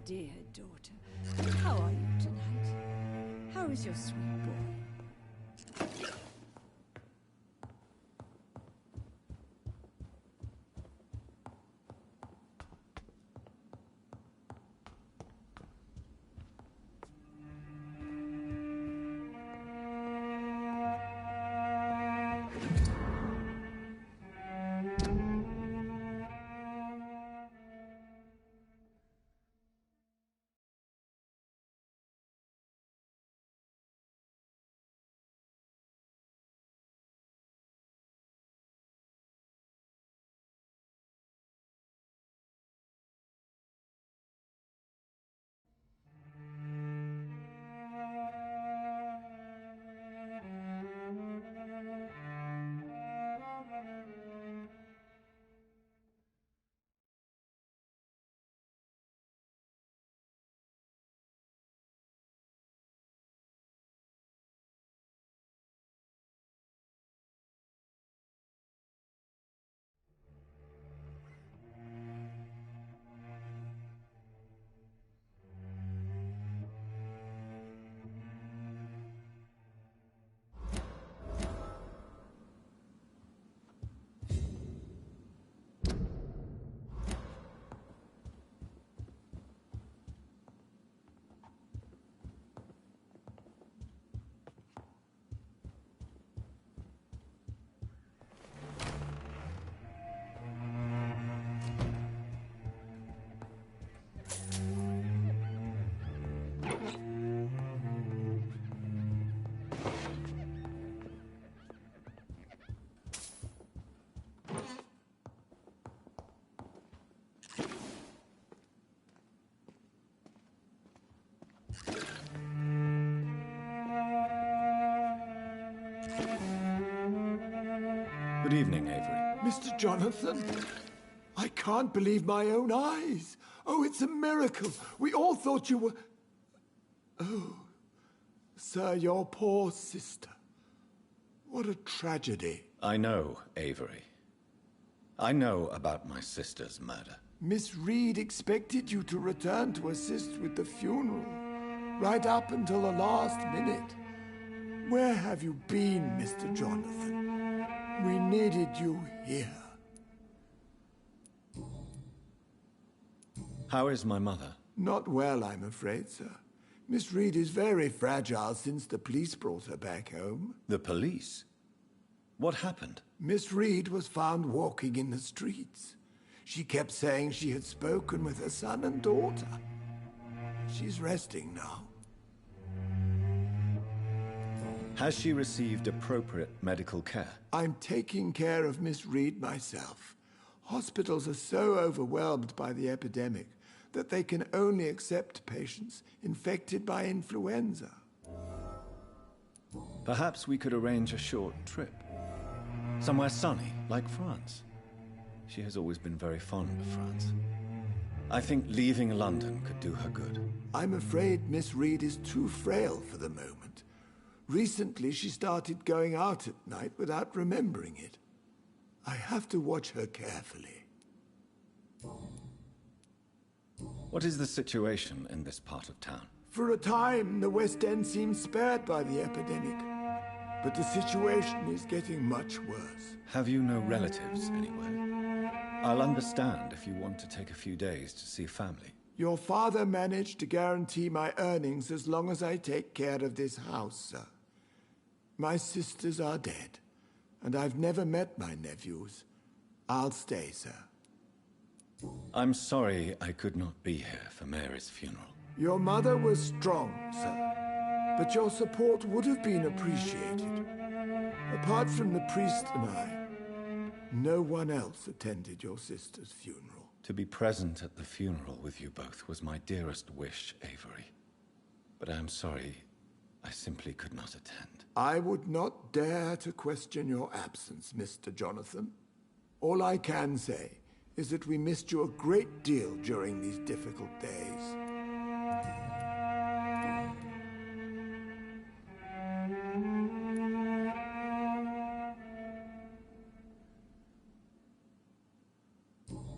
Dear daughter, how are you tonight? How is your sweet boy? Good evening, Avery. Mr. Jonathan, I can't believe my own eyes. Oh, it's a miracle. We all thought you were... Oh, sir, your poor sister. What a tragedy. I know, Avery. I know about my sister's murder. Miss Reed expected you to return to assist with the funeral, right up until the last minute. Where have you been, Mr. Jonathan? We needed you here. How is my mother? Not well, I'm afraid, sir. Miss Reed is very fragile since the police brought her back home. The police? What happened? Miss Reed was found walking in the streets. She kept saying she had spoken with her son and daughter. She's resting now. Has she received appropriate medical care? I'm taking care of Miss Reed myself. Hospitals are so overwhelmed by the epidemic that they can only accept patients infected by influenza. Perhaps we could arrange a short trip. Somewhere sunny, like France. She has always been very fond of France. I think leaving London could do her good. I'm afraid Miss Reed is too frail for the moment. Recently, she started going out at night without remembering it. I have to watch her carefully. What is the situation in this part of town? For a time, the West End seemed spared by the epidemic. But the situation is getting much worse. Have you no relatives anywhere? I'll understand if you want to take a few days to see family. Your father managed to guarantee my earnings as long as I take care of this house, sir. My sisters are dead, and I've never met my nephews. I'll stay, sir. I'm sorry I could not be here for Mary's funeral. Your mother was strong, sir, but your support would have been appreciated. Apart from the priest and I, No one else attended your sister's funeral. To be present at the funeral with you both was my dearest wish, Avery. But I am sorry, I simply could not attend. I would not dare to question your absence, Mr. Jonathan. All I can say is that we missed you a great deal during these difficult days.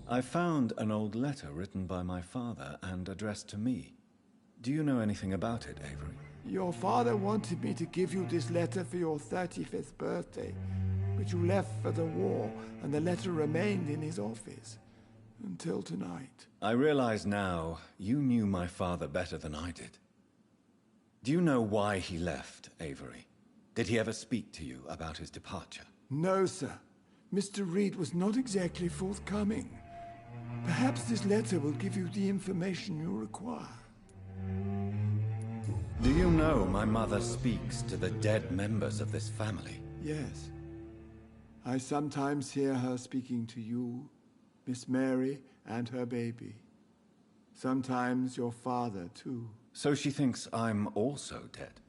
I found an old letter written by my father and addressed to me. Do you know anything about it, Avery? Your father wanted me to give you this letter for your 35th birthday, but you left for the war, and the letter remained in his office until tonight. I realize now you knew my father better than I did. Do you know why he left, Avery? Did he ever speak to you about his departure? No, sir. Mr. Reed was not exactly forthcoming. Perhaps this letter will give you the information you require. Do you know my mother speaks to the dead members of this family? Yes. I sometimes hear her speaking to you, Miss Mary, and her baby. Sometimes your father, too. So she thinks I'm also dead?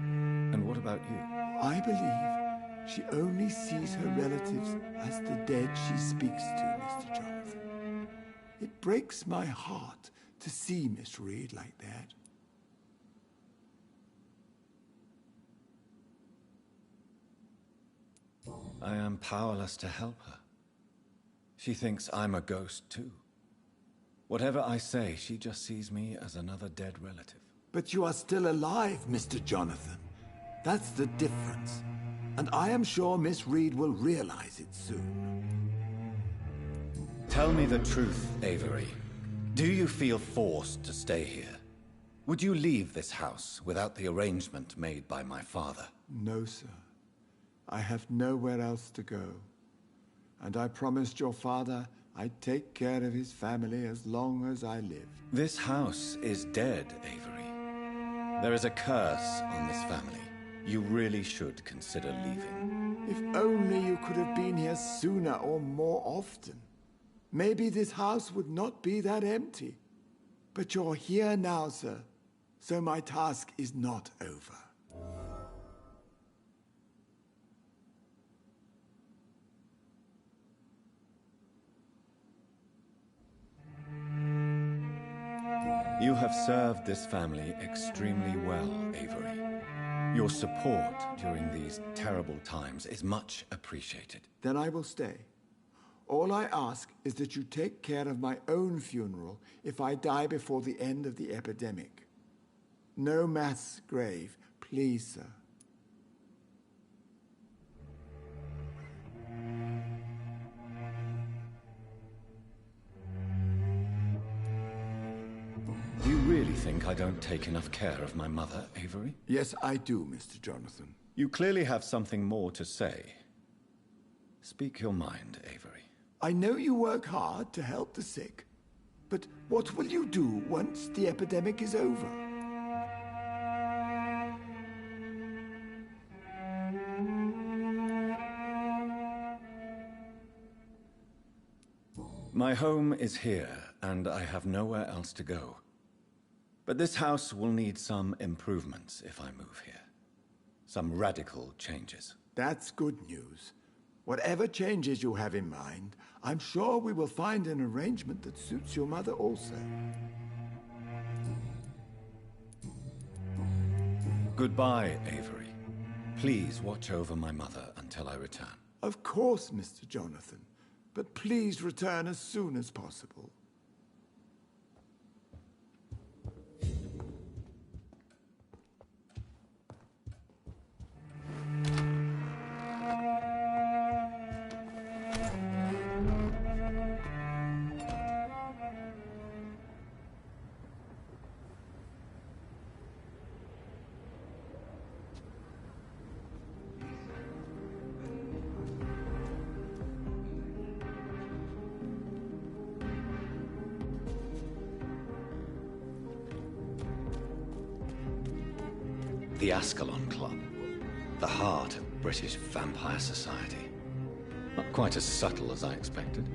And what about you? I believe she only sees her relatives as the dead she speaks to, Mr. Jonathan. It breaks my heart to see Miss Reed like that. I am powerless to help her. She thinks I'm a ghost, too. Whatever I say, she just sees me as another dead relative. But you are still alive, Mr. Jonathan. That's the difference. And I am sure Miss Reed will realize it soon. Tell me the truth, Avery. Do you feel forced to stay here? Would you leave this house without the arrangement made by my father? No, sir. I have nowhere else to go. And I promised your father I'd take care of his family as long as I lived. This house is dead, Avery. There is a curse on this family. You really should consider leaving. If only you could have been here sooner or more often. Maybe this house would not be that empty. But you're here now, sir. So my task is not over. You have served this family extremely well, Avery. Your support during these terrible times is much appreciated. Then I will stay. All I ask is that you take care of my own funeral if I die before the end of the epidemic. No mass grave, please, sir. Do you really think I don't take enough care of my mother, Avery? Yes, I do, Mr. Jonathan. You clearly have something more to say. Speak your mind, Avery. I know you work hard to help the sick, but what will you do once the epidemic is over? My home is here, and I have nowhere else to go. But this house will need some improvements if I move here. Some radical changes. That's good news. Whatever changes you have in mind, I'm sure we will find an arrangement that suits your mother also. Goodbye, Avery. Please watch over my mother until I return. Of course, Mr. Jonathan. But please return as soon as possible. The Ascalon Club, the heart of British vampire society. Not quite as subtle as I expected.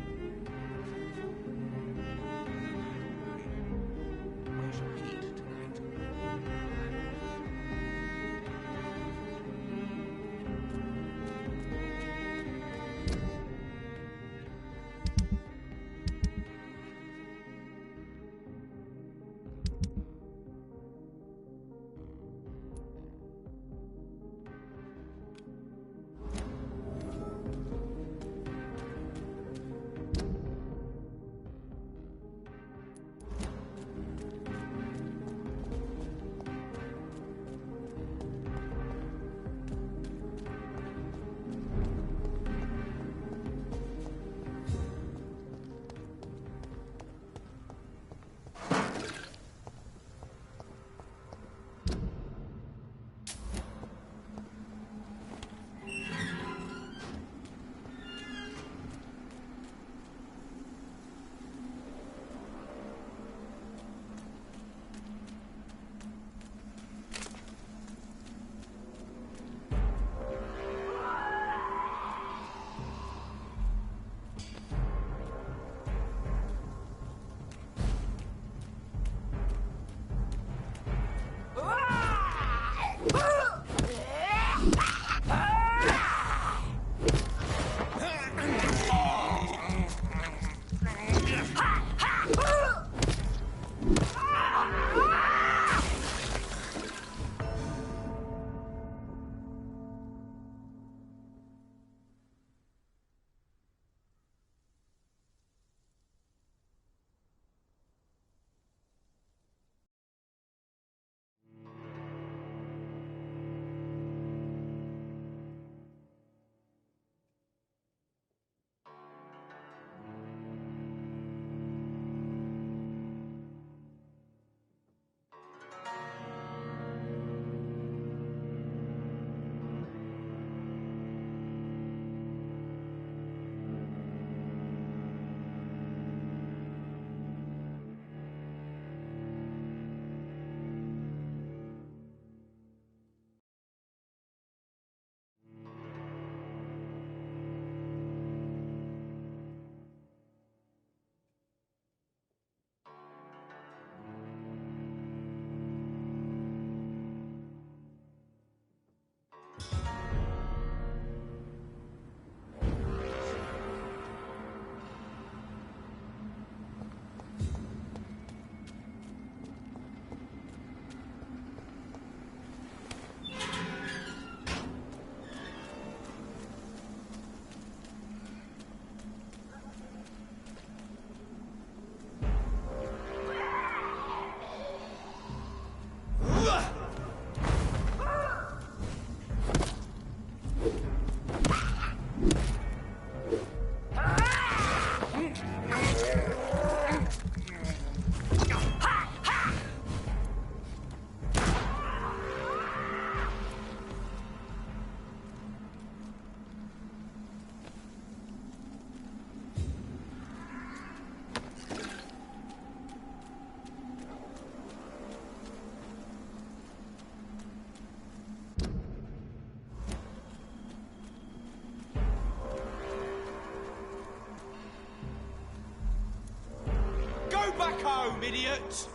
Back home, idiot!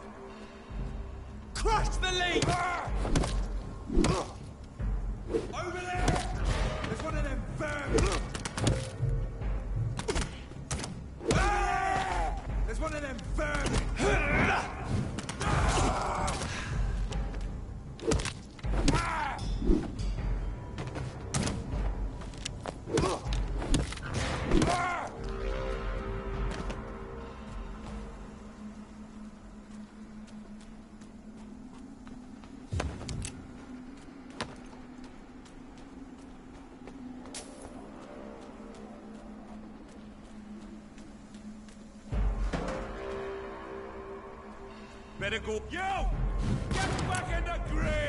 Crush the leak! Over there! There's one of them vermin! There's one of them vermin! Better go. You! Get back in the grave!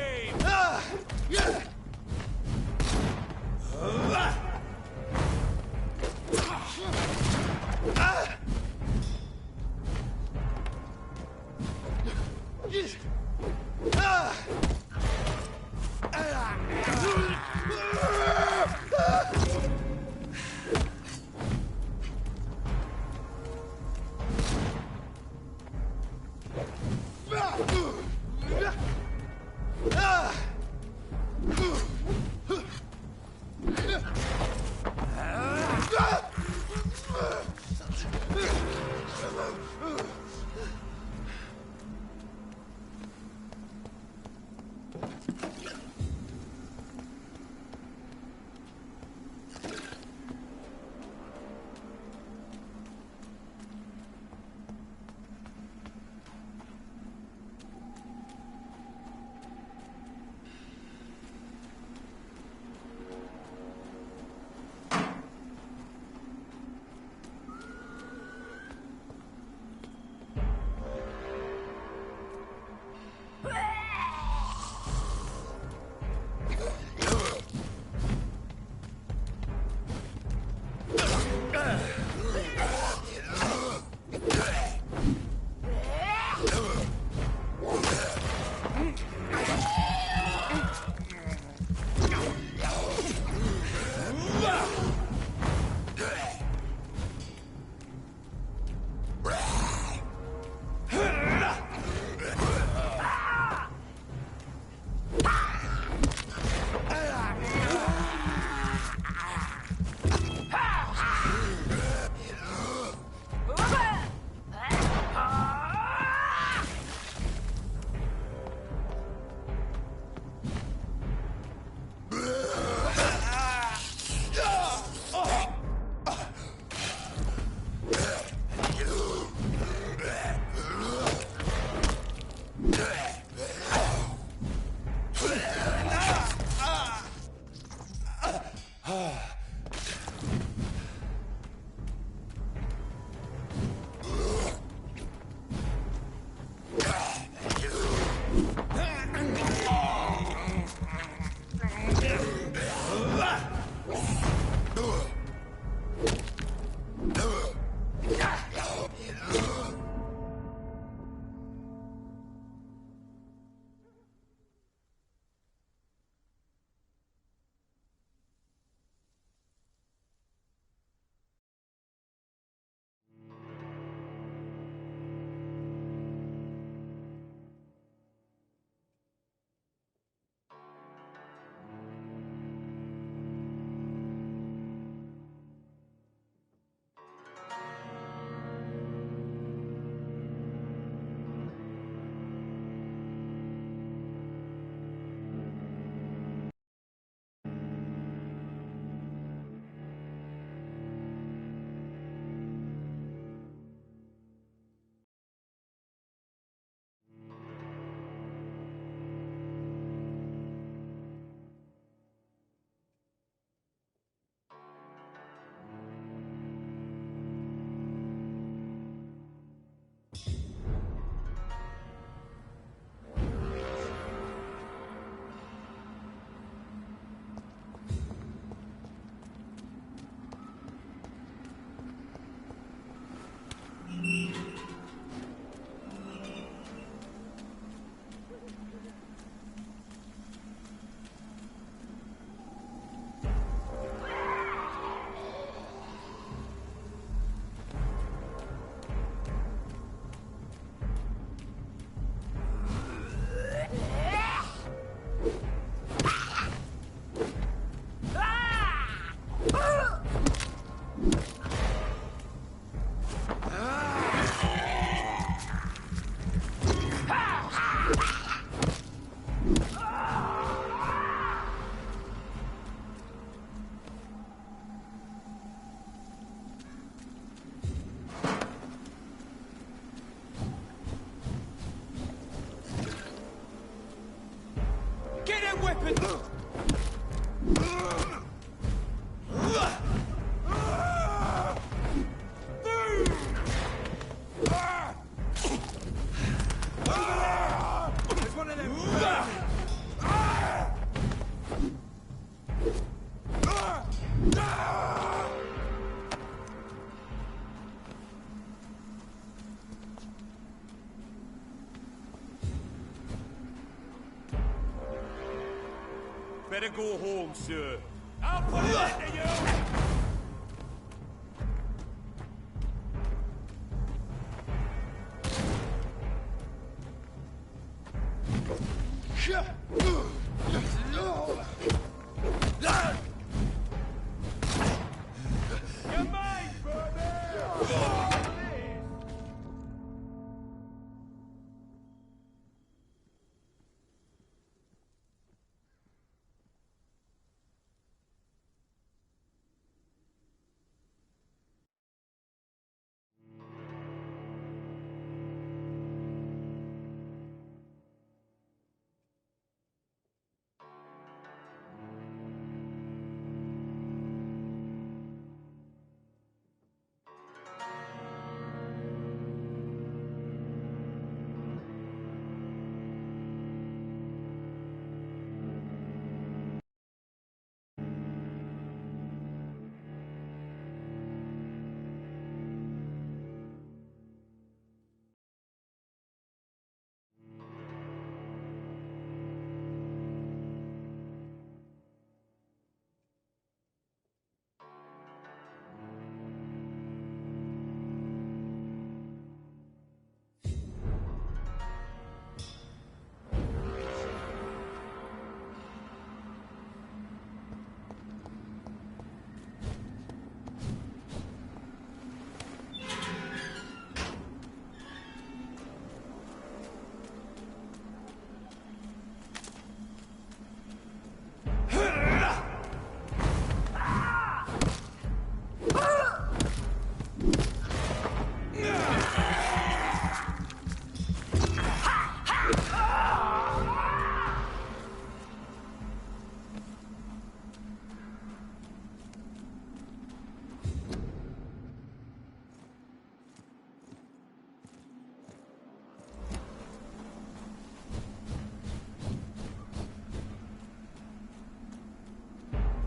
better go home, sir. I'll put it into you!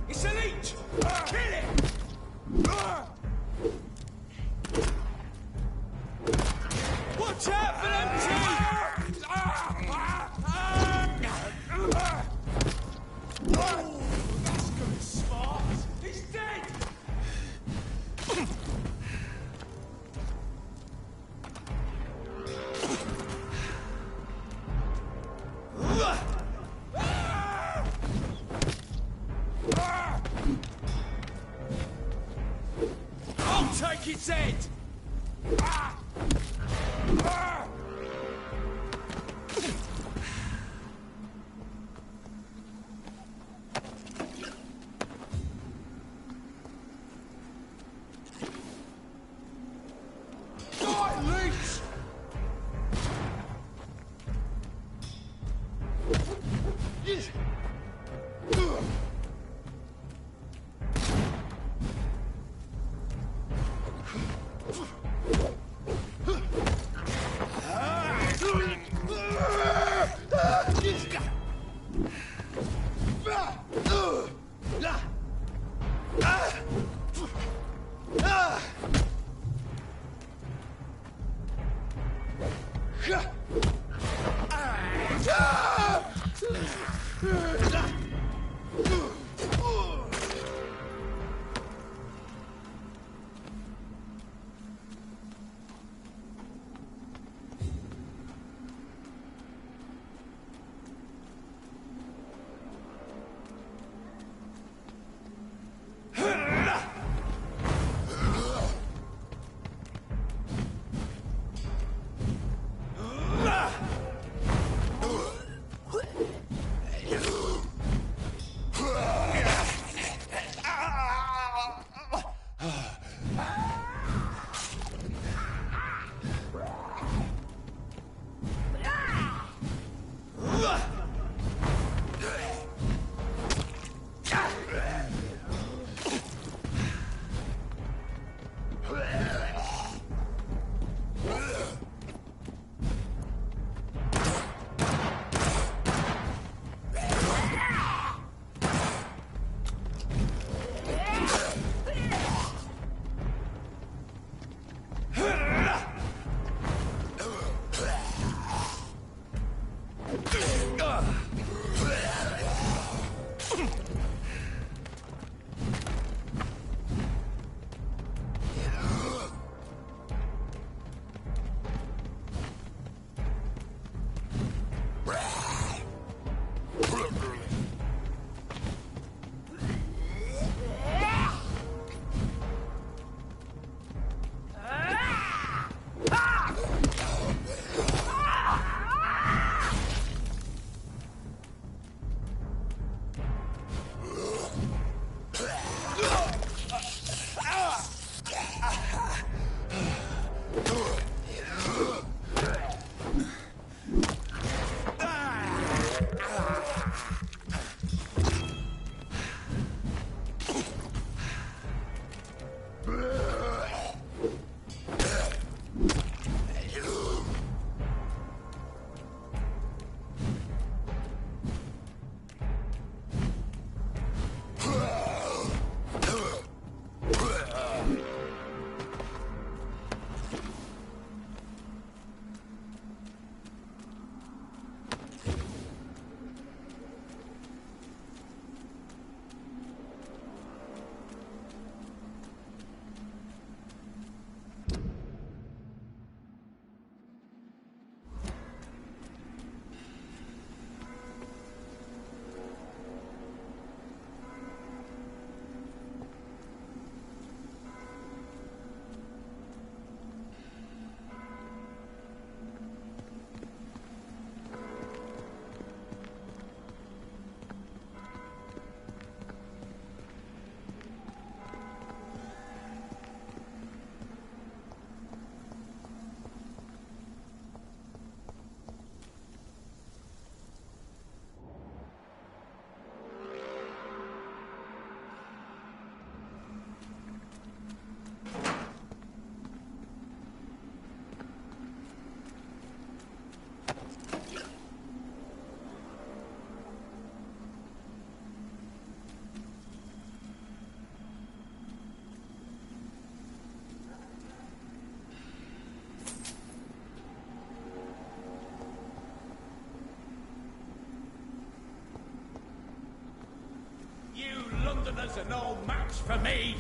It's an each! Kill it! Watch out for them teeth! Oh, that's good smart! He's dead! I'll take its head! Londoners are no match for me!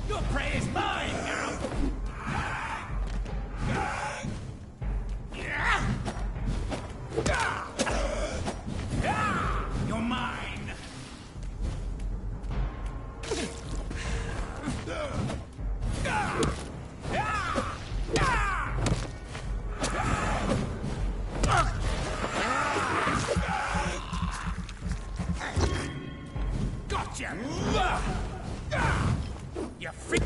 Your prey is mine now! You're mine! Gotcha! You freak!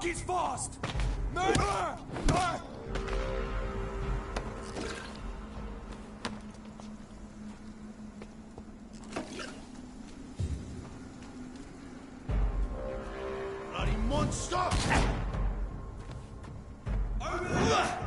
He's fast! Bloody monster! Over there!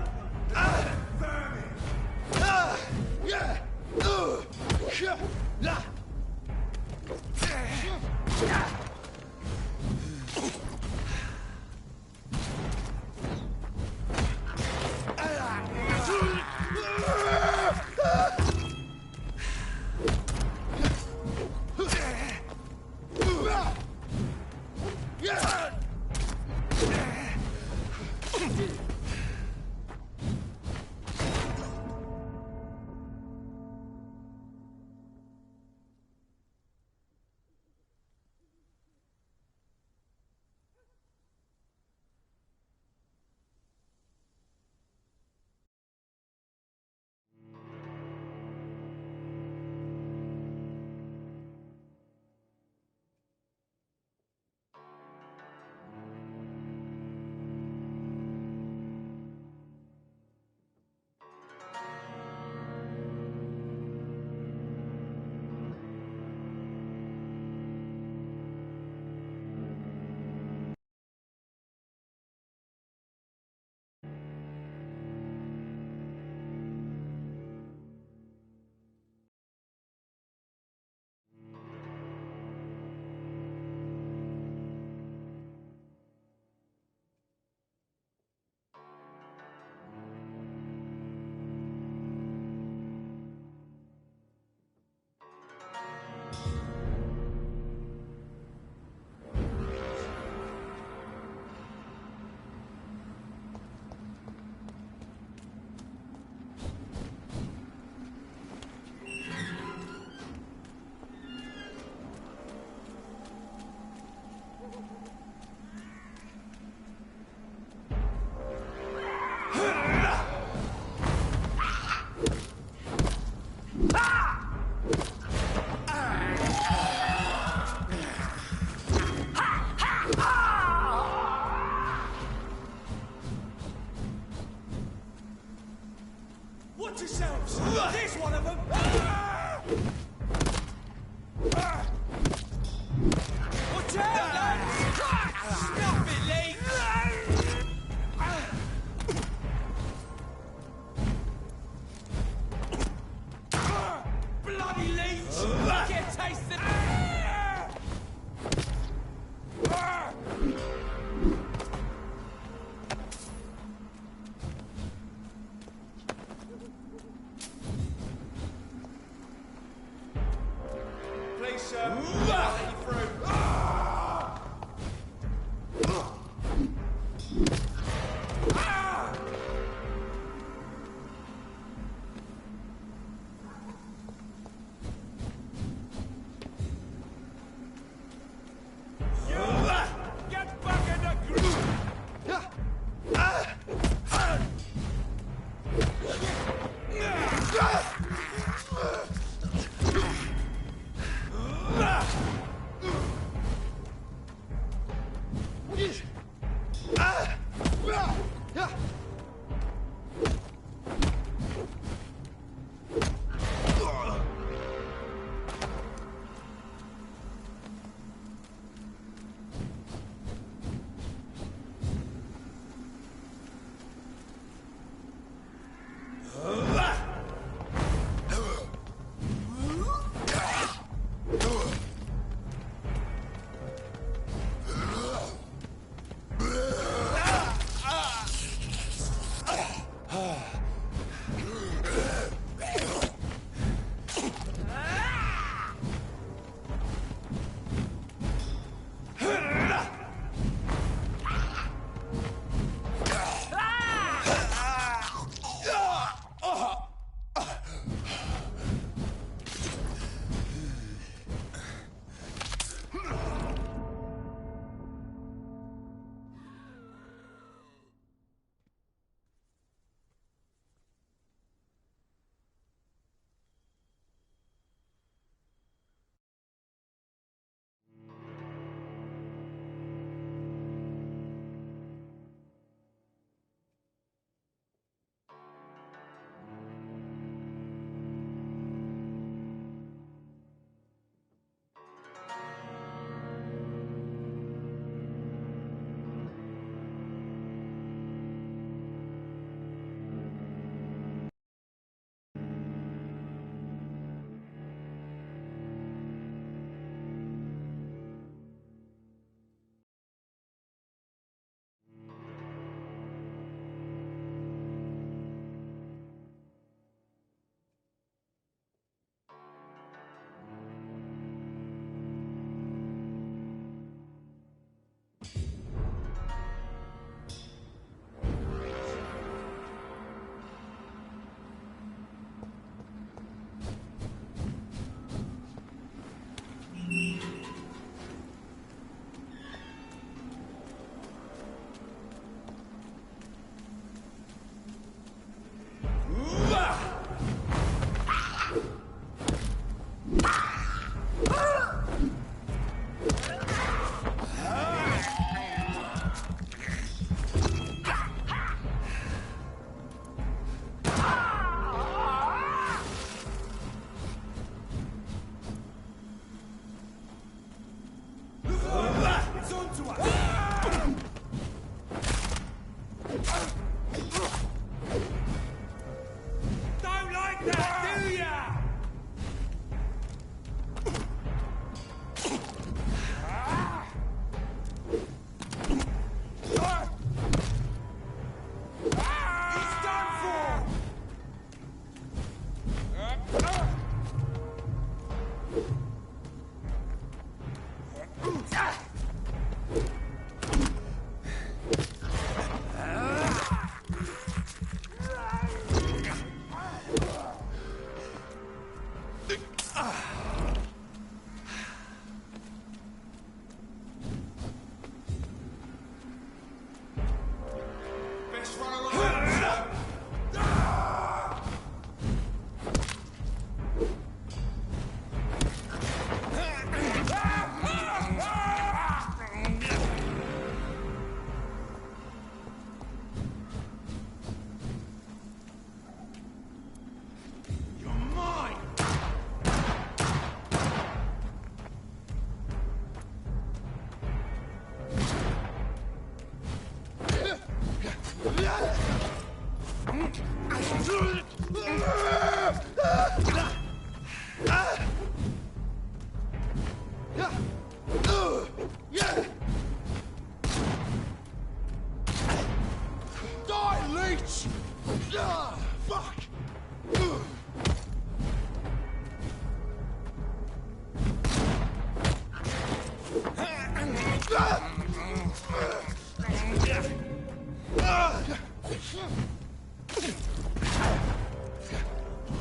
Put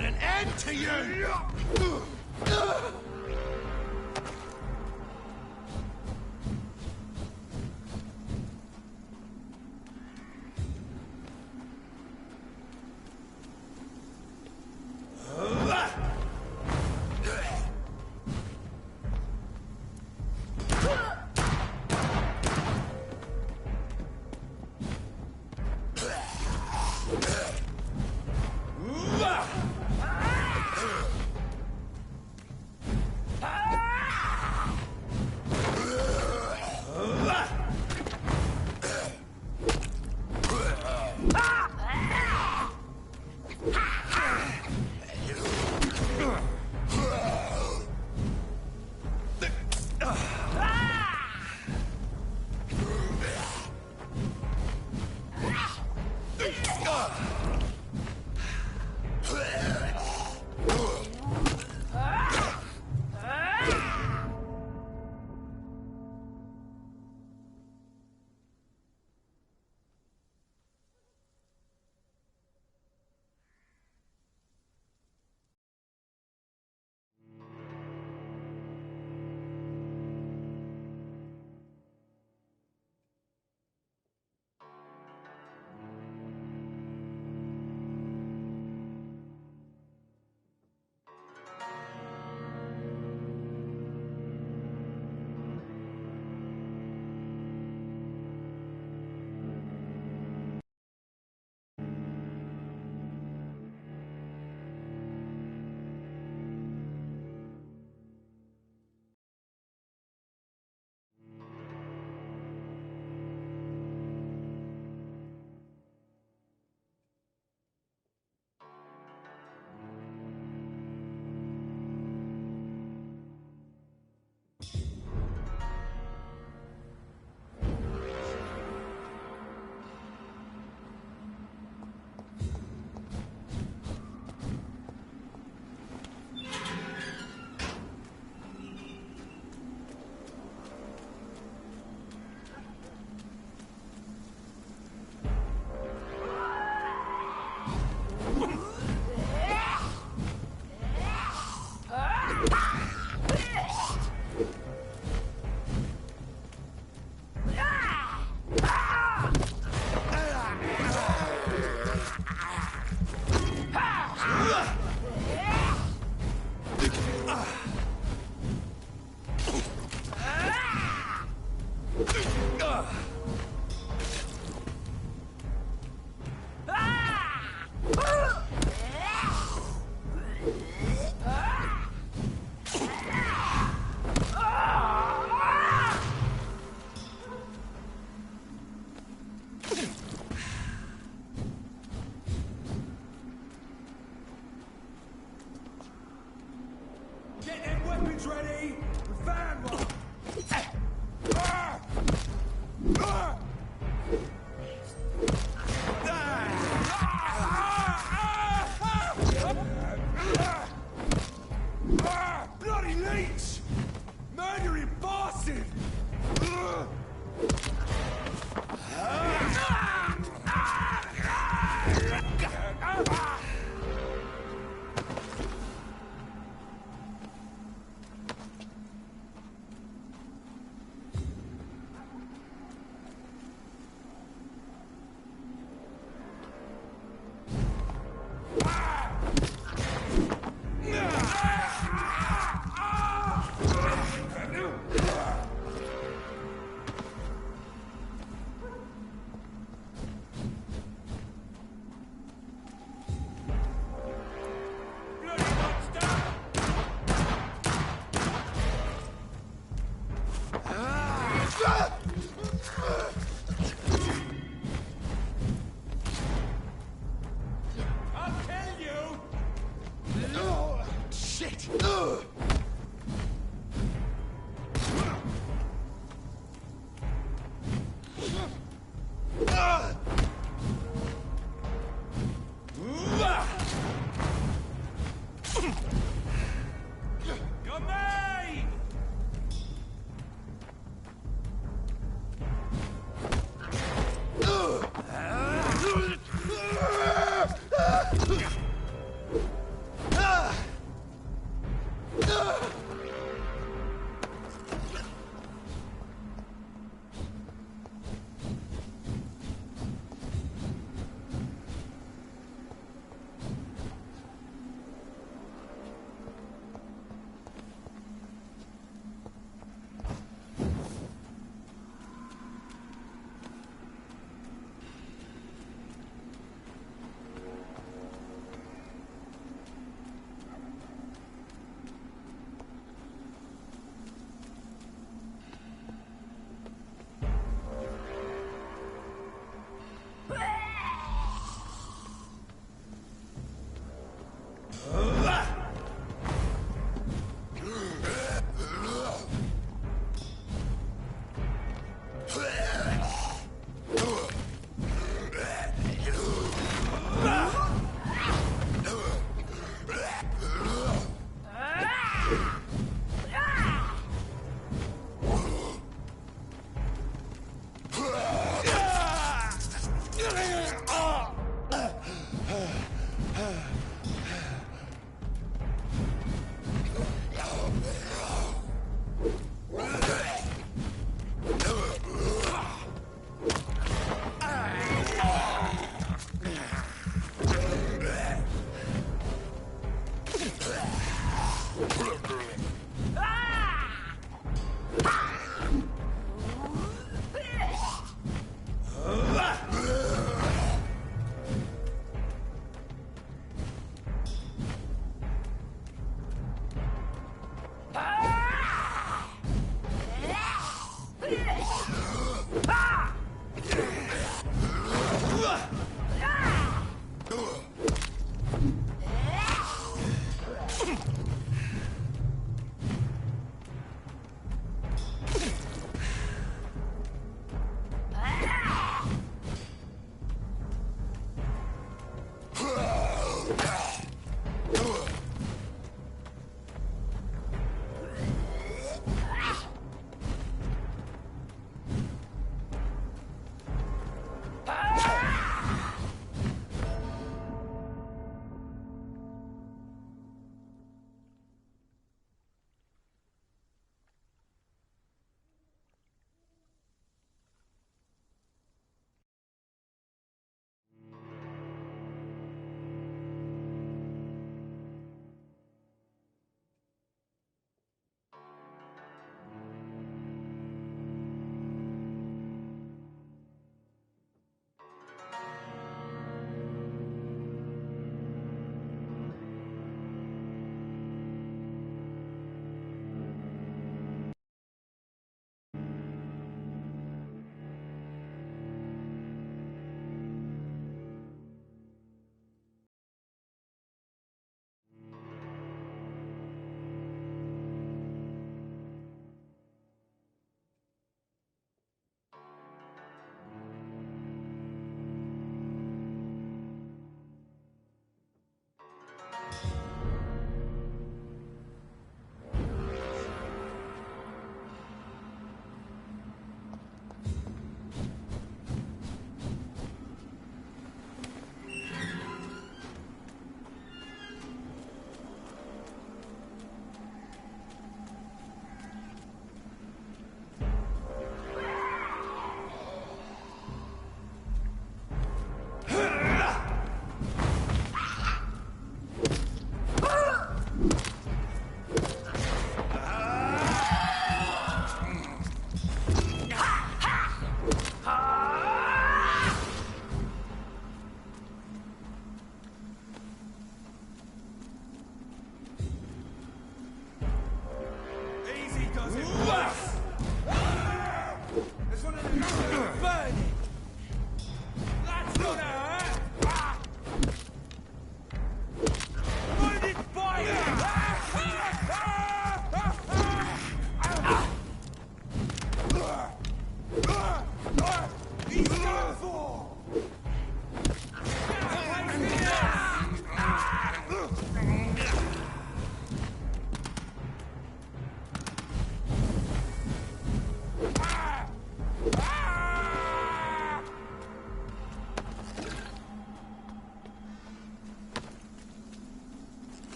an end to you!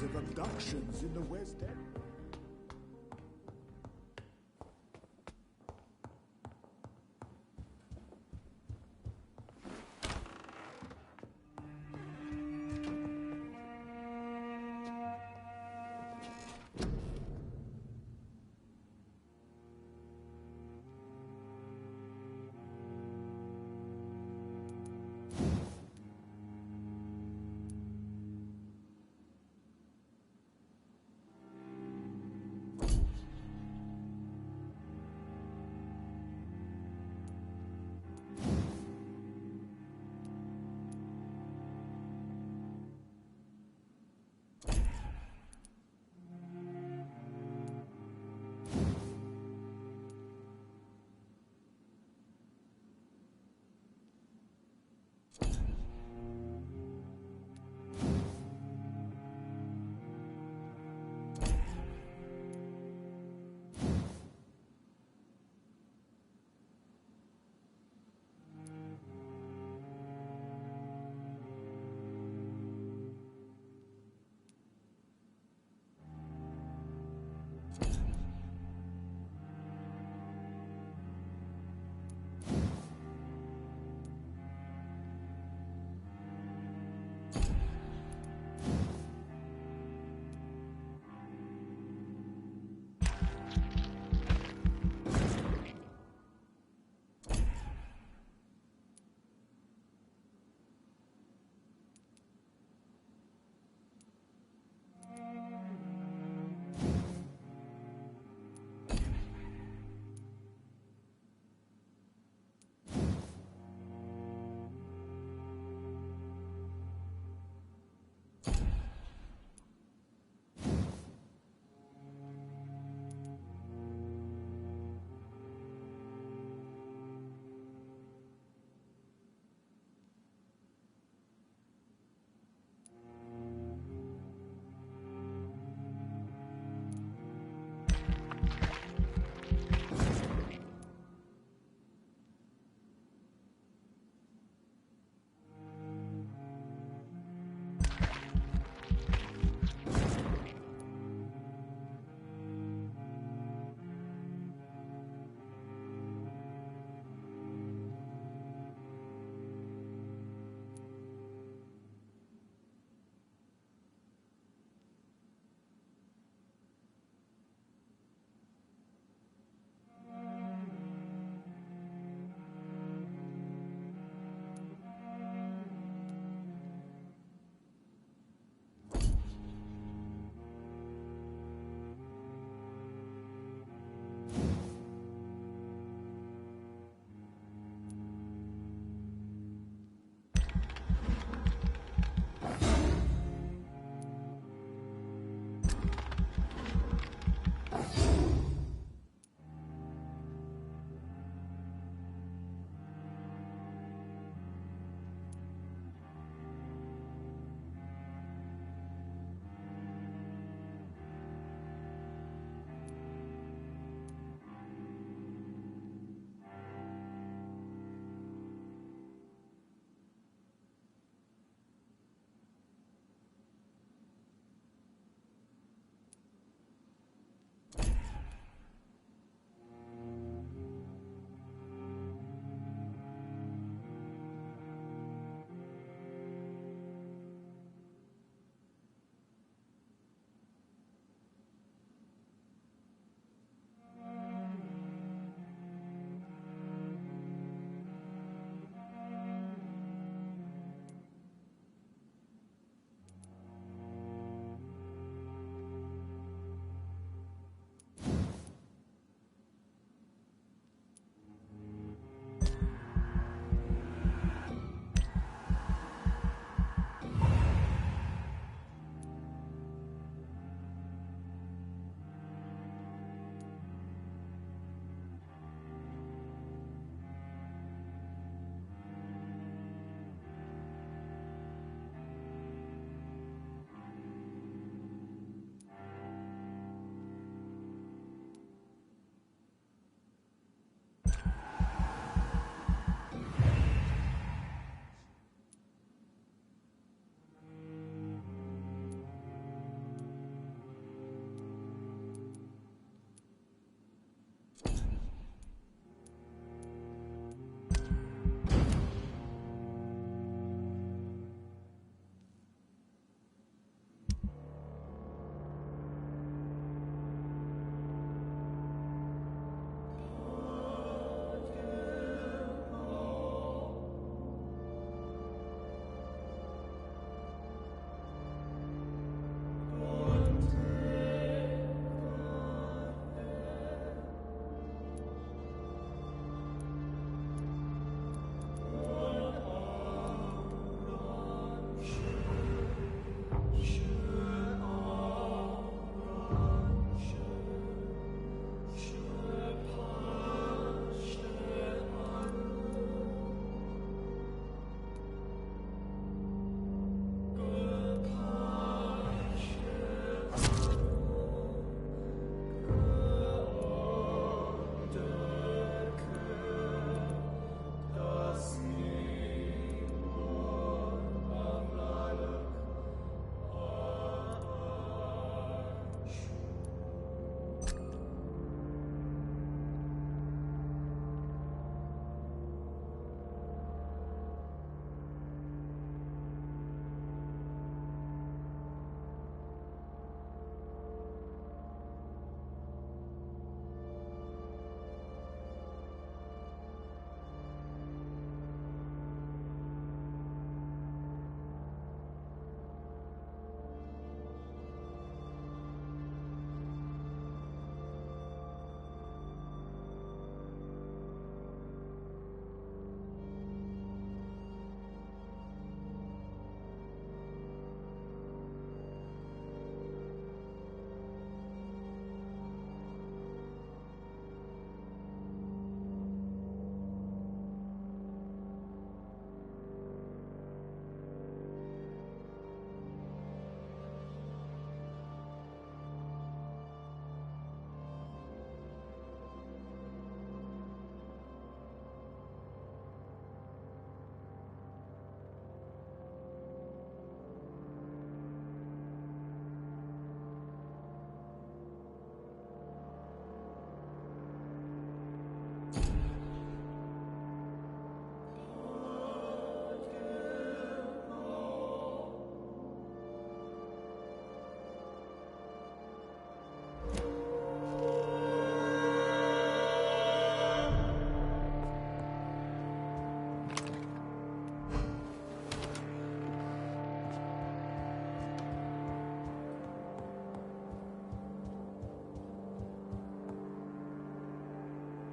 of abductions in the West End.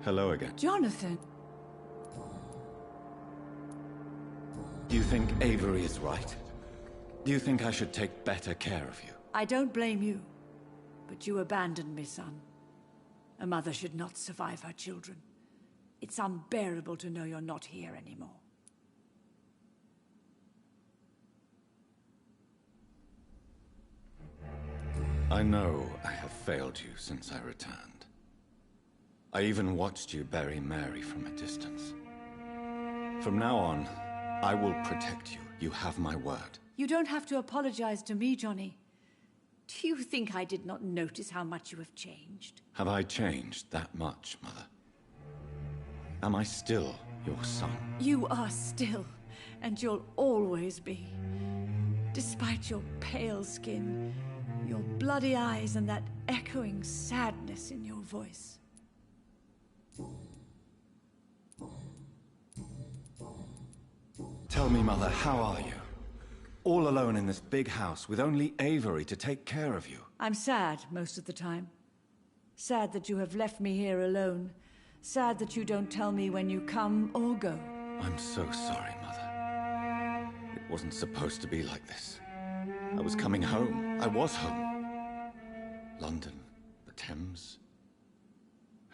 Hello again. Jonathan! Do you think Avery is right? Do you think I should take better care of you? I don't blame you, but you abandoned me, son. A mother should not survive her children. It's unbearable to know you're not here anymore. I know I have failed you since I returned. I even watched you bury Mary from a distance. From now on, I will protect you. You have my word. You don't have to apologize to me, Johnny. Do you think I did not notice how much you have changed? Have I changed that much, Mother? Am I still your son? You are still, and you'll always be. Despite your pale skin, your bloody eyes, and that echoing sadness in your voice. Tell me, Mother, how are you? All alone in this big house with only Avery to take care of you. I'm sad most of the time. Sad that you have left me here alone. Sad that you don't tell me when you come or go. I'm so sorry, Mother. It wasn't supposed to be like this. I was coming home. I was home. London, the Thames,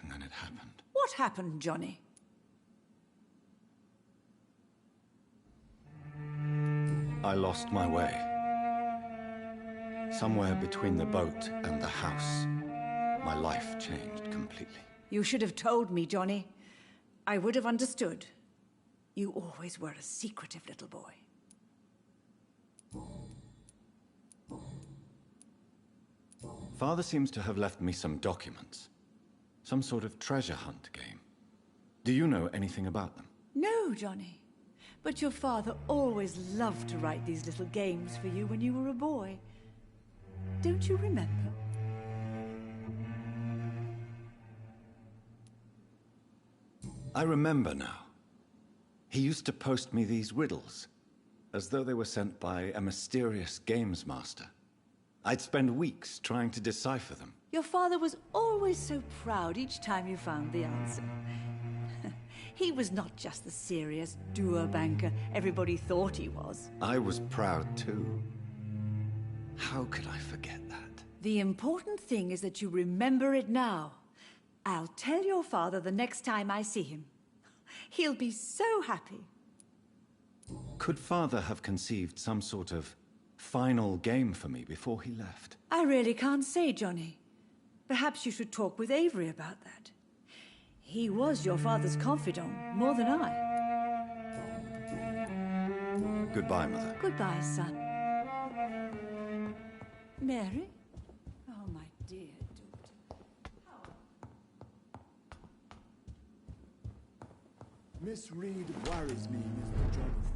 and then it happened. What happened, Johnny? I lost my way. Somewhere between the boat and the house, my life changed completely. You should have told me, Johnny. I would have understood. You always were a secretive little boy. Father seems to have left me some documents. Some sort of treasure hunt game. Do you know anything about them? No, Johnny. But your father always loved to write these little games for you when you were a boy. Don't you remember? I remember now. He used to post me these riddles, as though they were sent by a mysterious games master. I'd spend weeks trying to decipher them. Your father was always so proud each time you found the answer. He was not just the serious doer banker everybody thought he was. I was proud too. How could I forget that? The important thing is that you remember it now. I'll tell your father the next time I see him. He'll be so happy. Could Father have conceived some sort of final game for me before he left? I really can't say, Johnny. Perhaps you should talk with Avery about that. He was your father's confidant, more than I. Goodbye, Mother. Goodbye, son. Mary? Oh, my dear daughter. Miss Reed worries me, Mr. Jonathan.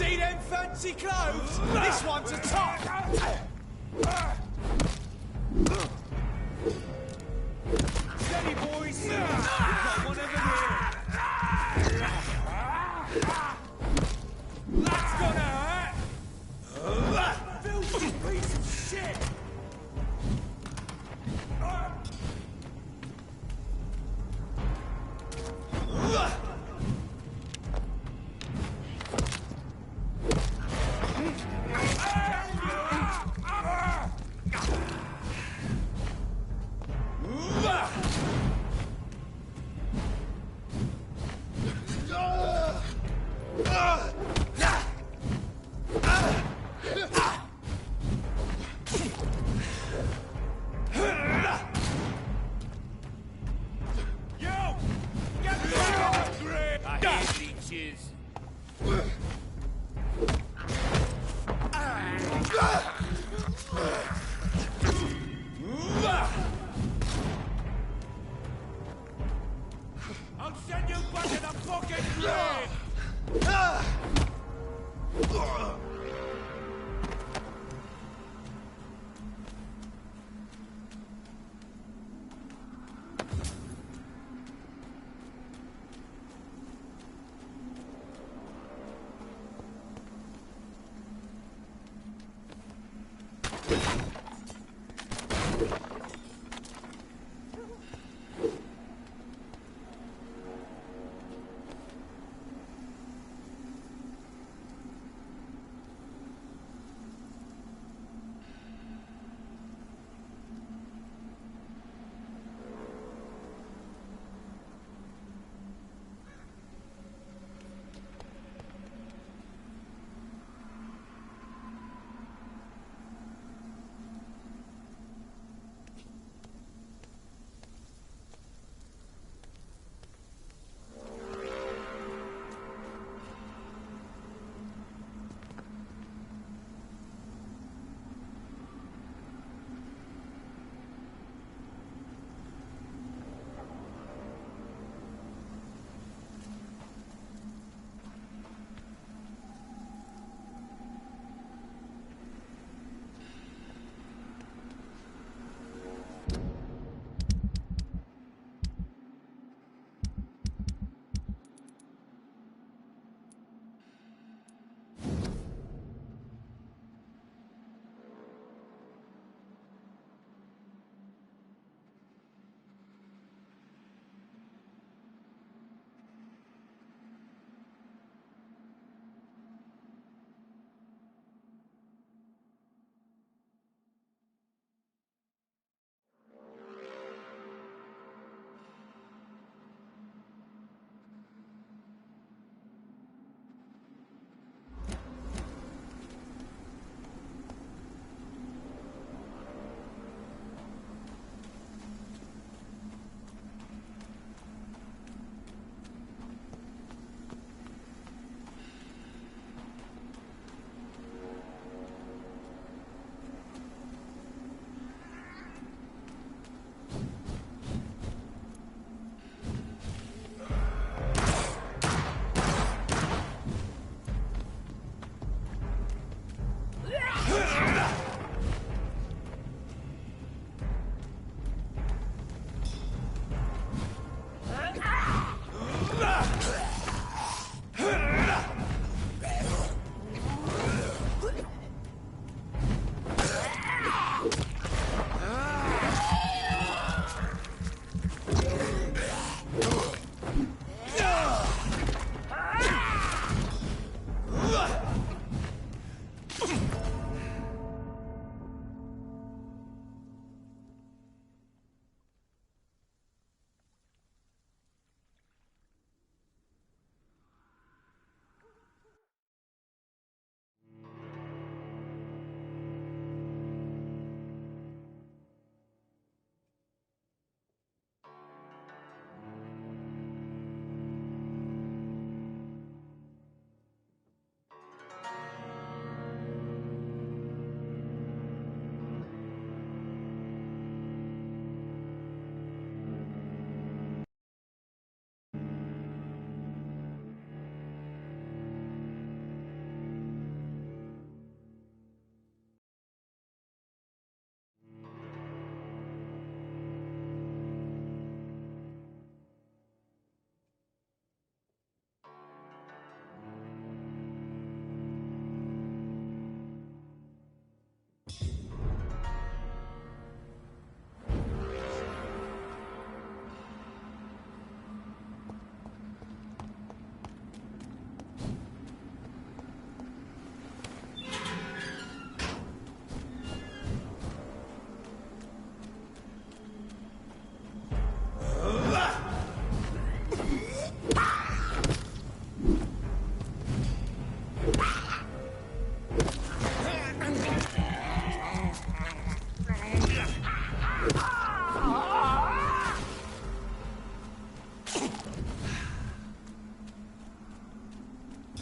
See them fancy clothes? This one's a top! Steady, boys! We've got one of them here! That's gonna hurt! Filthy piece of shit! I'll send you back to the fucking grave!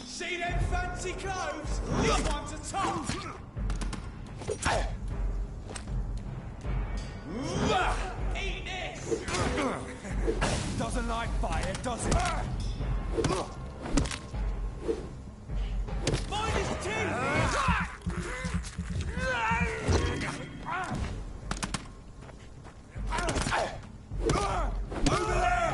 See them fancy clothes? These ones are tough. Eat this! Doesn't like fire, does it? Mind his teeth! Over there!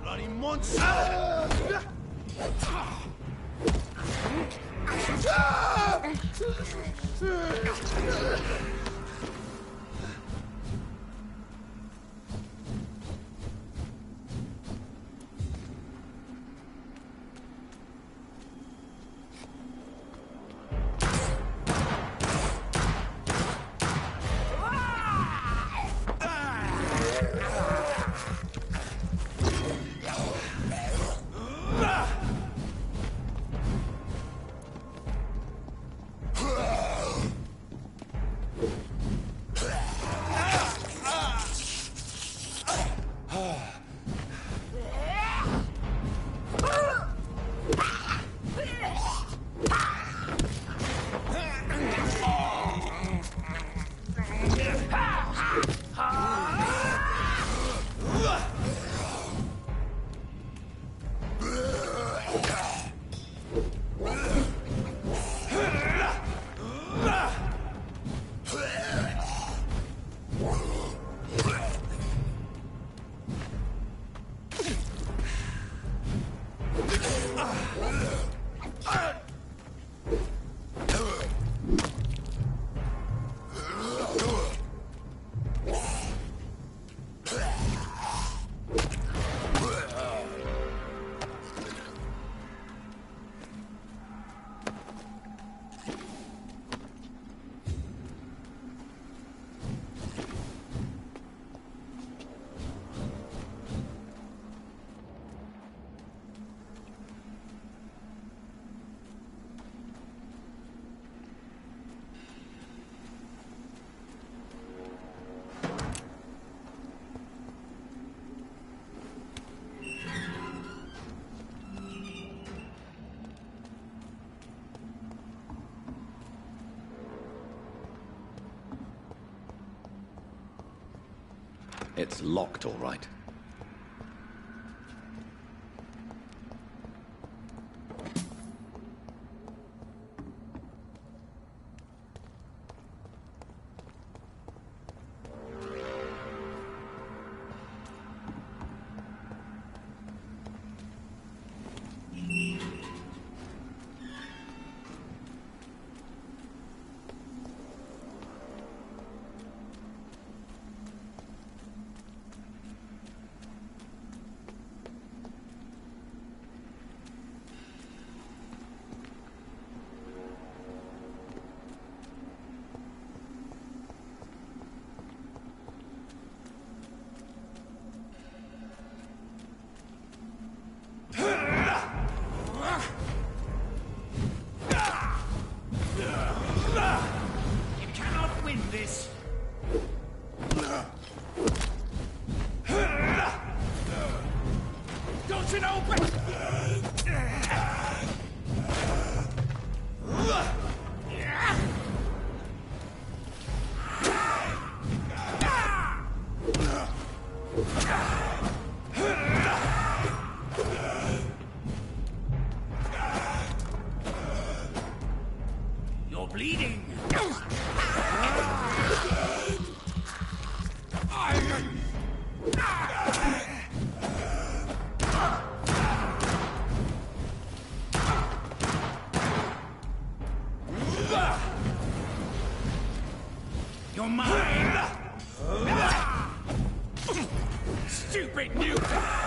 Bloody monster! It's locked, all right. stupid mutant!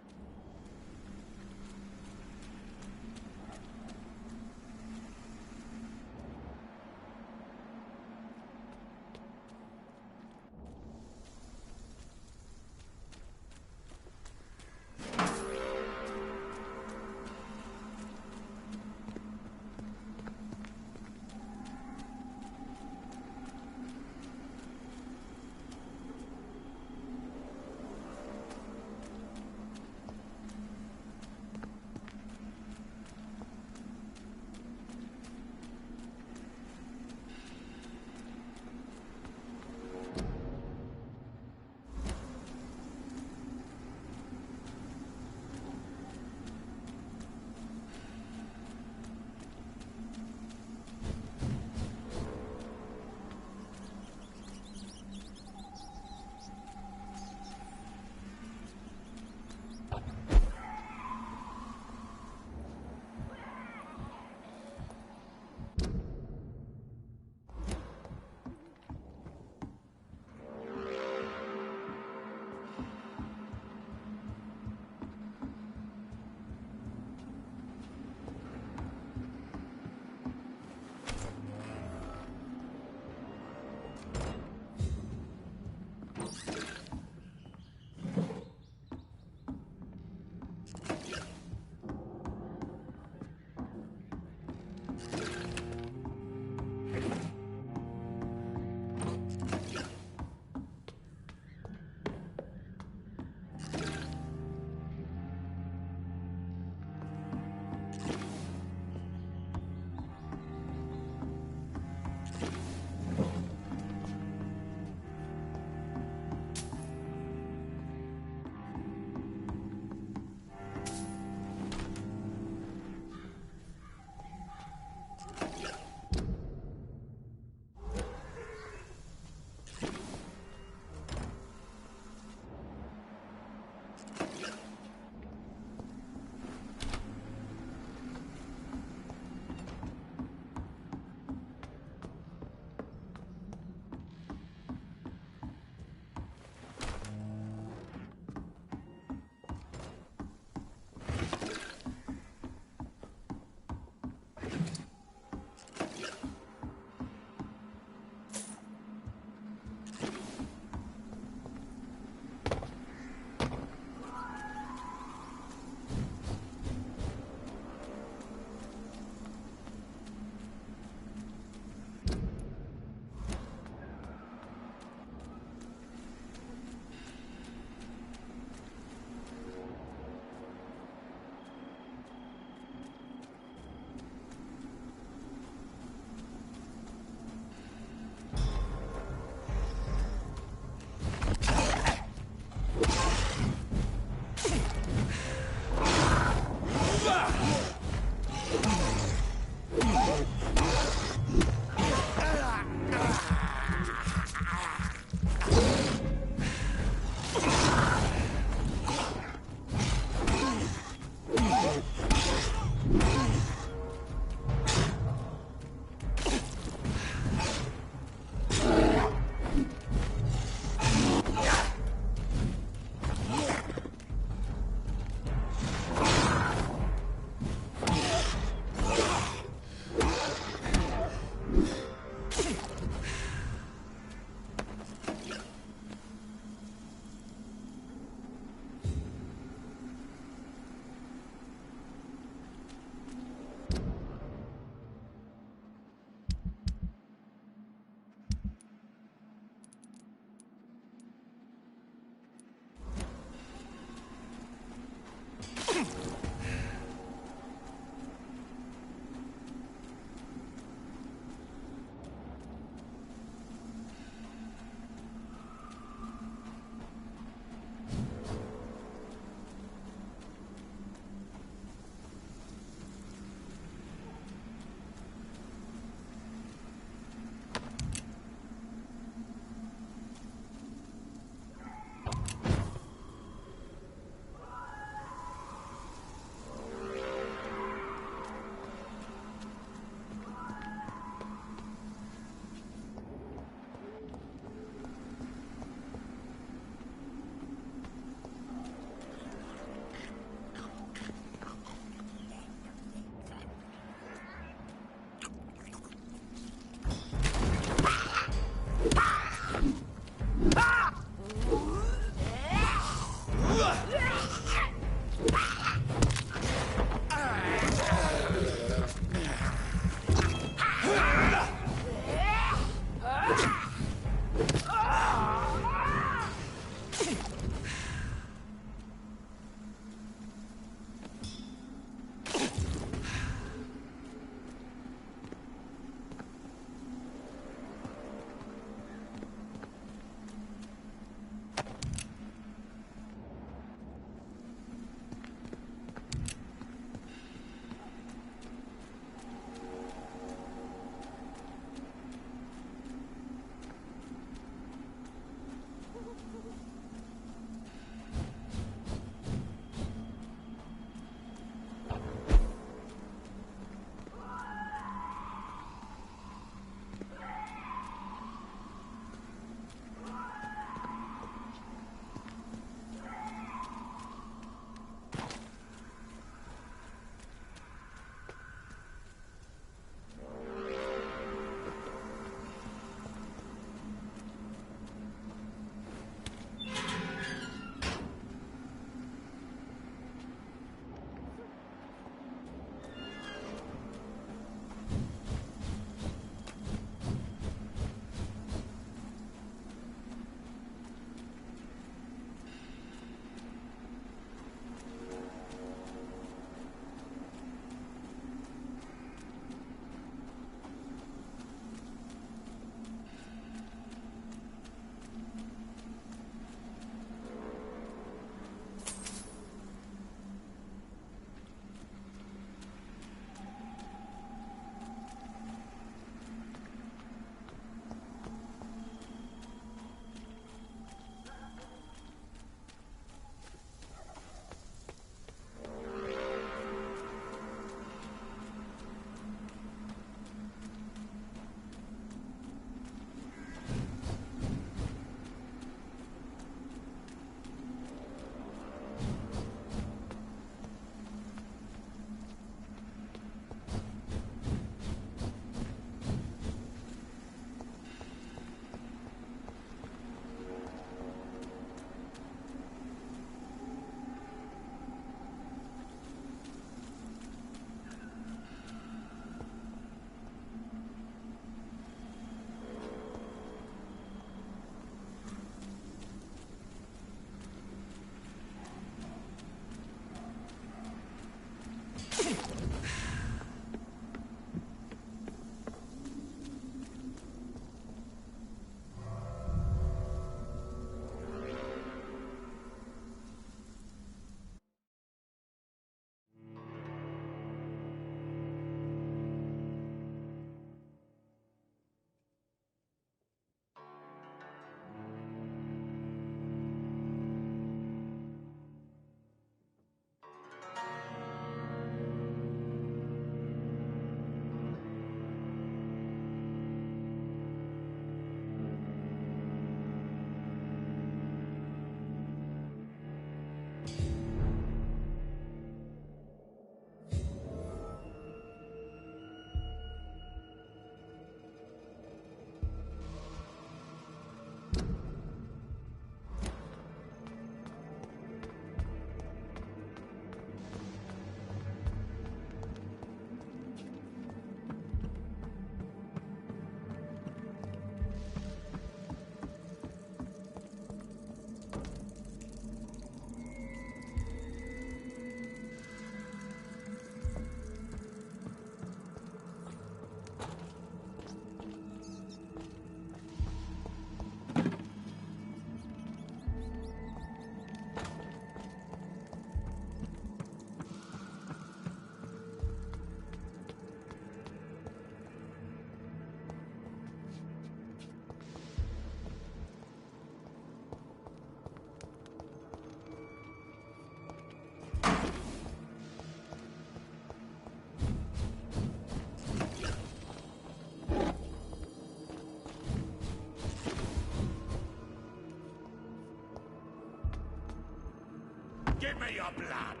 me your blood!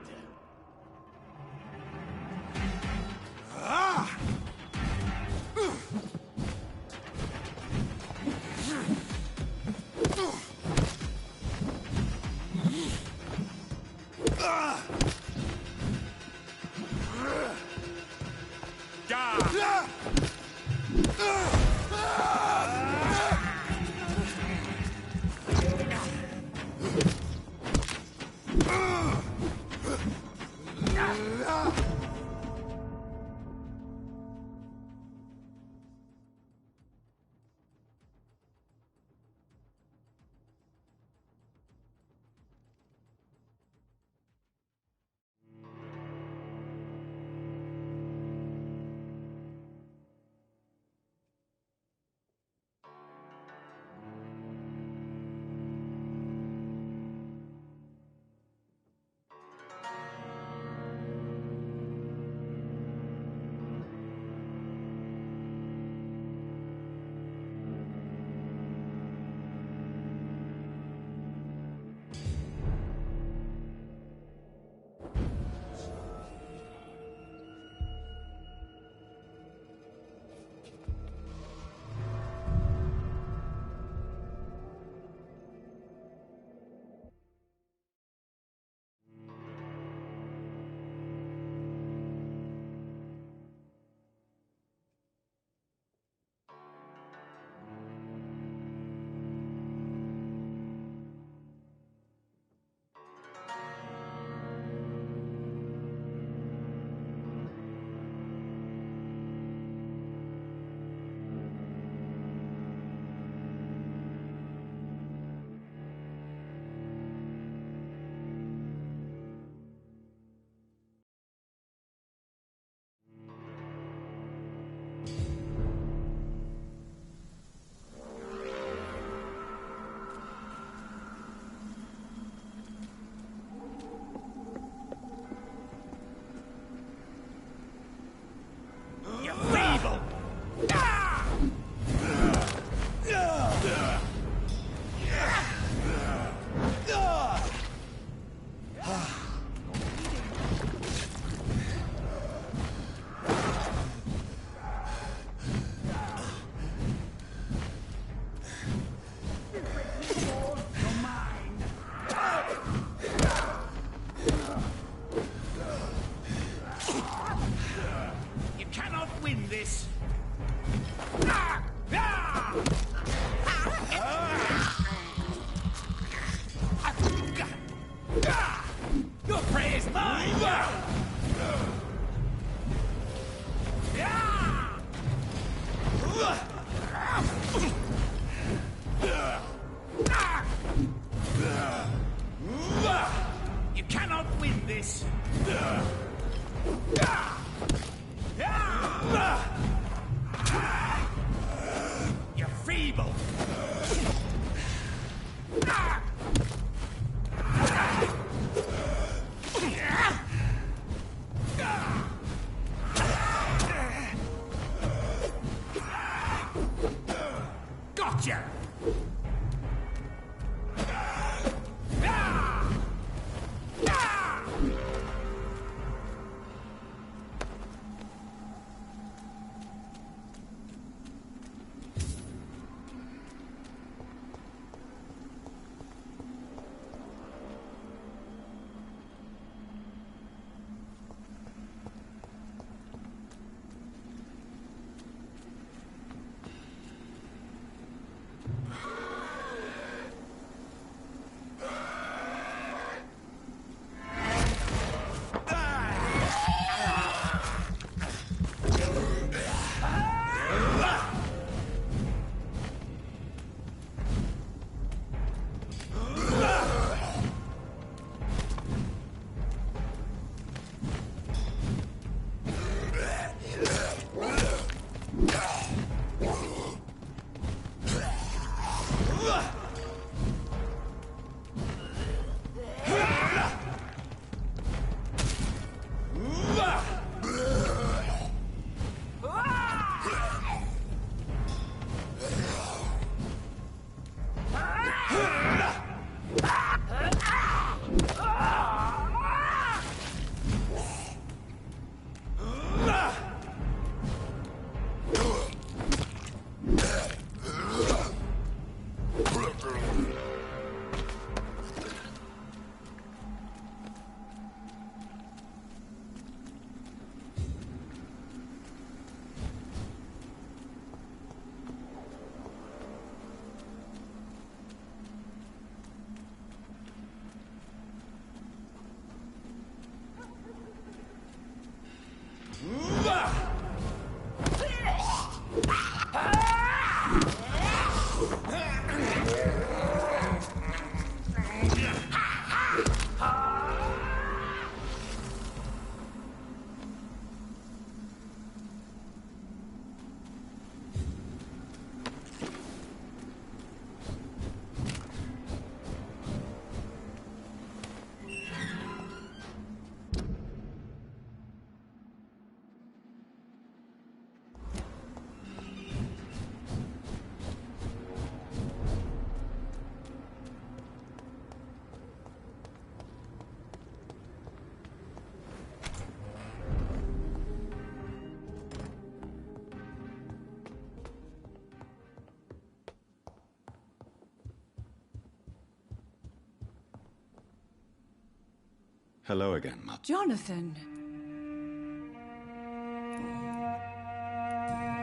Hello again, Mother. Jonathan!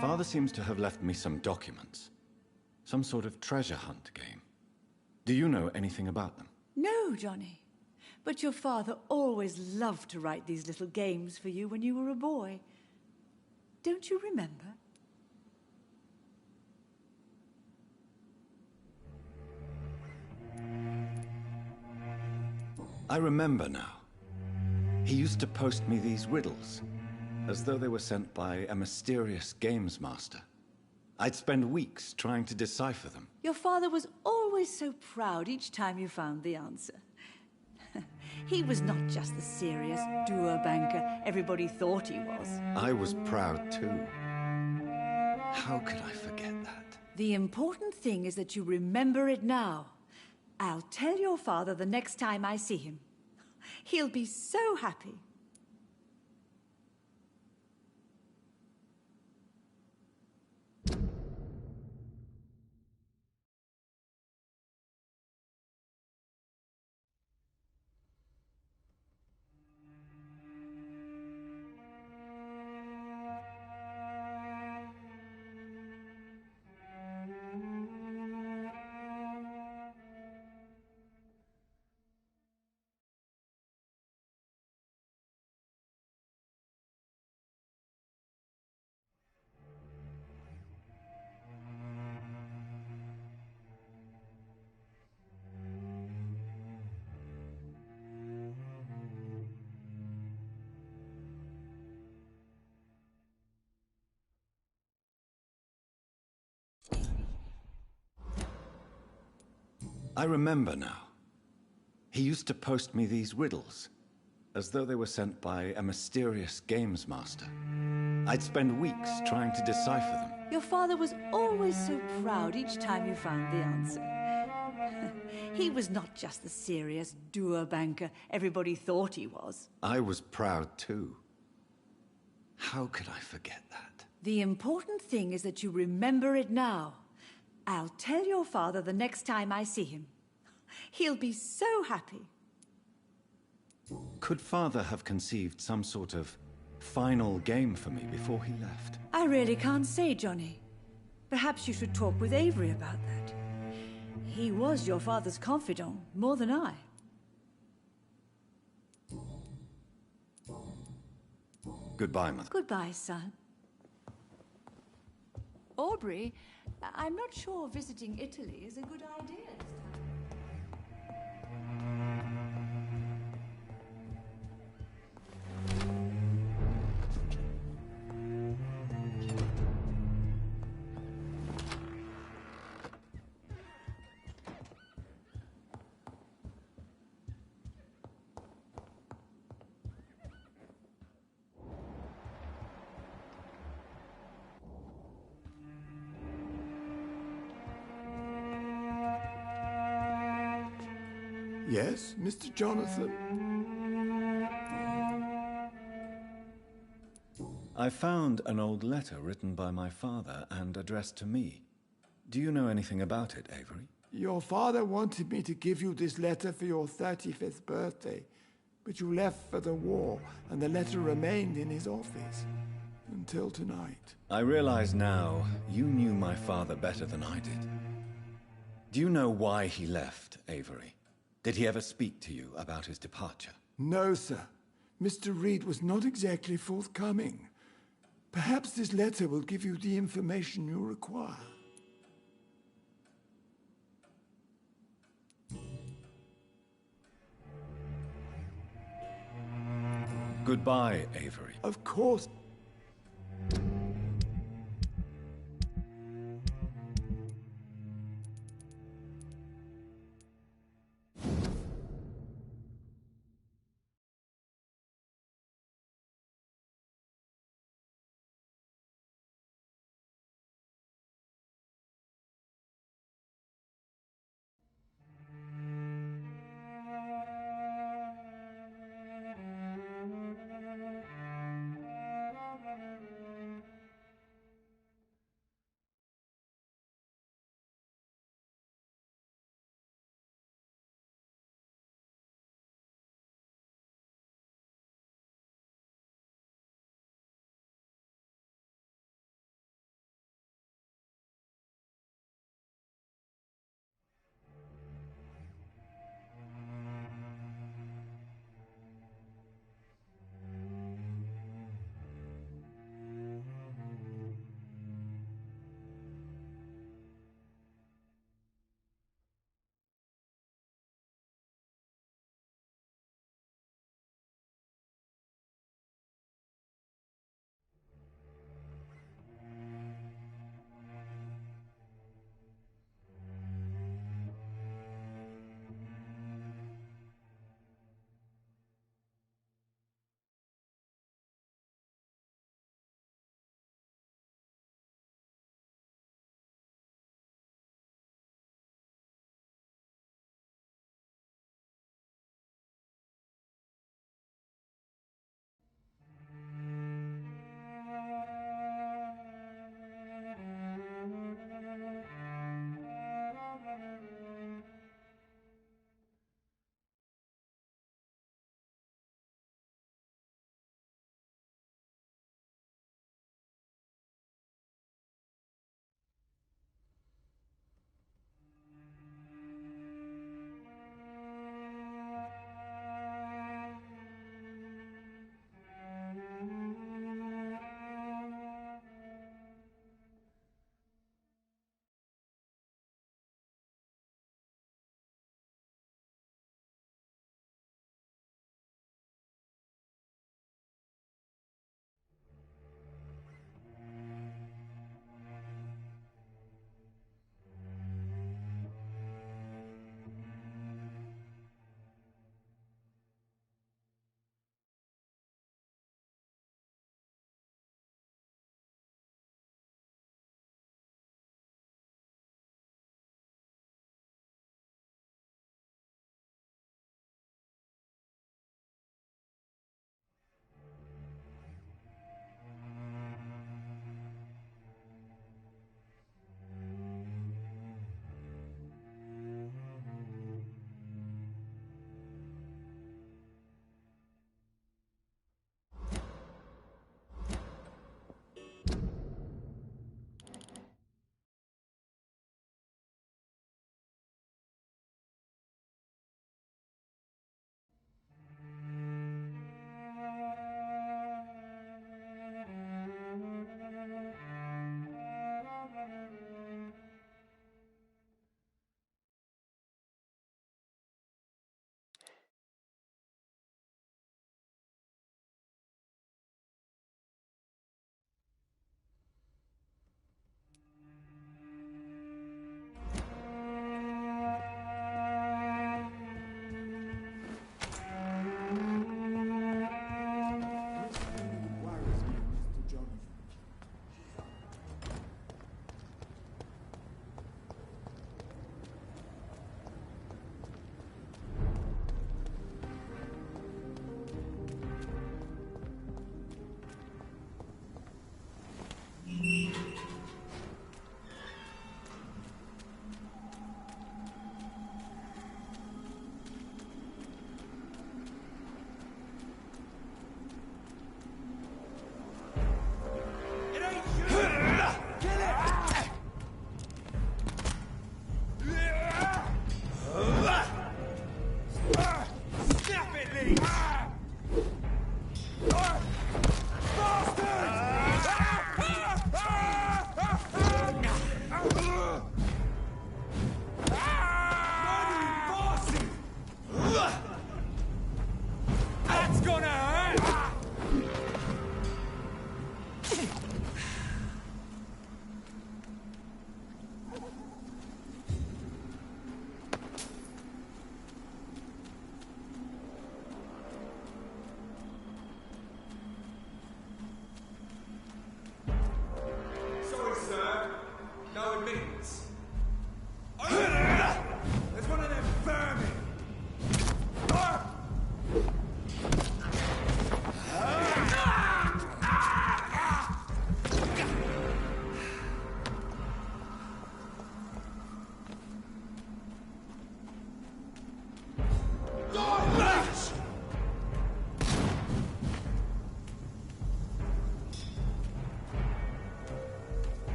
Father seems to have left me some documents. Some sort of treasure hunt game. Do you know anything about them? No, Johnny. But your father always loved to write these little games for you when you were a boy. Don't you remember? I remember now. He used to post me these riddles, as though they were sent by a mysterious games master. I'd spend weeks trying to decipher them. Your father was always so proud each time you found the answer. He was not just the serious doer banker everybody thought he was. I was proud too. How could I forget that? The important thing is that you remember it now. I'll tell your father the next time I see him. He'll be so happy. I remember now. He used to post me these riddles, as though they were sent by a mysterious games master. I'd spend weeks trying to decipher them. Your father was always so proud each time you found the answer. He was not just the serious doer banker everybody thought he was. I was proud too. How could I forget that? The important thing is that you remember it now. I'll tell your father the next time I see him. He'll be so happy. Could Father have conceived some sort of final game for me before he left? I really can't say, Johnny. Perhaps you should talk with Avery about that. He was your father's confidant, more than I. Goodbye, Mother. Goodbye, son. Aubrey, I'm not sure visiting Italy is a good idea this time. Yes, Mr. Jonathan? I found an old letter written by my father and addressed to me. Do you know anything about it, Avery? Your father wanted me to give you this letter for your 35th birthday, but you left for the war, and the letter remained in his office until tonight. I realize now you knew my father better than I did. Do you know why he left, Avery? Did he ever speak to you about his departure? No, sir. Mr. Reed was not exactly forthcoming. Perhaps this letter will give you the information you require. Goodbye, Avery. Of course.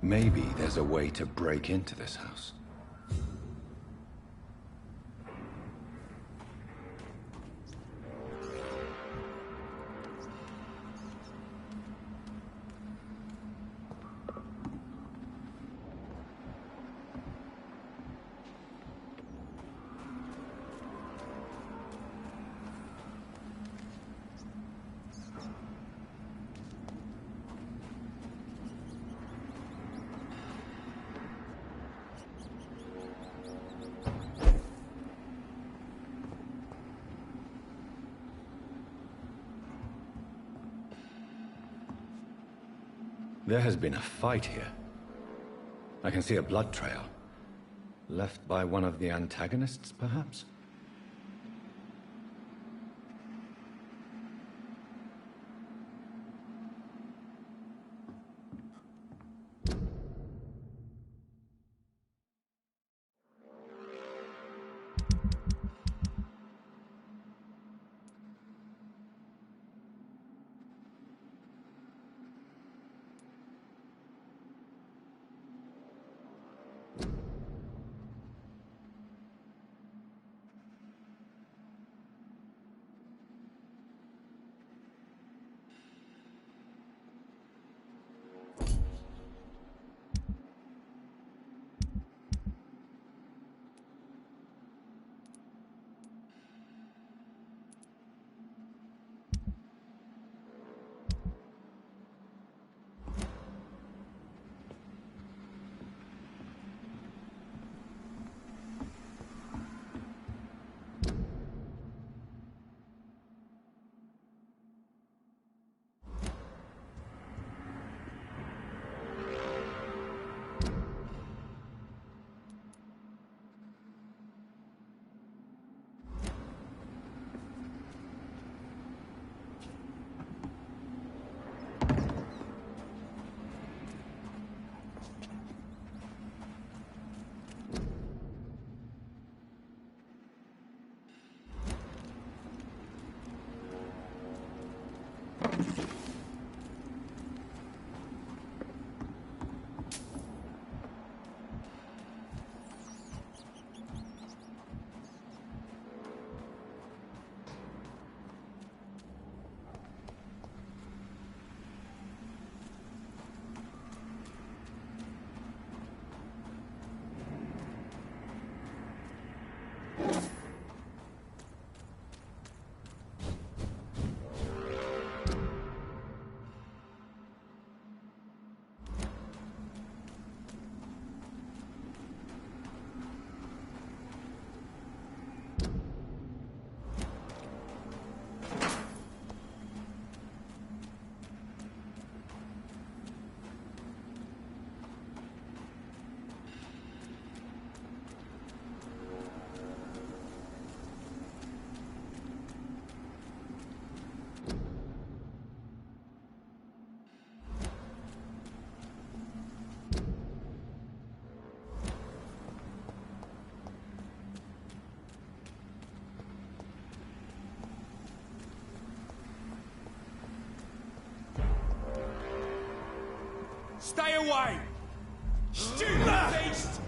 Maybe there's a way to break into this house. There has been a fight here. I can see a blood trail. Left by one of the antagonists, perhaps? Stay away! Stupid beast!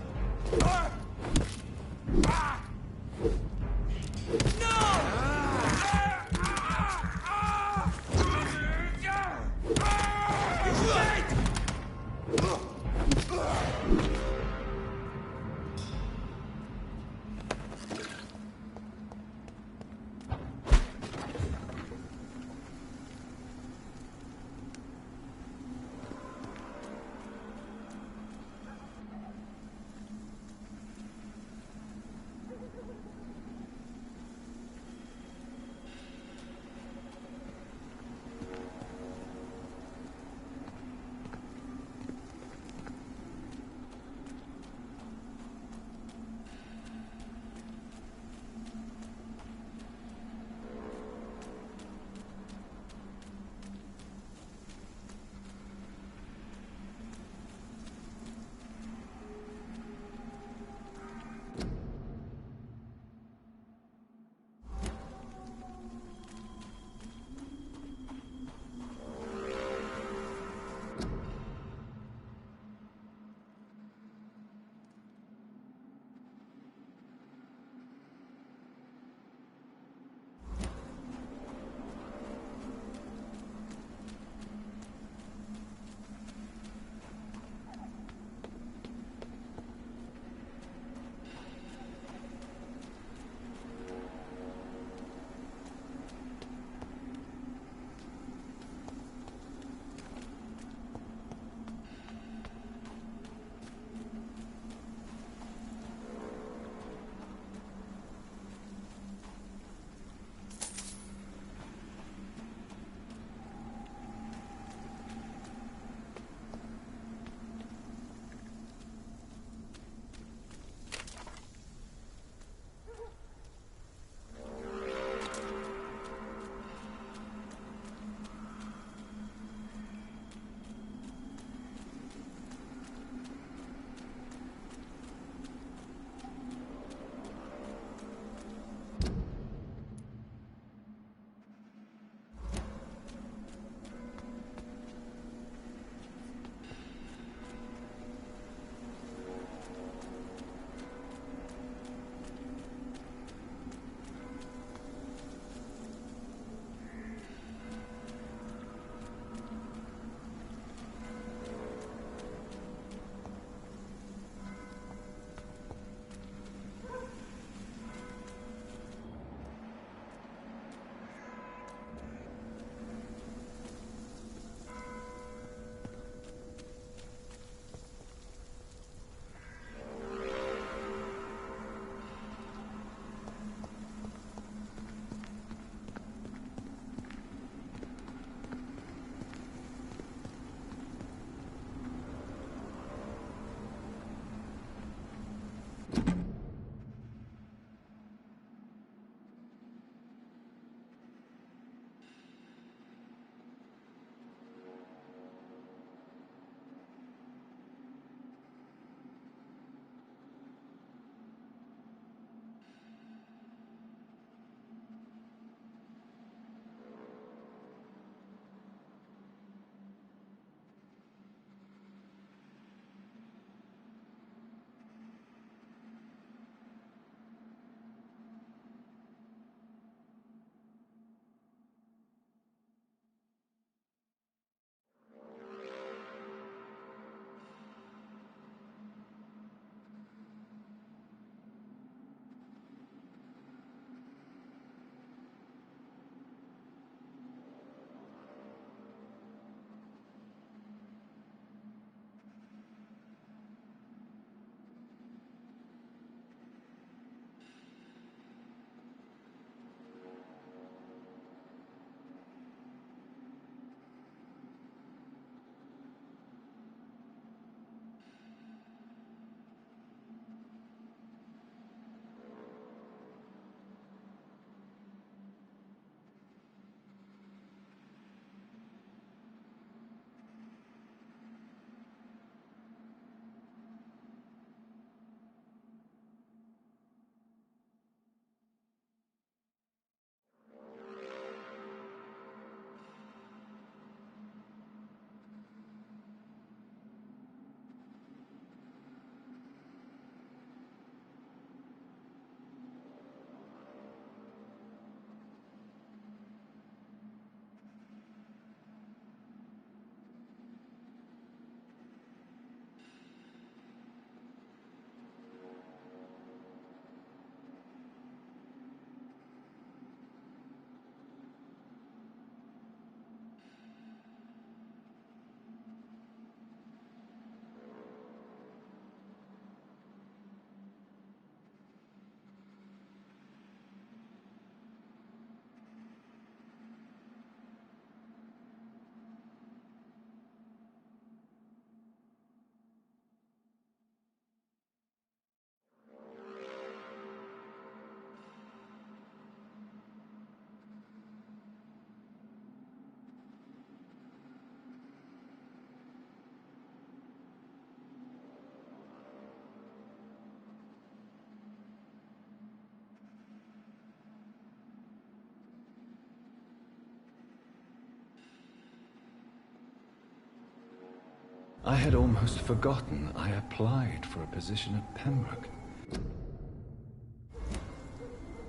I had almost forgotten I applied for a position at Pembroke.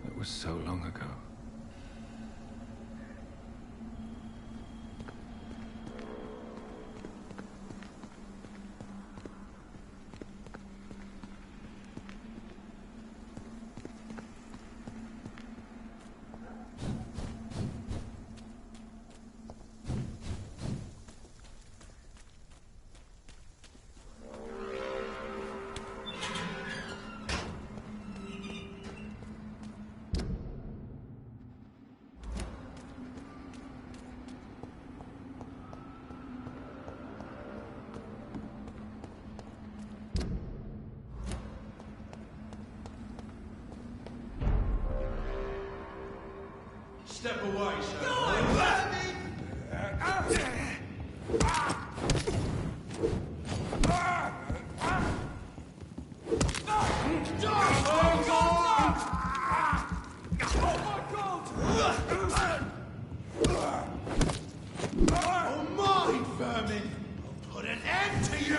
It was so long ago. Step away, sir. Oh my, vermin! I'll put an end to you!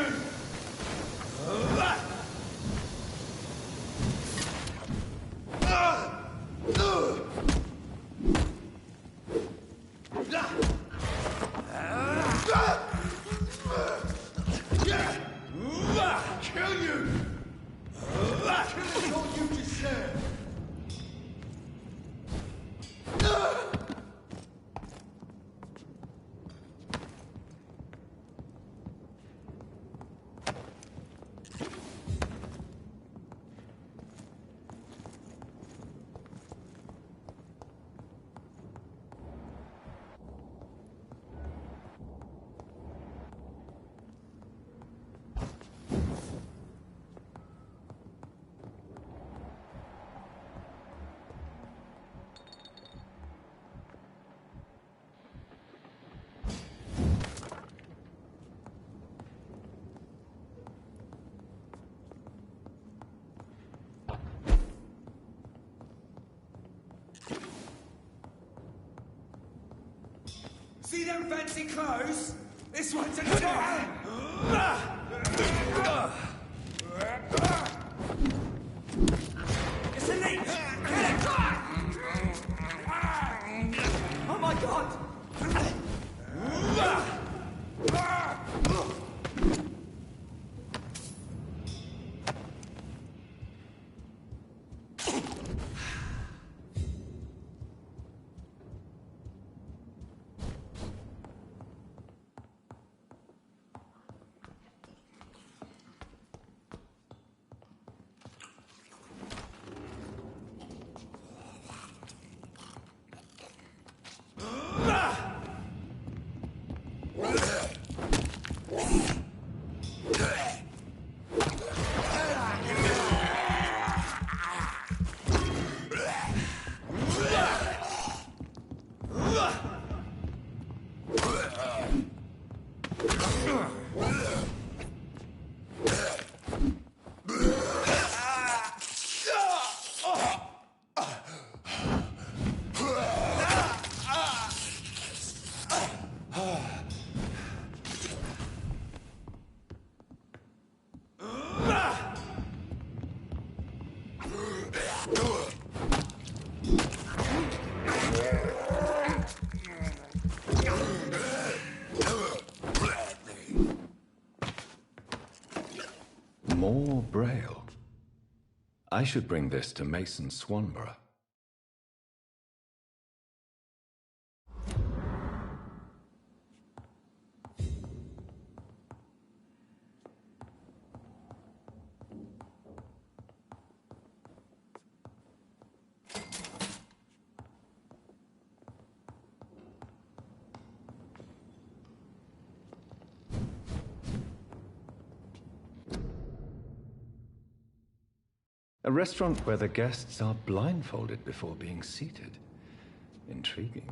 Kill you! Kill is all you deserve! See them fancy clothes? This one's a top! It's a leech! Kill it! Oh my god! More Braille. I should bring this to Mason Swanborough. A restaurant where the guests are blindfolded before being seated. Intriguing.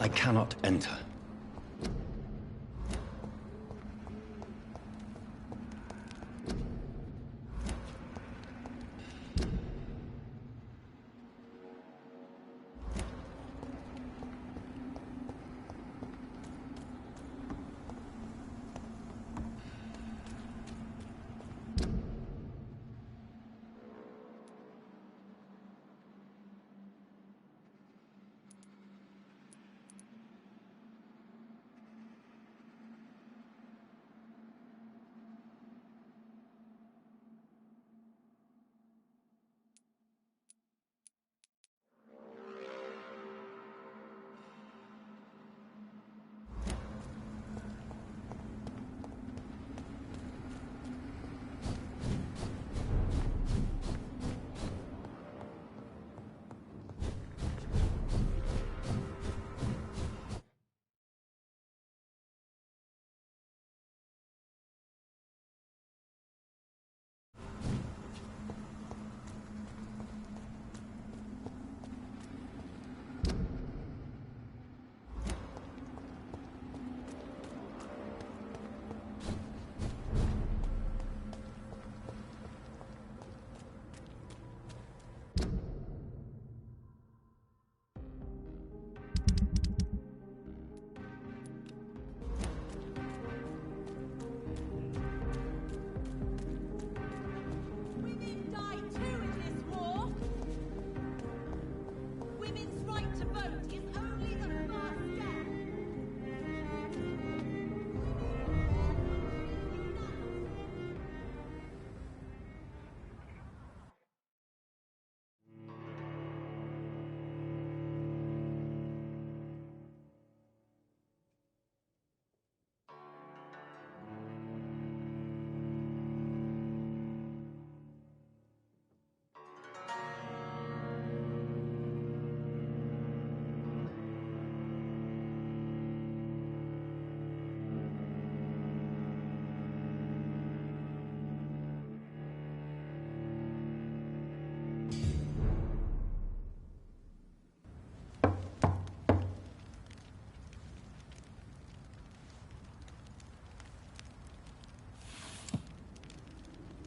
I cannot enter.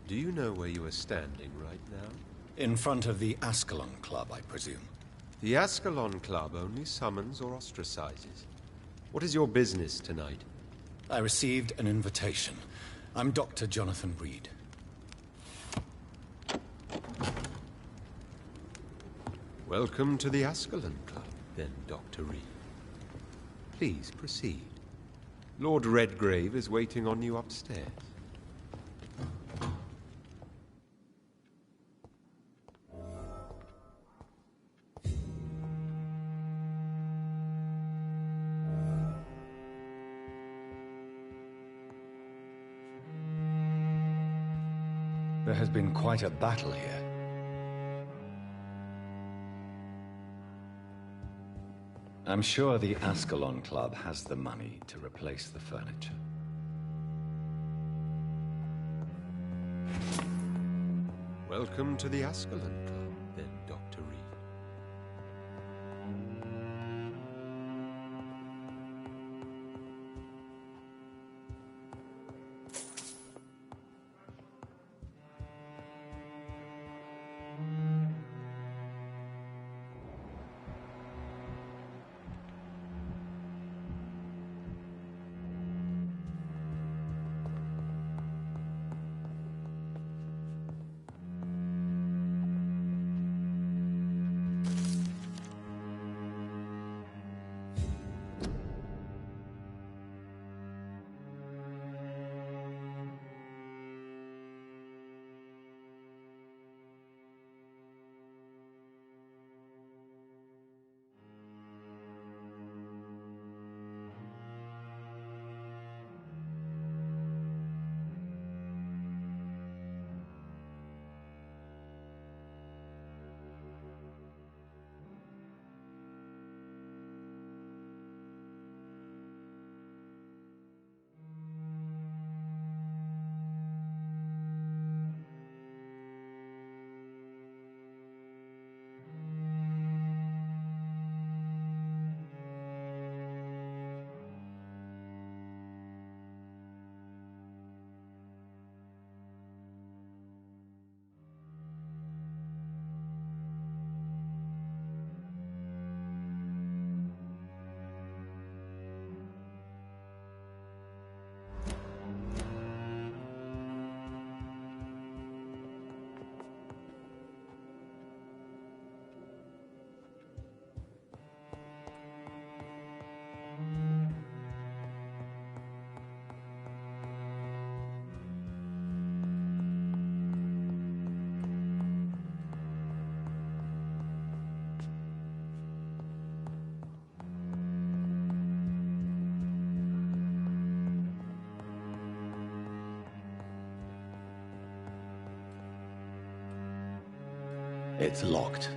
Do you know where you are standing right now? In front of the Ascalon Club, I presume. The Ascalon Club only summons or ostracizes. What is your business tonight? I received an invitation. I'm Dr. Jonathan Reed. Welcome to the Ascalon Club, then, Dr. Reed. Please proceed. Lord Redgrave is waiting on you upstairs. There has been quite a battle here. I'm sure the Ascalon Club has the money to replace the furniture. Welcome to the Ascalon Club, then, Dr. Reed. It's locked.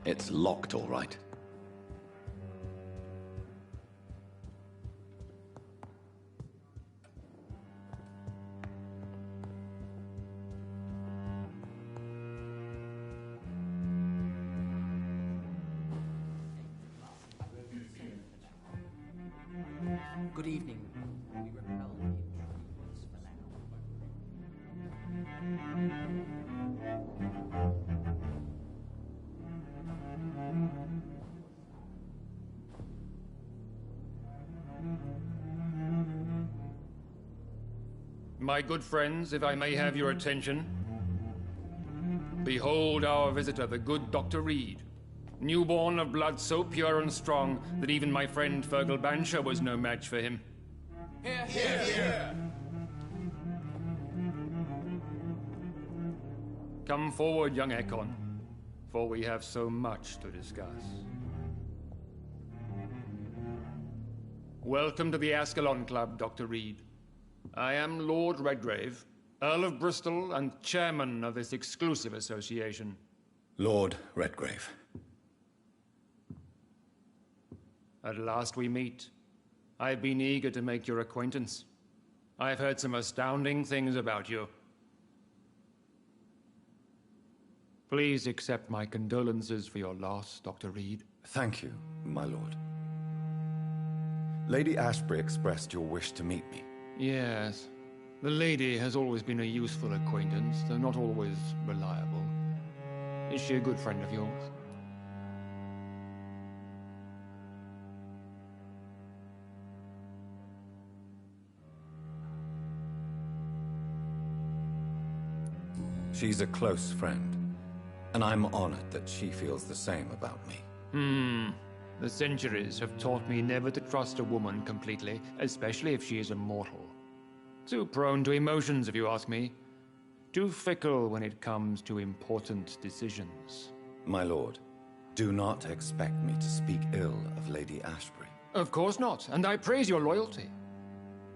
It's locked, all right. Good evening. We repel the intruders for My good friends, if I may have your attention. Behold our visitor, the good Dr. Reed. Newborn of blood so pure and strong that even my friend Fergal Bansher was no match for him. Here, here, here. Come forward, young Ekon, for we have so much to discuss. Welcome to the Ascalon Club, Dr. Reed. I am Lord Redgrave, Earl of Bristol and chairman of this exclusive association. Lord Redgrave. At last we meet. I've been eager to make your acquaintance. I've heard some astounding things about you. Please accept my condolences for your loss, Dr. Reed. Thank you, my lord. Lady Ashbury expressed your wish to meet me. Yes. The lady has always been a useful acquaintance, though not always reliable. Is she a good friend of yours? She's a close friend, and I'm honored that she feels the same about me. The centuries have taught me never to trust a woman completely, especially if she is a mortal. Too prone to emotions, if you ask me. Too fickle when it comes to important decisions. My lord, do not expect me to speak ill of Lady Ashbury. Of course not, and I praise your loyalty.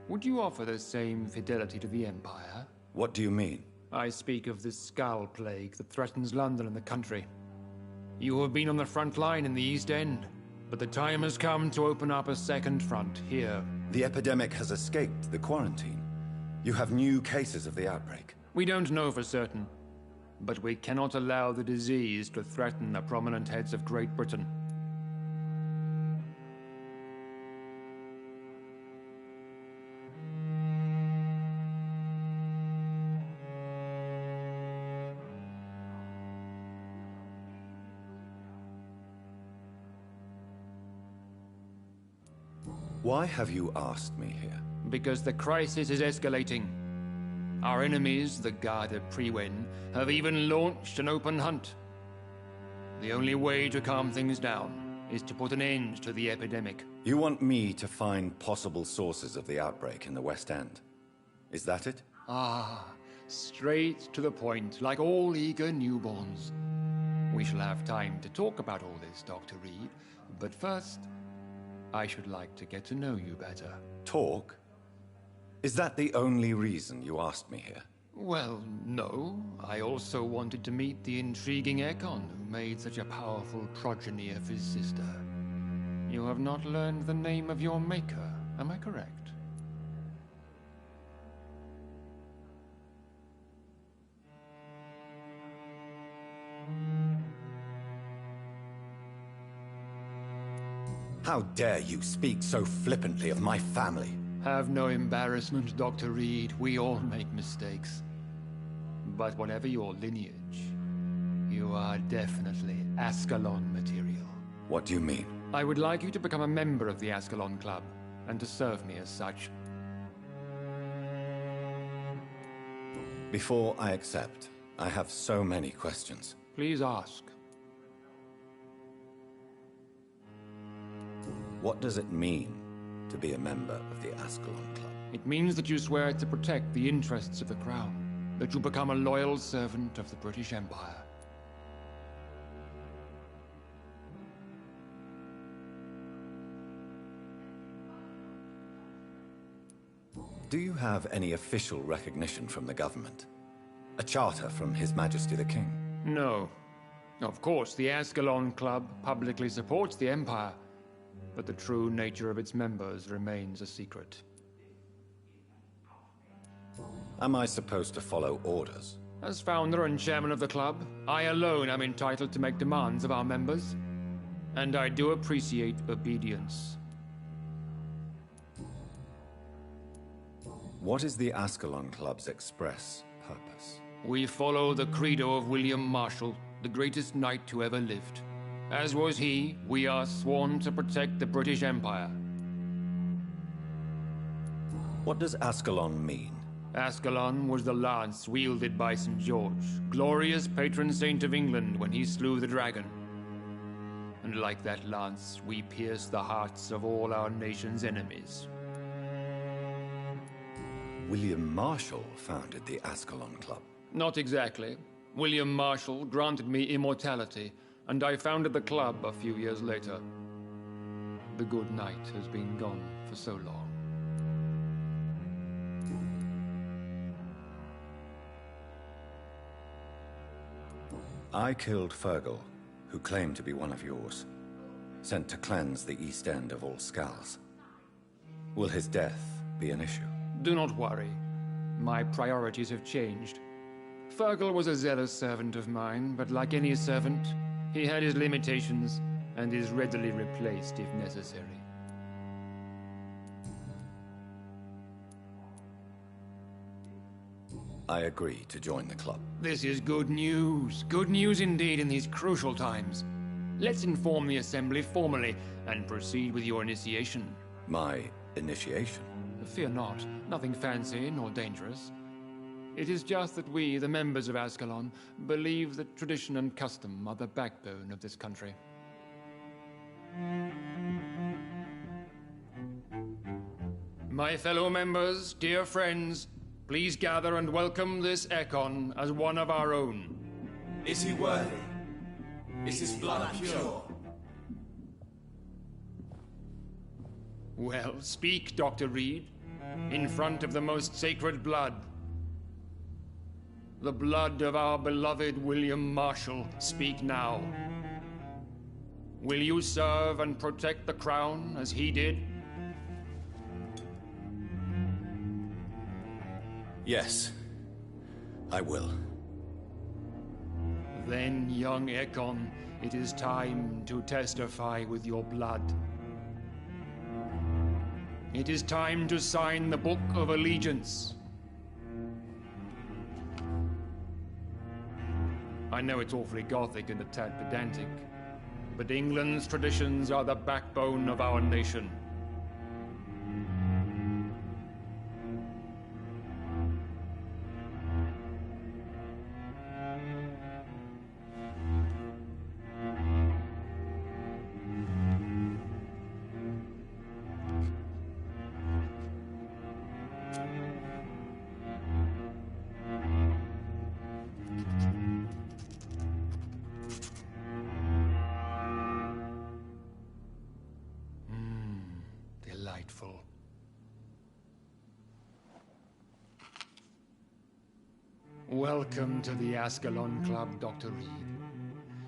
Would you offer the same fidelity to the Empire? What do you mean? I speak of the Skull Plague that threatens London and the country. You have been on the front line in the East End, but the time has come to open up a second front here. The epidemic has escaped the quarantine. You have new cases of the outbreak. We don't know for certain, but we cannot allow the disease to threaten the prominent heads of Great Britain. Why have you asked me here? Because the crisis is escalating. Our enemies, the Garda Priwen, have even launched an open hunt. The only way to calm things down is to put an end to the epidemic. You want me to find possible sources of the outbreak in the West End? Is that it? Ah, straight to the point, like all eager newborns. We shall have time to talk about all this, Dr. Reed, but first, I should like to get to know you better. Talk? Is that the only reason you asked me here? Well, no. I also wanted to meet the intriguing Ekon who made such a powerful progeny of his sister. You have not learned the name of your maker, am I correct? How dare you speak so flippantly of my family? Have no embarrassment, Dr. Reed. We all make mistakes. But whatever your lineage, you are definitely Ascalon material. What do you mean? I would like you to become a member of the Ascalon Club, and to serve me as such. Before I accept, I have so many questions. Please ask. What does it mean to be a member of the Ascalon Club? It means that you swear to protect the interests of the Crown, that you become a loyal servant of the British Empire. Do you have any official recognition from the government? A charter from His Majesty the King? No. Of course, the Ascalon Club publicly supports the Empire, but the true nature of its members remains a secret. Am I supposed to follow orders? As founder and chairman of the club, I alone am entitled to make demands of our members, and I do appreciate obedience. What is the Ascalon Club's express purpose? We follow the credo of William Marshall, the greatest knight who ever lived. As was he, we are sworn to protect the British Empire. What does Ascalon mean? Ascalon was the lance wielded by St. George, glorious patron saint of England when he slew the dragon. And like that lance, we pierce the hearts of all our nation's enemies. William Marshall founded the Ascalon Club. Not exactly. William Marshall granted me immortality, and I founded the club a few years later. The good knight has been gone for so long. I killed Fergal, who claimed to be one of yours, sent to cleanse the East End of all skulls. Will his death be an issue? Do not worry. My priorities have changed. Fergal was a zealous servant of mine, but like any servant, he had his limitations and is readily replaced if necessary. I agree to join the club. This is good news. Good news indeed in these crucial times. Let's inform the Assembly formally and proceed with your initiation. My initiation? Fear not. Nothing fancy nor dangerous. It is just that we, the members of Ascalon, believe that tradition and custom are the backbone of this country. My fellow members, dear friends, please gather and welcome this Ekon as one of our own. Is he worthy? Is his blood pure? Well, speak, Dr. Reed, in front of the most sacred blood. The blood of our beloved William Marshall, speak now. Will you serve and protect the crown as he did? Yes, I will. Then, young Ekon, it is time to testify with your blood. It is time to sign the Book of Allegiance. I know it's awfully gothic and a tad pedantic, but England's traditions are the backbone of our nation. Delightful. Welcome to the Ascalon Club, Dr. Reed.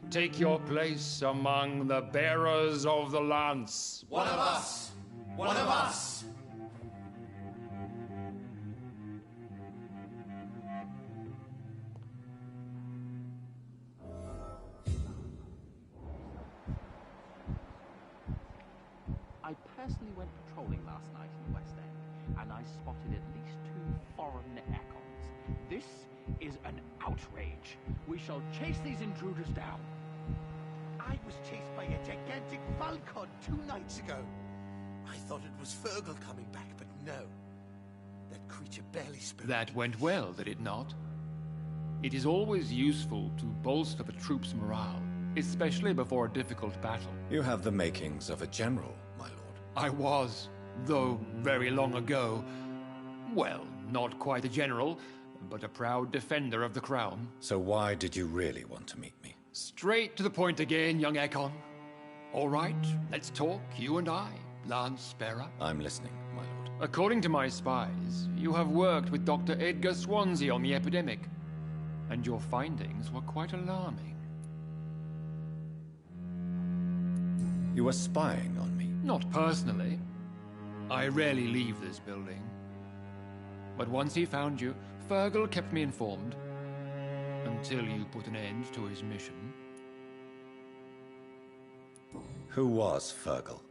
Take your place among the bearers of the lance. One of us! One of us! I personally went patrolling last night in the West End, and I spotted at least 2 foreign Ekons. This is an outrage. We shall chase these intruders down. I was chased by a gigantic Falcon 2 nights ago. I thought it was Fergal coming back, but no. That creature barely spoke. That went well, did it not? It is always useful to bolster the troops' morale, especially before a difficult battle. You have the makings of a general, my lord. I was, though very long ago. Well, not quite a general, but a proud defender of the crown. So why did you really want to meet me? Straight to the point again, young Ekon. All right, let's talk, you and I, Lance Bearer. I'm listening, my lord. According to my spies, you have worked with Dr. Edgar Swansea on the epidemic, and your findings were quite alarming. You were spying on me? Not personally. I rarely leave this building. But once he found you, Fergal kept me informed. Until you put an end to his mission. Who was Fergal?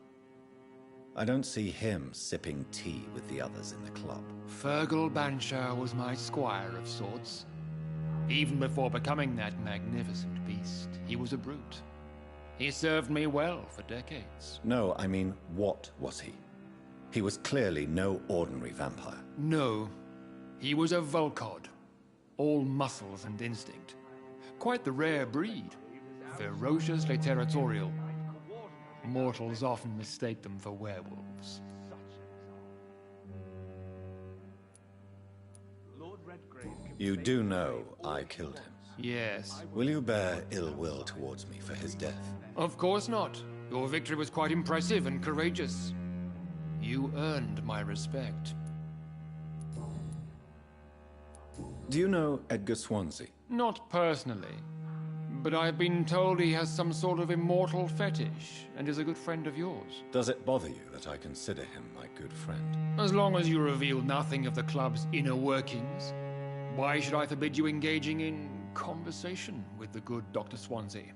I don't see him sipping tea with the others in the club. Fergal Banshire was my squire of sorts. Even before becoming that magnificent beast, he was a brute. He served me well for decades. No, I mean, what was he? He was clearly no ordinary vampire. No. He was a Volcod, all muscles and instinct. Quite the rare breed, ferociously territorial. Mortals often mistake them for werewolves. You do know I killed him? Yes. Will you bear ill will towards me for his death? Of course not. Your victory was quite impressive and courageous. You earned my respect. Do you know Edgar Swansea? Not personally, but I've been told he has some sort of immortal fetish and is a good friend of yours. Does it bother you that I consider him my good friend? As long as you reveal nothing of the club's inner workings, why should I forbid you engaging in conversation with the good Dr. Swansea?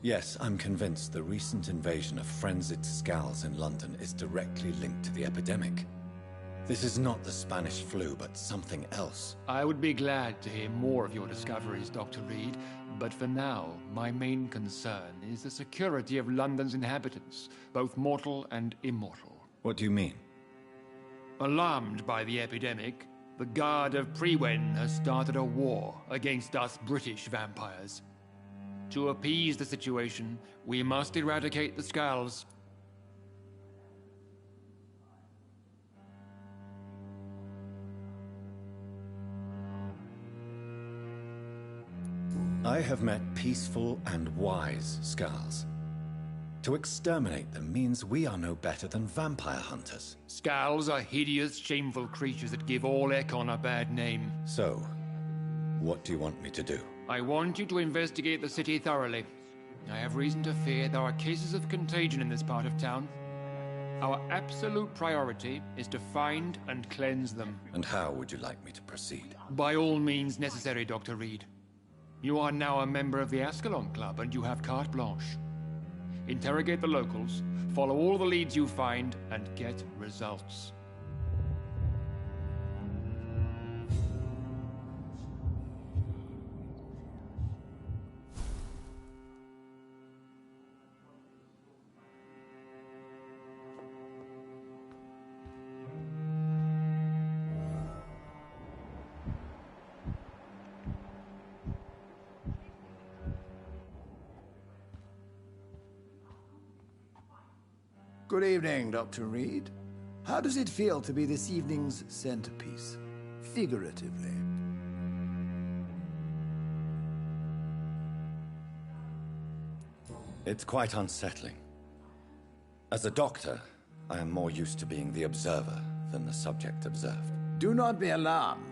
Yes, I'm convinced the recent invasion of frenzied Scowls in London is directly linked to the epidemic. This is not the Spanish flu, but something else. I would be glad to hear more of your discoveries, Dr. Reed, but for now, my main concern is the security of London's inhabitants, both mortal and immortal. What do you mean? Alarmed by the epidemic, the Guard of Prewen has started a war against us British vampires. To appease the situation, we must eradicate the Scowls. I have met peaceful and wise Scowls. To exterminate them means we are no better than vampire hunters. Scowls are hideous, shameful creatures that give all Ekon a bad name. So, what do you want me to do? I want you to investigate the city thoroughly. I have reason to fear there are cases of contagion in this part of town. Our absolute priority is to find and cleanse them. And how would you like me to proceed? By all means necessary, Dr. Reed. You are now a member of the Ascalon Club and you have carte blanche. Interrogate the locals, follow all the leads you find, and get results. Good evening, Dr. Reed. How does it feel to be this evening's centerpiece, figuratively? It's quite unsettling. As a doctor, I am more used to being the observer than the subject observed. Do not be alarmed.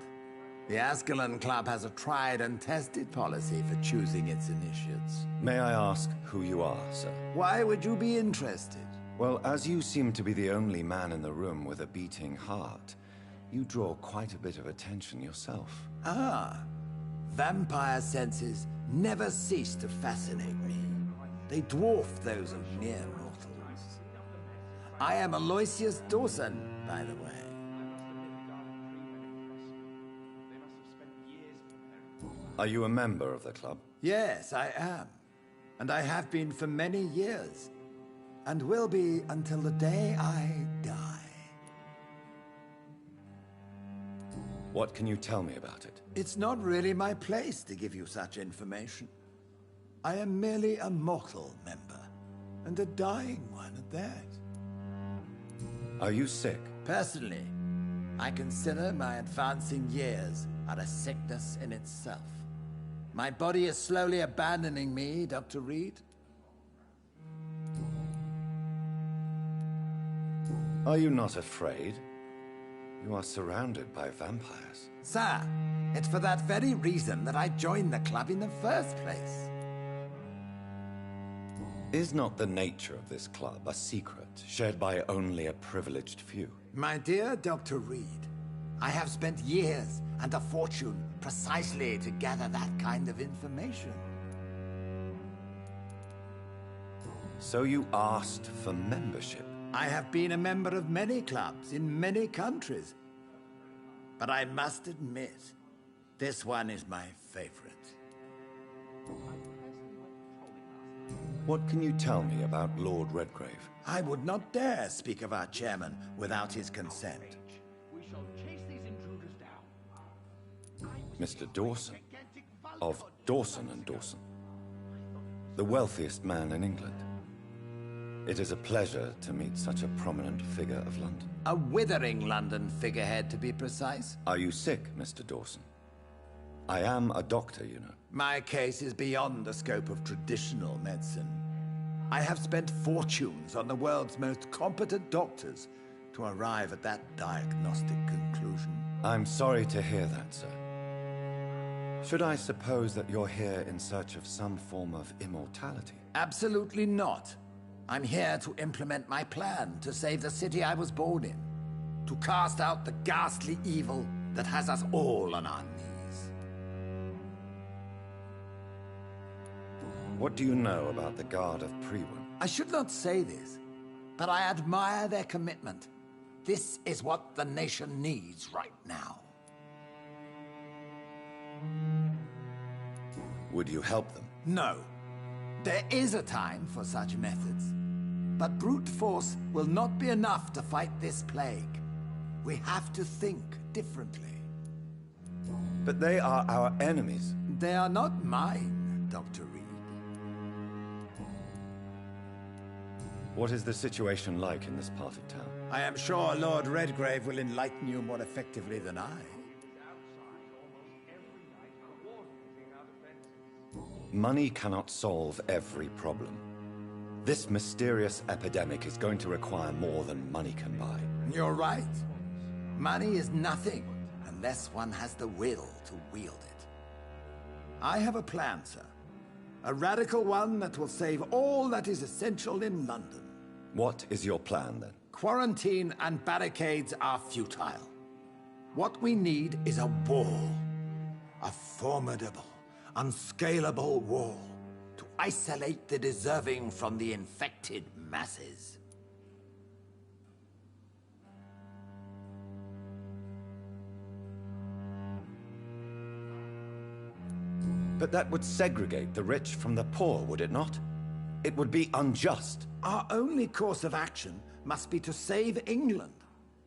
The Ascalon Club has a tried and tested policy for choosing its initiates. May I ask who you are, sir? Why would you be interested? Well, as you seem to be the only man in the room with a beating heart, you draw quite a bit of attention yourself. Ah, vampire senses never cease to fascinate me. They dwarf those of mere mortals. I am Aloysius Dawson, by the way. Are you a member of the club? Yes, I am. And I have been for many years. And will be until the day I die. What can you tell me about it? It's not really my place to give you such information. I am merely a mortal member, and a dying one at that. Are you sick? Personally, I consider my advancing years are a sickness in itself. My body is slowly abandoning me, Dr. Reed. Are you not afraid? You are surrounded by vampires. Sir, it's for that very reason that I joined the club in the first place. Is not the nature of this club a secret, shared by only a privileged few? My dear Dr. Reed, I have spent years and a fortune precisely to gather that kind of information. So you asked for membership? I have been a member of many clubs in many countries. But I must admit, this one is my favorite. What can you tell me about Lord Redgrave? I would not dare speak of our chairman without his consent. We shall chase these intruders down. Mr. Dawson, of Dawson and Dawson, the wealthiest man in England. It is a pleasure to meet such a prominent figure of London. A withering London figurehead, to be precise. Are you sick, Mr. Dawson? I am a doctor, you know. My case is beyond the scope of traditional medicine. I have spent fortunes on the world's most competent doctors to arrive at that diagnostic conclusion. I'm sorry to hear that, sir. Should I suppose that you're here in search of some form of immortality? Absolutely not. I'm here to implement my plan to save the city I was born in. To cast out the ghastly evil that has us all on our knees. What do you know about the Guard of Prewin? I should not say this, but I admire their commitment. This is what the nation needs right now. Would you help them? No. There is a time for such methods. But brute force will not be enough to fight this plague. We have to think differently. But they are our enemies. They are not mine, Dr. Reed. What is the situation like in this part of town? I am sure Lord Redgrave will enlighten you more effectively than I. Money cannot solve every problem. This mysterious epidemic is going to require more than money can buy. You're right. Money is nothing unless one has the will to wield it. I have a plan, sir. A radical one that will save all that is essential in London. What is your plan, then? Quarantine and barricades are futile. What we need is a wall. A formidable, unscalable wall. To isolate the deserving from the infected masses. But that would segregate the rich from the poor, would it not? It would be unjust. Our only course of action must be to save England.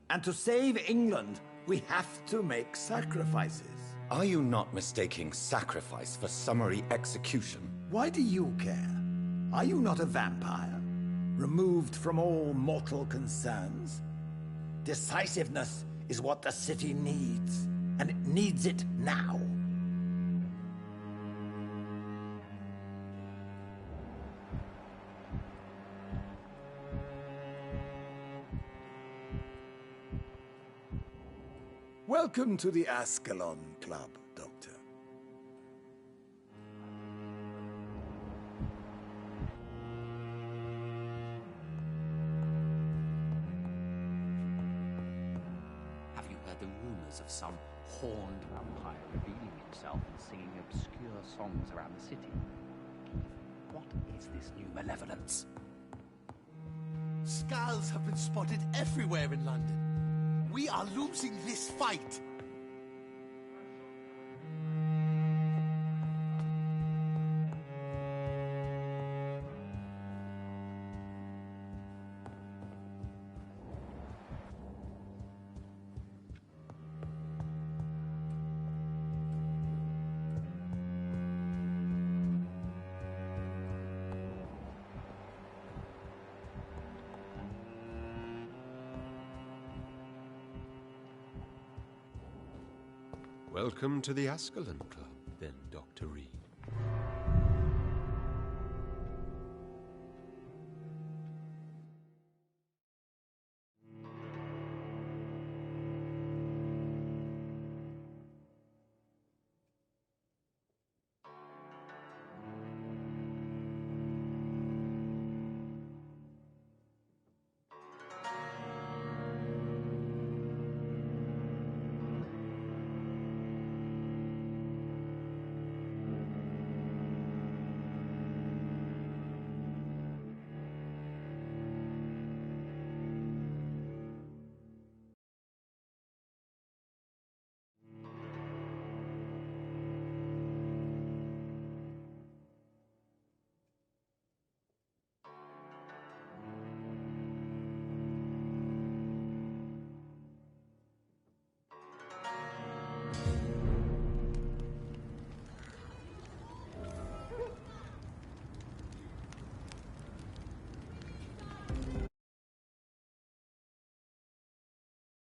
And to save England, we have to make sacrifices. Are you not mistaking sacrifice for summary execution? Why do you care? Are you not a vampire? Removed from all mortal concerns? Decisiveness is what the city needs, and it needs it now. Welcome to the Ascalon Club, Doctor. Have you heard the rumors of some horned vampire revealing himself and singing obscure songs around the city? What is this new malevolence? Skulls have been spotted everywhere in London. We are losing this fight. Welcome to the Ascalon Club, then, Dr. Reed.